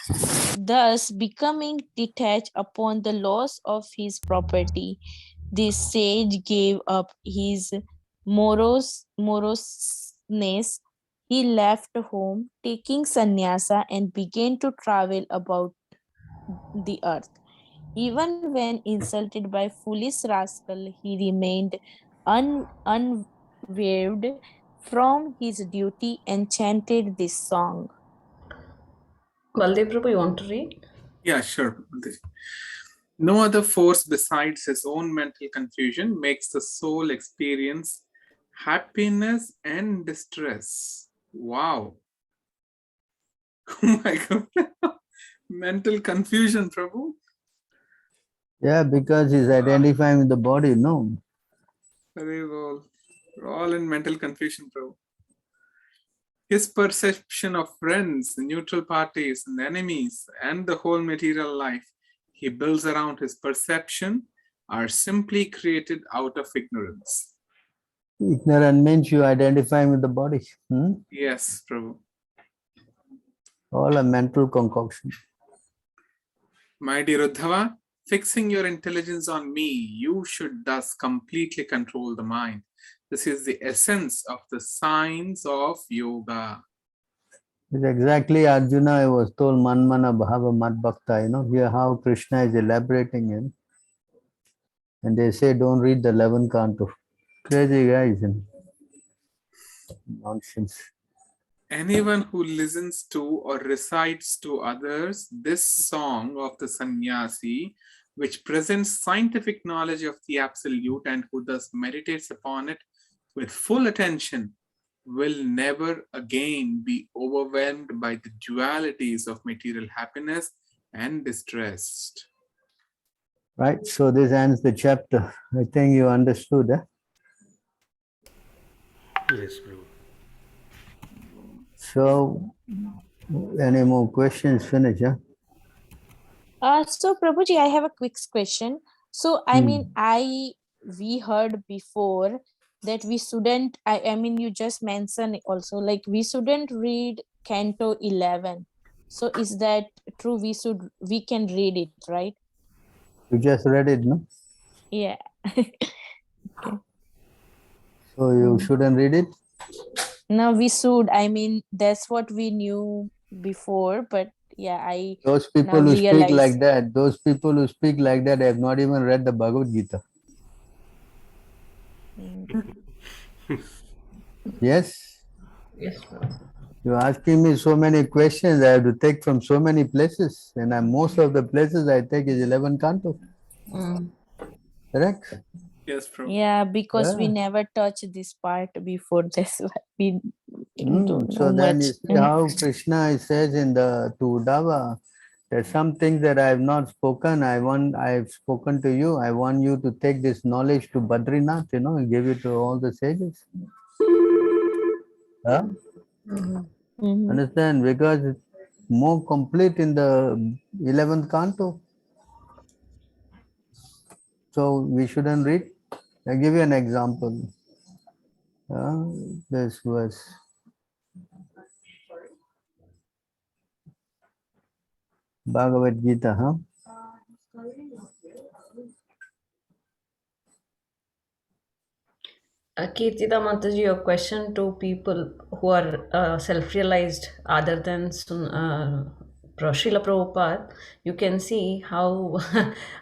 thus becoming detached upon the loss of his property, this sage gave up his moroseness. He left home, taking sannyasa, and began to travel about the earth. Even when insulted by foolish rascal, he remained unwavered from his duty and chanted this song. Baldev Prabhu, you want to read? Yeah, sure. No other force besides his own mental confusion makes the soul experience happiness and distress. Wow. Oh my God. Mental confusion, Prabhu. Yeah, because he's identifying with the body, no? Very well. We're all in mental confusion, Prabhu. His perception of friends, neutral parties, and enemies, and the whole material life he builds around his perception are simply created out of ignorance. Ignorant means you identifying with the body. Yes, Prabhu. All a mental concoction. My dear Uddhava, fixing your intelligence on me, you should thus completely control the mind. This is the essence of the science of yoga. It's exactly Arjuna was told Manmana Bhava Mad Bhakta, here how Krishna is elaborating it. And they say don't read the 11 canto. Crazy guys. Nonsense. Anyone who listens to or recites to others this song of the sannyasi, which presents scientific knowledge of the absolute and who thus meditates upon it with full attention, will never again be overwhelmed by the dualities of material happiness and distress. Right, so this ends the chapter. I think you understood. Yes, Prabhu. So, any more questions? Finish, yeah? So Prabhuji, I have a quick question. So I mean, we heard before that we shouldn't, I mean, you just mentioned also, like we shouldn't read Canto 11. So is that true? We can read it, right? You just read it, no? Yeah. So you shouldn't read it? No, we should. I mean, that's what we knew before, but yeah, I Those people now who speak realize. like that, have not even read the Bhagavad Gita. Yes? Yes, Prabhu. You're asking me so many questions I have to take from so many places, and most of the places I take is 11 canto. Correct? Yes, Prabhu. Yeah, because we never touched this part before this. We don't know So then much. you see how Krishna says to Uddhava There's some things that I have not spoken. I've spoken to you. I want you to take this knowledge to Badrinath, and give it to all the sages. Huh? Understand? Because it's more complete in the 11th canto. So we shouldn't read. I'll give you an example. This was Bhagavad Gita, huh? Kirtida Mataji, your question to people who are self-realized other than Srila Prabhupada, you can see how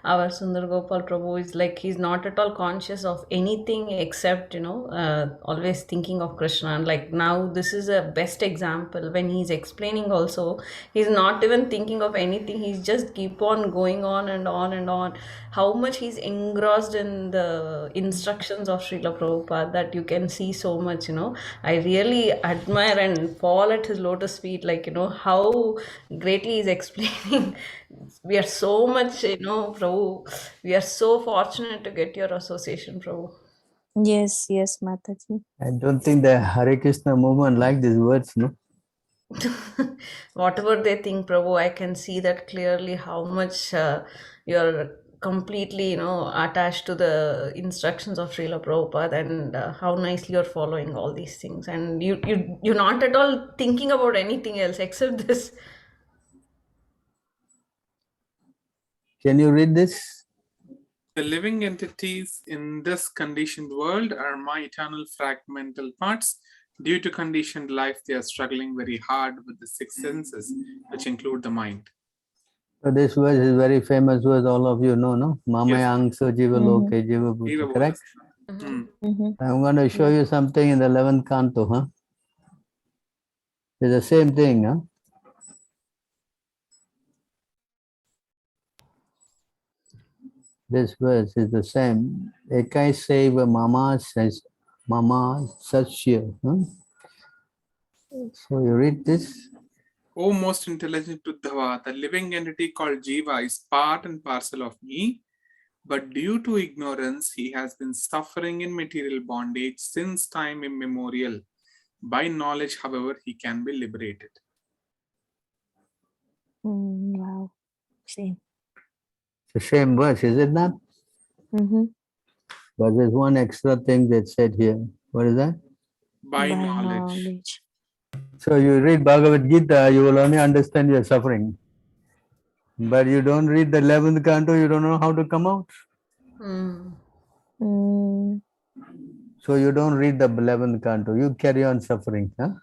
our Sundar Gopal Prabhu is like, he's not at all conscious of anything except, always thinking of Krishna. And like now, this is a best example when he's explaining also, he's not even thinking of anything. He's just keep on going on and on and on. How much he's engrossed in the instructions of Srila Prabhupada that you can see so much, I really admire and fall at his lotus feet, like, how greatly he's explaining. We are so much, Prabhu, we are so fortunate to get your association, Prabhu. Yes, yes, Mataji. I don't think the Hare Krishna movement like these words, no? Whatever they think, Prabhu, I can see that clearly how much you're completely, attached to the instructions of Srila Prabhupada, and how nicely you're following all these things. And you're not at all thinking about anything else except this. Can you read this? The living entities in this conditioned world are my eternal fragmental parts. Due to conditioned life, they are struggling very hard with the six senses, which include the mind. So this verse is very famous verse, all of you know, no? Mamaya angso jiva loke jiva bhuta, correct? I'm going to show you something in the 11th canto, huh? It's the same thing, huh? This verse is the same. Ekai seva mama says, mama satya. Huh? So you read this. O most intelligent Uddhava, the living entity called Jiva is part and parcel of me, but due to ignorance, he has been suffering in material bondage since time immemorial. By knowledge, however, he can be liberated. Wow. Same. It's the same verse, is it not? But there's one extra thing that said here. What is that? By knowledge. So you read Bhagavad Gita, you will only understand your suffering. But you don't read the 11th canto, you don't know how to come out. So you don't read the 11th canto, you carry on suffering. Huh?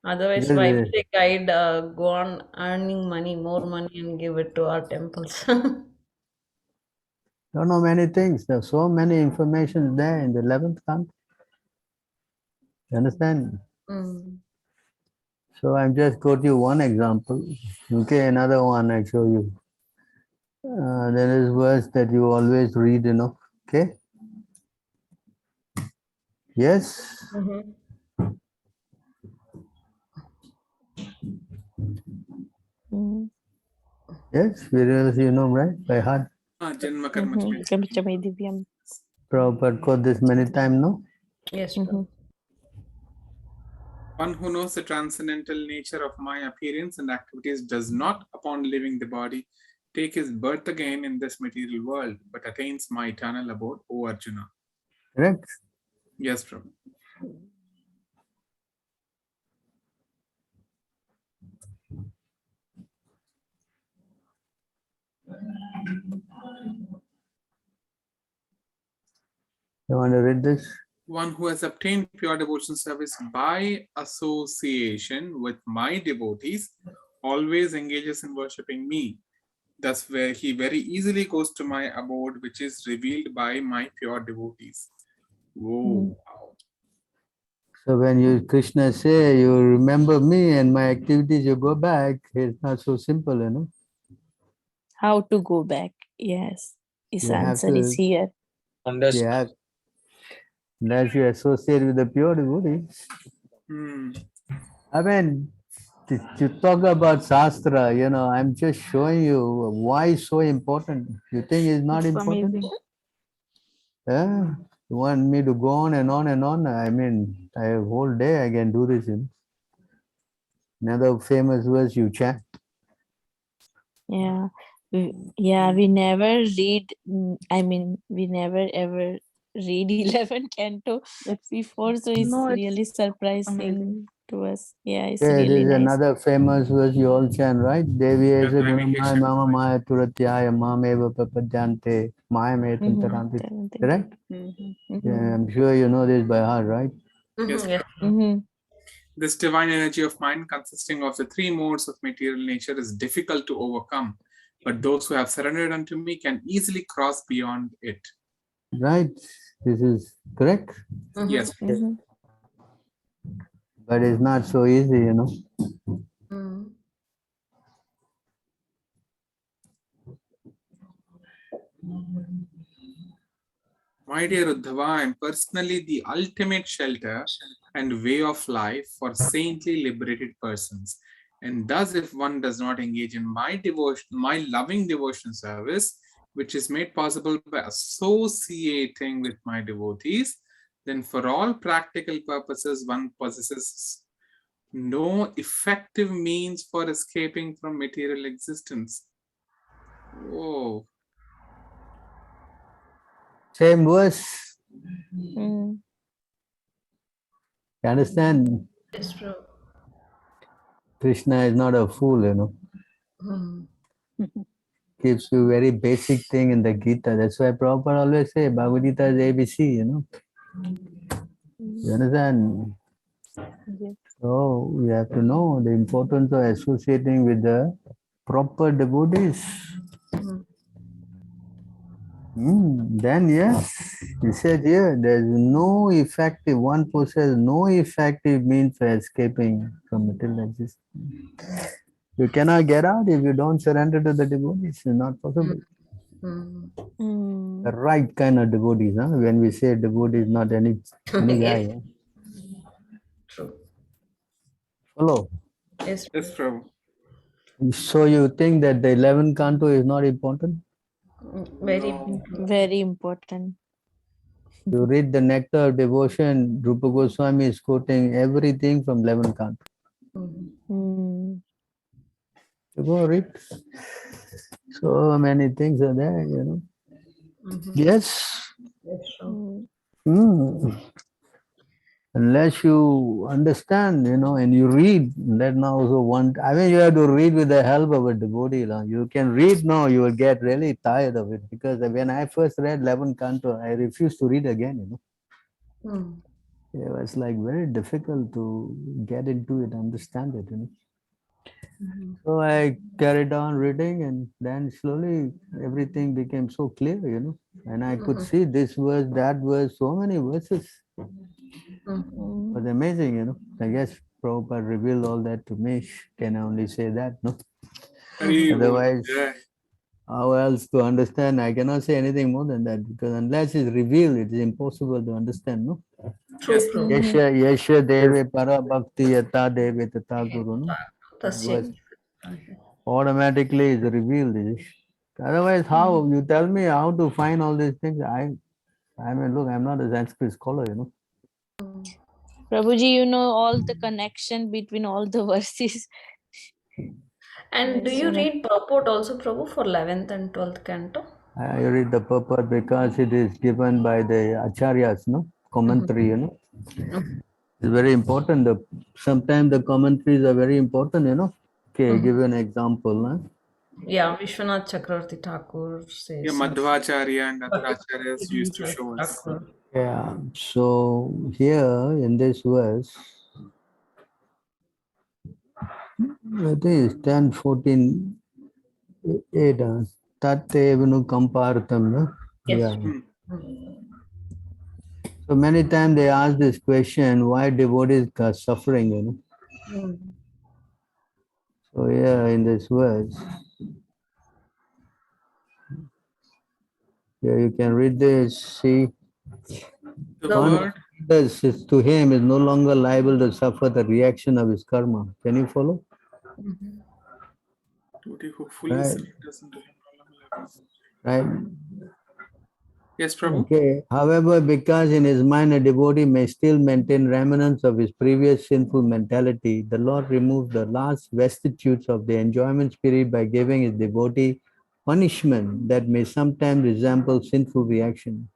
Otherwise, why would a guide go on earning money, more money, and give it to our temples? Don't know many things. There's so many information there in the 11th canto. You understand? So I'm just quote you one example. Okay, another one I show you. There is verse that you always read, Okay? Yes? Yes, we really, right? By heart. Janma karma Prabhupada quote this many times, no? Yes. One who knows the transcendental nature of my appearance and activities does not, upon leaving the body, take his birth again in this material world, but attains my eternal abode, O Arjuna. Correct? Yes, Prabhu. You want to read this? One who has obtained pure devotion service by association with my devotees always engages in worshipping me. Thus, where he very easily goes to my abode, which is revealed by my pure devotees. Whoa. So when you Krishna say, you remember me and my activities, you go back, it's not so simple, How to go back? Yes. His You answer is here. Yeah. Unless you associate with the pure devotees. I mean, to talk about Shastra, I'm just showing you why it's so important. You think it's not It's important? amazing. Yeah? You want me to go on and on and on? I mean, I have whole day I can do this. Another famous verse you chant. Yeah. We never read, I mean, we never ever read 11 canto It's before, so it's no, really it's amazing. surprising to us. Yeah, it's Yeah, really there's nice. another famous verse you all chant, right? Devi Yeah, esa Daivike gunamaya Shakti. mama maya turatyaya mameva papadyante maya me tantaranti. Correct? Yeah, I'm sure you know this by heart, right? Yes, Yes. Prabhu. This divine energy of mind consisting of the three modes of material nature is difficult to overcome, but those who have surrendered unto me can easily cross beyond it. Right? This is correct? Yes. But it's not so easy, My dear Uddhava, I am personally the ultimate shelter and way of life for saintly liberated persons. And thus, if one does not engage in my devotion, my loving devotion service, which is made possible by associating with my devotees, then for all practical purposes, one possesses no effective means for escaping from material existence. Whoa. Same verse. You understand? Yes, Prabhu. Krishna is not a fool, Gives you very basic thing in the Gita. That's why Prabhupada always say Bhagavad Gita is ABC, You understand? Yes. So we have to know the importance of associating with the proper devotees. Then yes, he said here, there's no effective, one possesses no effective means for escaping from material existence. You cannot get out if you don't surrender to the devotees. It's not possible. The right kind of devotees. When we say devotees, not any guy. True. Follow. Yes. Yes, Prabhu. So you think that the 11th canto is not important? Very No. important. Very important. You read the Nectar of Devotion, Rupa Goswami is quoting everything from 11th canto. You go read. So many things are there, Yes. Yes, true. Unless you understand, and you read, that now also you have to read with the help of a devotee. You can read now, you will get really tired of it. Because when I first read 11 Canto, I refused to read again, It was like very difficult to get into it, understand it, So I carried on reading, and then slowly everything became so clear, And I could see this verse, that verse, so many verses. It was amazing, I guess Prabhupada revealed all that to me. Can I only say that, no? Otherwise, how else to understand? I cannot say anything more than that, because unless it's revealed, it is impossible to understand, no? True, true. Yesha deve para bhakti yata deve tata guru, no? Tasya. Automatically is revealed. Otherwise, how? You tell me how to find all these things. I mean, look, I'm not a Sanskrit scholar, Prabhuji, you know all the connection between all the verses. And do There's you so much. read purport also, Prabhu, for 11th and 12th canto? I read the purport because it is given by the acharyas, no? Commentary, It's very important. Sometimes the commentaries are very important, Okay, give you an example. Yeah, Vishwanath Chakravarti Thakur Yeah, says. Madhvacharya and other acharyas used to show us. Thakur. Yeah, so here in this verse, I think it's 10, 14, 8, Tate Vinu Kampartam, no? Yes. Yeah. So many times they ask this question, why devotees are suffering, So yeah, in this verse, yeah, you can read this, see. The One word, who is to him is no longer liable to suffer the reaction of his karma. Can you follow? Devotee who fully Right. surrenders into him. Right. Yes, Prabhu. Okay. However, because in his mind a devotee may still maintain remnants of his previous sinful mentality, the Lord removes the last vestiges of the enjoyment spirit by giving his devotee punishment that may sometimes resemble sinful reaction.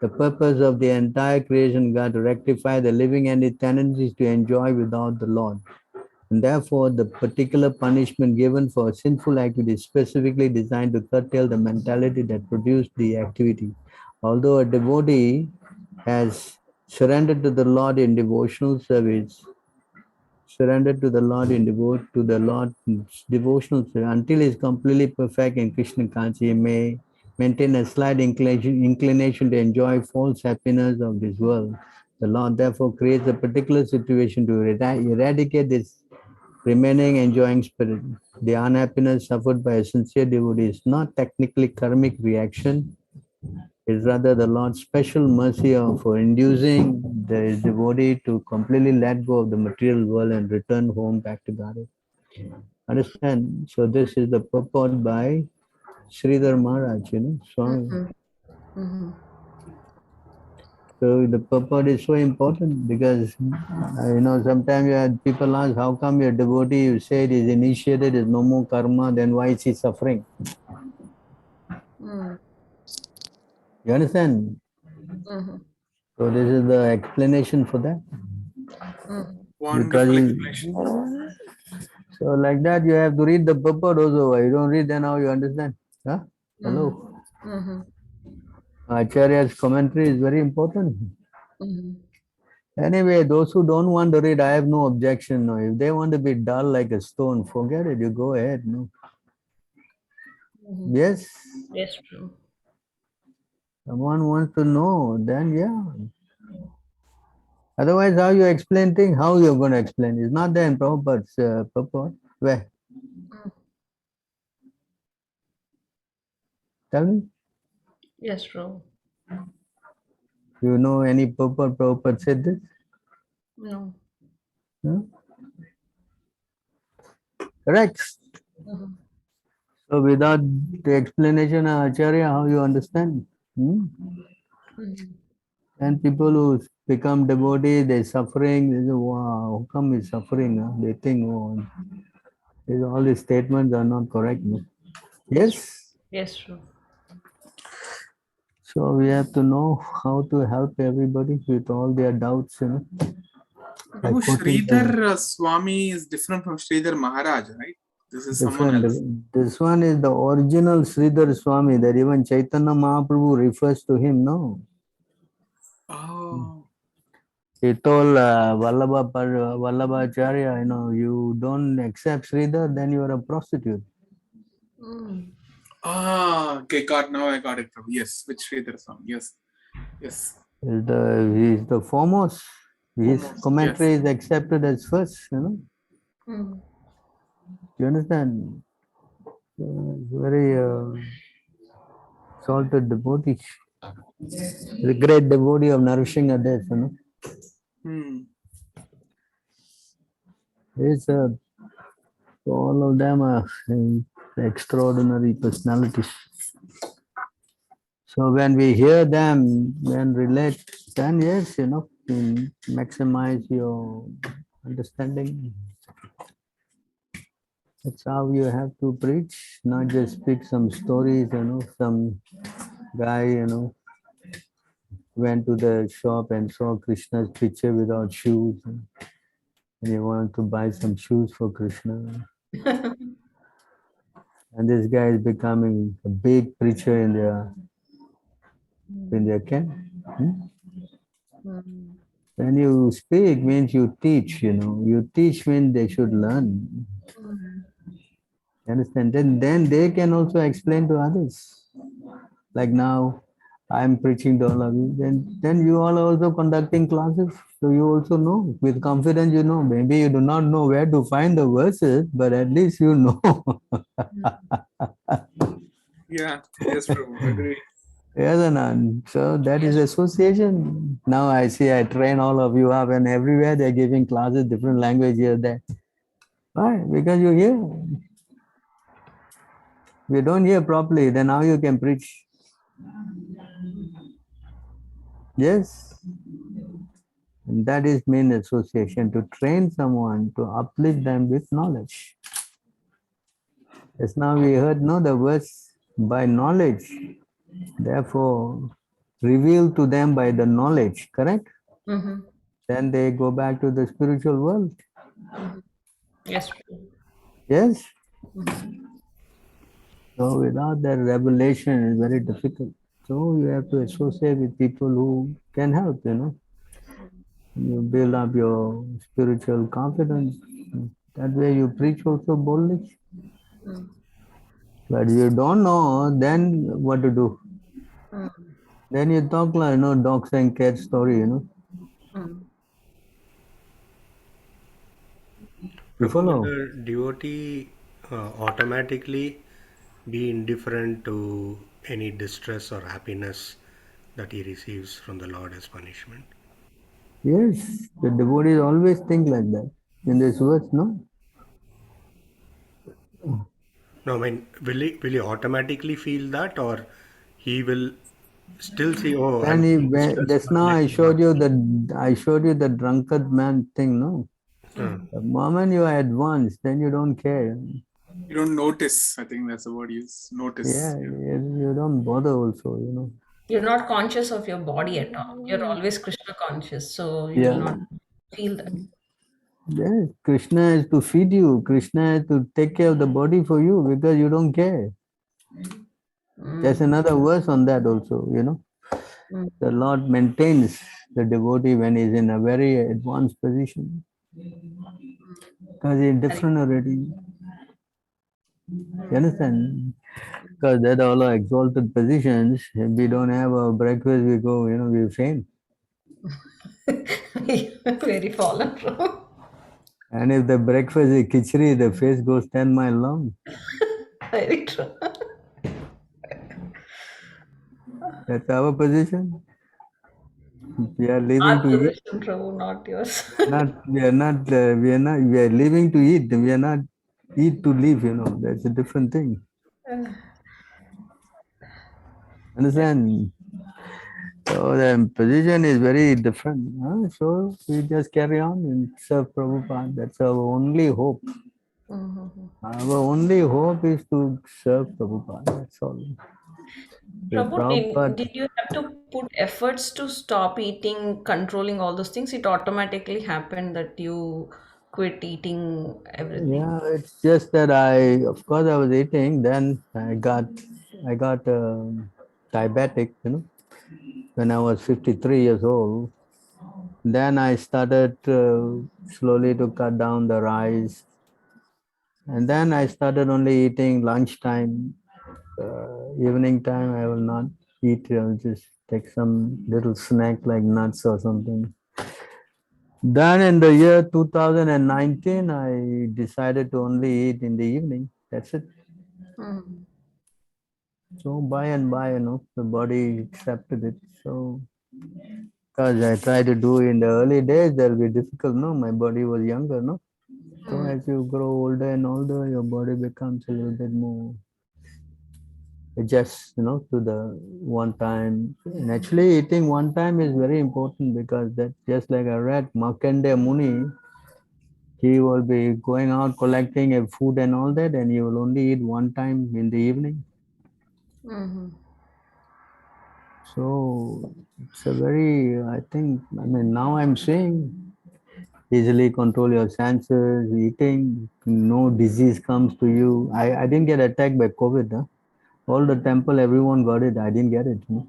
The purpose of the entire creation God to rectify the living and its tendencies to enjoy without the Lord. And therefore, the particular punishment given for a sinful activity is specifically designed to curtail the mentality that produced the activity. Although a devotee has surrendered to the Lord in devotional service, surrendered to the Lord in devotional service, until he is completely perfect in Krishna consciousness, he may maintain a slight inclination to enjoy false happiness of this world. The Lord therefore creates a particular situation to eradicate this remaining enjoying spirit. The unhappiness suffered by a sincere devotee is not technically karmic reaction, it is rather the Lord's special mercy for inducing the devotee to completely let go of the material world and return home back to God. Understand? So this is the purport by Sridhar Maharaj, Swami. So the purport is so important because, sometimes people ask, how come your devotee, you say it is initiated, is no more karma, then why is he suffering? You understand? So this is the explanation for that. Because Wonderful explanation. so like that, you have to read the purport also. You don't read, then how you understand? Huh? Hello. Acharya's commentary is very important. Anyway, those who don't want to read, I have no objection. No. If they want to be dull like a stone, forget it. You go ahead. No. Yes. Yes, true. Someone wants to know, then yeah. Otherwise, how you explain things? How you're going to explain? It's not there in Prabhupada's purport. Where? Tell me. Yes, true. You know any purport Prabhupada said this? No. No? Correct. So without the explanation of Acharya, how you understand? And people who become devotees, they're suffering. They say, wow, how come he's suffering? They think, oh, all these statements are not correct. No? Yes? Yes, true. So we have to know how to help everybody with all their doubts. Prabhu, Sridhar Swami is different from Sridhar Maharaj, right? This is someone else. This one is the original Sridhar Swami that even Chaitanya Mahaprabhu refers to him, no? Oh. He told Vallabhacharya, you don't accept Sridhar, then you are a prostitute. Okay, now I got it, Prabhu. Yes, which Sridhar Swami? Yes. Yes. He's the foremost. His commentary is accepted as first, You understand? Very salted devotee. The great devotee of nourishing others, It's all of them are extraordinary personalities. So when we hear them and relate, then yes, maximize your understanding. That's how you have to preach, not just speak some stories, some guy, went to the shop and saw Krishna's picture without shoes. And he wanted to buy some shoes for Krishna. And this guy is becoming a big preacher in their camp. When you speak means you teach, You teach when they should learn. Understand? Then they can also explain to others. Like now, I'm preaching to all of you. Then you all are also conducting classes. So you also know. With confidence, Maybe you do not know where to find the verses, but at least you know. Yeah, yes, Prabhu, agree. Yes, Anand. So that is association. Now I see I train all of you up, and everywhere they're giving classes, different language here, there. Why? Because you hear. If you don't hear properly, then how you can preach? Yes. And that is main association, to train someone, to uplift them with knowledge. Just now we heard no the verse by knowledge, therefore revealed to them by the knowledge, correct? Mm-hmm. Then they go back to the spiritual world. Mm-hmm. Yes. Yes? Mm-hmm. So without that revelation is very difficult. So you have to associate with people who can help, you know. You build up your spiritual confidence. That way you preach also boldly. Mm. But you don't know, then what to do? Mm. Then you talk like, you know, dogs and cats story, you know. Mm. You Prabhu, will follow? a devotee automatically be indifferent to any distress or happiness that he receives from the Lord as punishment? Yes, the devotees always think like that. In this verse, no? No, I mean, will he automatically feel that, or he will still say, "Oh, I'm feeling distressed," Just but now let I me not. showed you the drunkard man thing, no? Uh, The moment you are advanced, then you don't care. You don't notice. I think that's the word you use. Yeah, Notice. Yeah. you don't bother also, you know. You're not conscious of your body at all. You're always Krishna conscious, so you will Yeah. not feel that. Yes, Krishna has to feed you. Krishna has to take care of the body for you because you don't care. There's Mm. another verse on that also, you know. Mm. The Lord maintains the devotee when he's in a very advanced position because he's different already. You understand? Because that all are exalted positions. If we don't have a breakfast, we go, you know, we faint. Very fallen from. And if the breakfast is khichdi, the face goes 10 miles long. Very true. That's our position. We are living Our to eat. position, Prabhu, not yours. We are living to eat. We are not eat to live, you know. That's a different thing. Understand? So the position is very different. Huh? So we just carry on and serve Prabhupada. That's our only hope. Mhm. Our only hope is to serve Prabhupada. That's all. If Prabhu, did Prabhupada, you have to put efforts to stop eating, controlling all those things? It automatically happened that you quit eating everything. yeah, it's just that of course, I was eating. Then I got diabetic. You know, when I was 53 years old. Then I started slowly to cut down the rice, and then I started only eating lunchtime. Evening time, I will not eat. I'll just take some little snack like nuts or something. Then in the year 2019, I decided to only eat in the evening. That's it. Mm. So by and by, you know, the body accepted it. So because I tried to do in the early days, that'll be difficult. No, my body was younger. No, so Mm. as you grow older and older, your body becomes a little bit more adjust, you know, to the one time. And actually, eating one time is very important because that just like I read, Markandeya Muni, he will be going out collecting a food and all that, and he will only eat one time in the evening. Mhm. So it's a very, I think, I mean, now I'm saying easily control your senses, eating, no disease comes to you. I didn't get attacked by COVID. Huh? All the temple, everyone got it. I didn't get it. You know?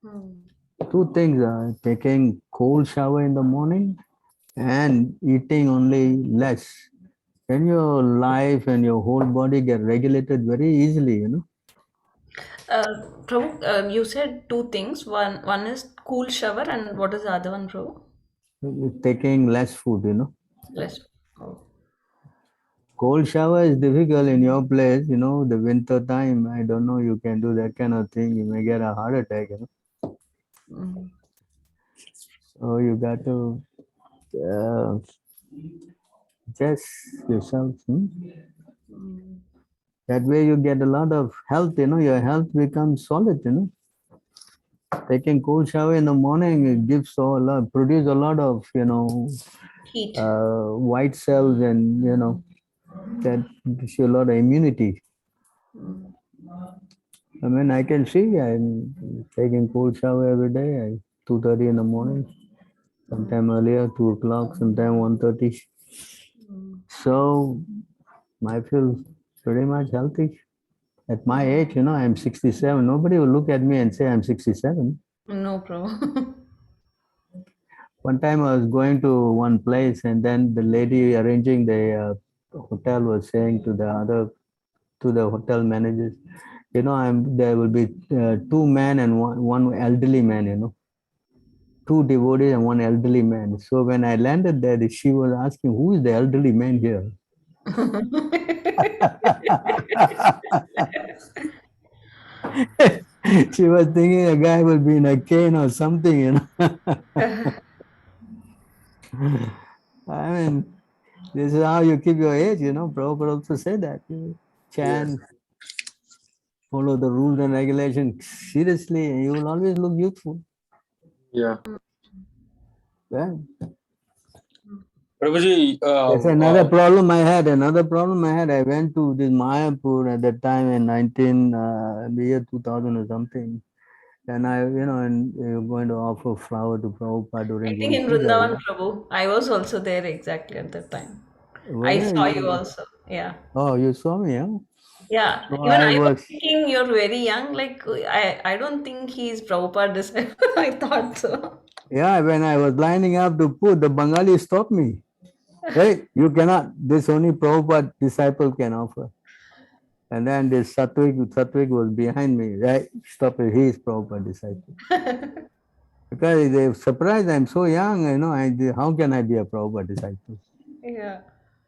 Mm. Two things, taking cold shower in the morning and eating only less. Then your life and your whole body get regulated very easily, you know. Prabhu, you said two things. One is cool shower, and what is the other one, Prabhu? Taking less food, you know. Less. Oh. Cold shower is difficult in your place, you know, the winter time. I don't know, you can do that kind of thing. You may get a heart attack, you know. Mm. So you got to uh, just yourself. Mm. That way you get a lot of health, your health becomes solid. Taking cold shower in the morning, it gives produce a lot of, Heat. white cells, and, that gives you a lot of immunity. Mm. I mean, I can see I'm taking cold shower every day, 2:30 in the morning, sometime earlier, 2 o'clock, sometime 1:30. Mm. So I feel pretty much healthy. At my age, I'm 67. Nobody will look at me and say I'm 67. No problem. One time I was going to one place, and then the lady arranging the hotel was saying to the hotel managers, there will be 2 men and one elderly man. Two devotees and one elderly man. So when I landed there, she was asking, who is the elderly man here? She was thinking a guy will be in a cane or something. I mean, this is how you keep your age, Prabhupada also said that. Chant, follow the rules and regulations seriously, you will always look youthful. Yeah. Yeah. Prabhuji, That's another problem I had. I went to this Mayapur at that time in the year 2000 or something. And and you're going to offer flower to Prabhupada I during think Guru in Puja. Vrindavan, Prabhu. I was also there exactly at that time. Was I it? saw you also. Yeah. Oh, you saw me, huh? Yeah. So Even I I was was, thinking you're very young. Like I don't think he's Prabhupada disciple. I thought so. yeah, when I was lining up to put, the Bengali stopped me. Hey, you cannot, this only Prabhupada disciple can offer. And then this Satwik was behind me, right? Stop it, he is Prabhupada disciple. Because they were surprised I'm so young, how can I be a Prabhupada disciple? Yeah.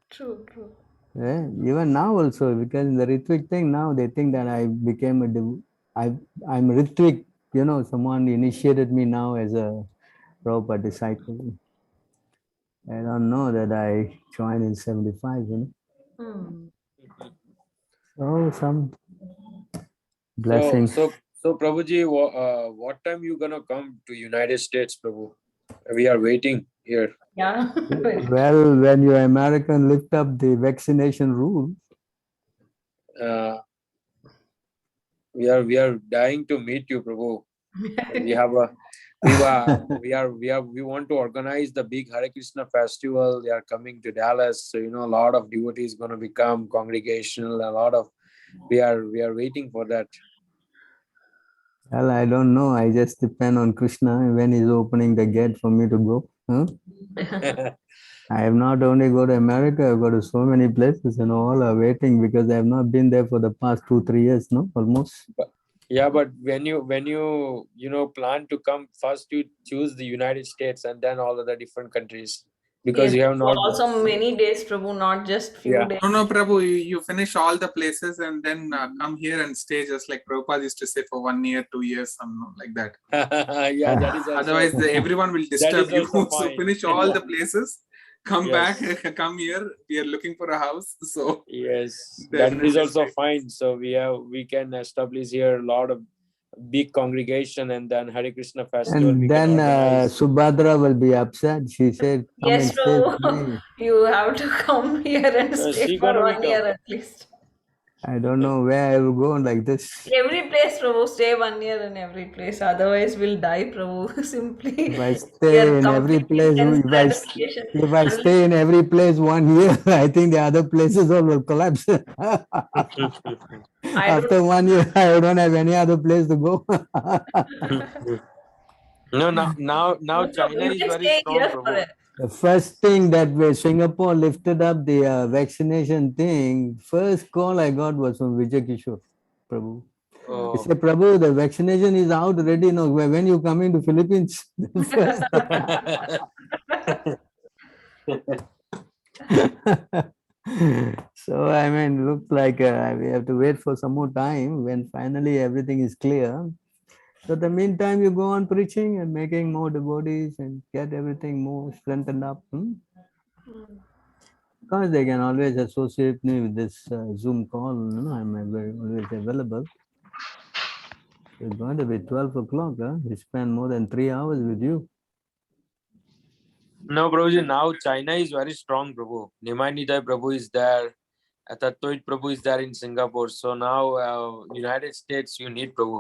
True, true. Yeah, even now also, because in the Ritvik thing, now they think that I became I'm Ritvik, someone initiated me now as a Prabhupada disciple. I don't know that I joined in 75, Hmm. Oh, some so blessings. Prabhuji, what time you gonna come to United States, Prabhu? We are waiting here. Yeah. Well, when your American lift up the vaccination rule, Uh, we are dying to meet you, Prabhu. We want to organize the big Hare Krishna festival. They are coming to Dallas, so a lot of devotees going to become congregational. We are waiting for that. well, I don't know. I just depend on Krishna when he's opening the gate for me to go. I have not only go to America, I've go to so many places, and all are waiting because I have not been there for the past 2-3 years, almost. Yeah, but when you plan to come first, you choose the United States and then all of the different countries, because Yes. you have For not. also many days, Prabhu, not just few Yeah. days. No, Prabhu, you finish all the places and then come here and stay just like Prabhupada used to say for 1 year, 2 years, something like that. Yeah, that is also. Otherwise, everyone will disturb you. also So fine. finish all the places, come Yes. back, come here. We are looking for a house. So Yes, that is definitely also stay. fine. So we can establish here a lot of big congregation, and then Hare Krishna festival we And can then organize. Subhadra will be upset. She said, come and Yes, stay with Prabhu. me. You have to come here and stay She for gonna 1 year become. at least. I don't know where I will go like this. Every place, Prabhu, stay 1 year in every place. Otherwise, we'll die, Prabhu. Simply, If I we are stay in every completing place, sense gratification. if I Unless, stay in every place 1 year, I think the other places all will collapse. I don't. After 1 year, I don't have any other place to go. No, now No, Prabhu, China you is can very stay strong, here Prabhu. forever. The first thing that where Singapore lifted up the vaccination thing, first call I got was from Vijay Kishore, Prabhu. He Oh. said, Prabhu, the vaccination is out already. No, when you come into Philippines, first. So, I mean, looks like we have to wait for some more time when finally everything is clear. So, the meantime, you go on preaching and making more devotees and get everything more strengthened up. Because they can always associate me with this Zoom call. I'm always available. So it's going to be 12 o'clock. We spend more than 3 hours with you. No, Prabhuji, now China is very strong, Prabhu. Nimai Nidai Prabhu is there. Tattoit Prabhu is there in Singapore. So now United States, you need Prabhu.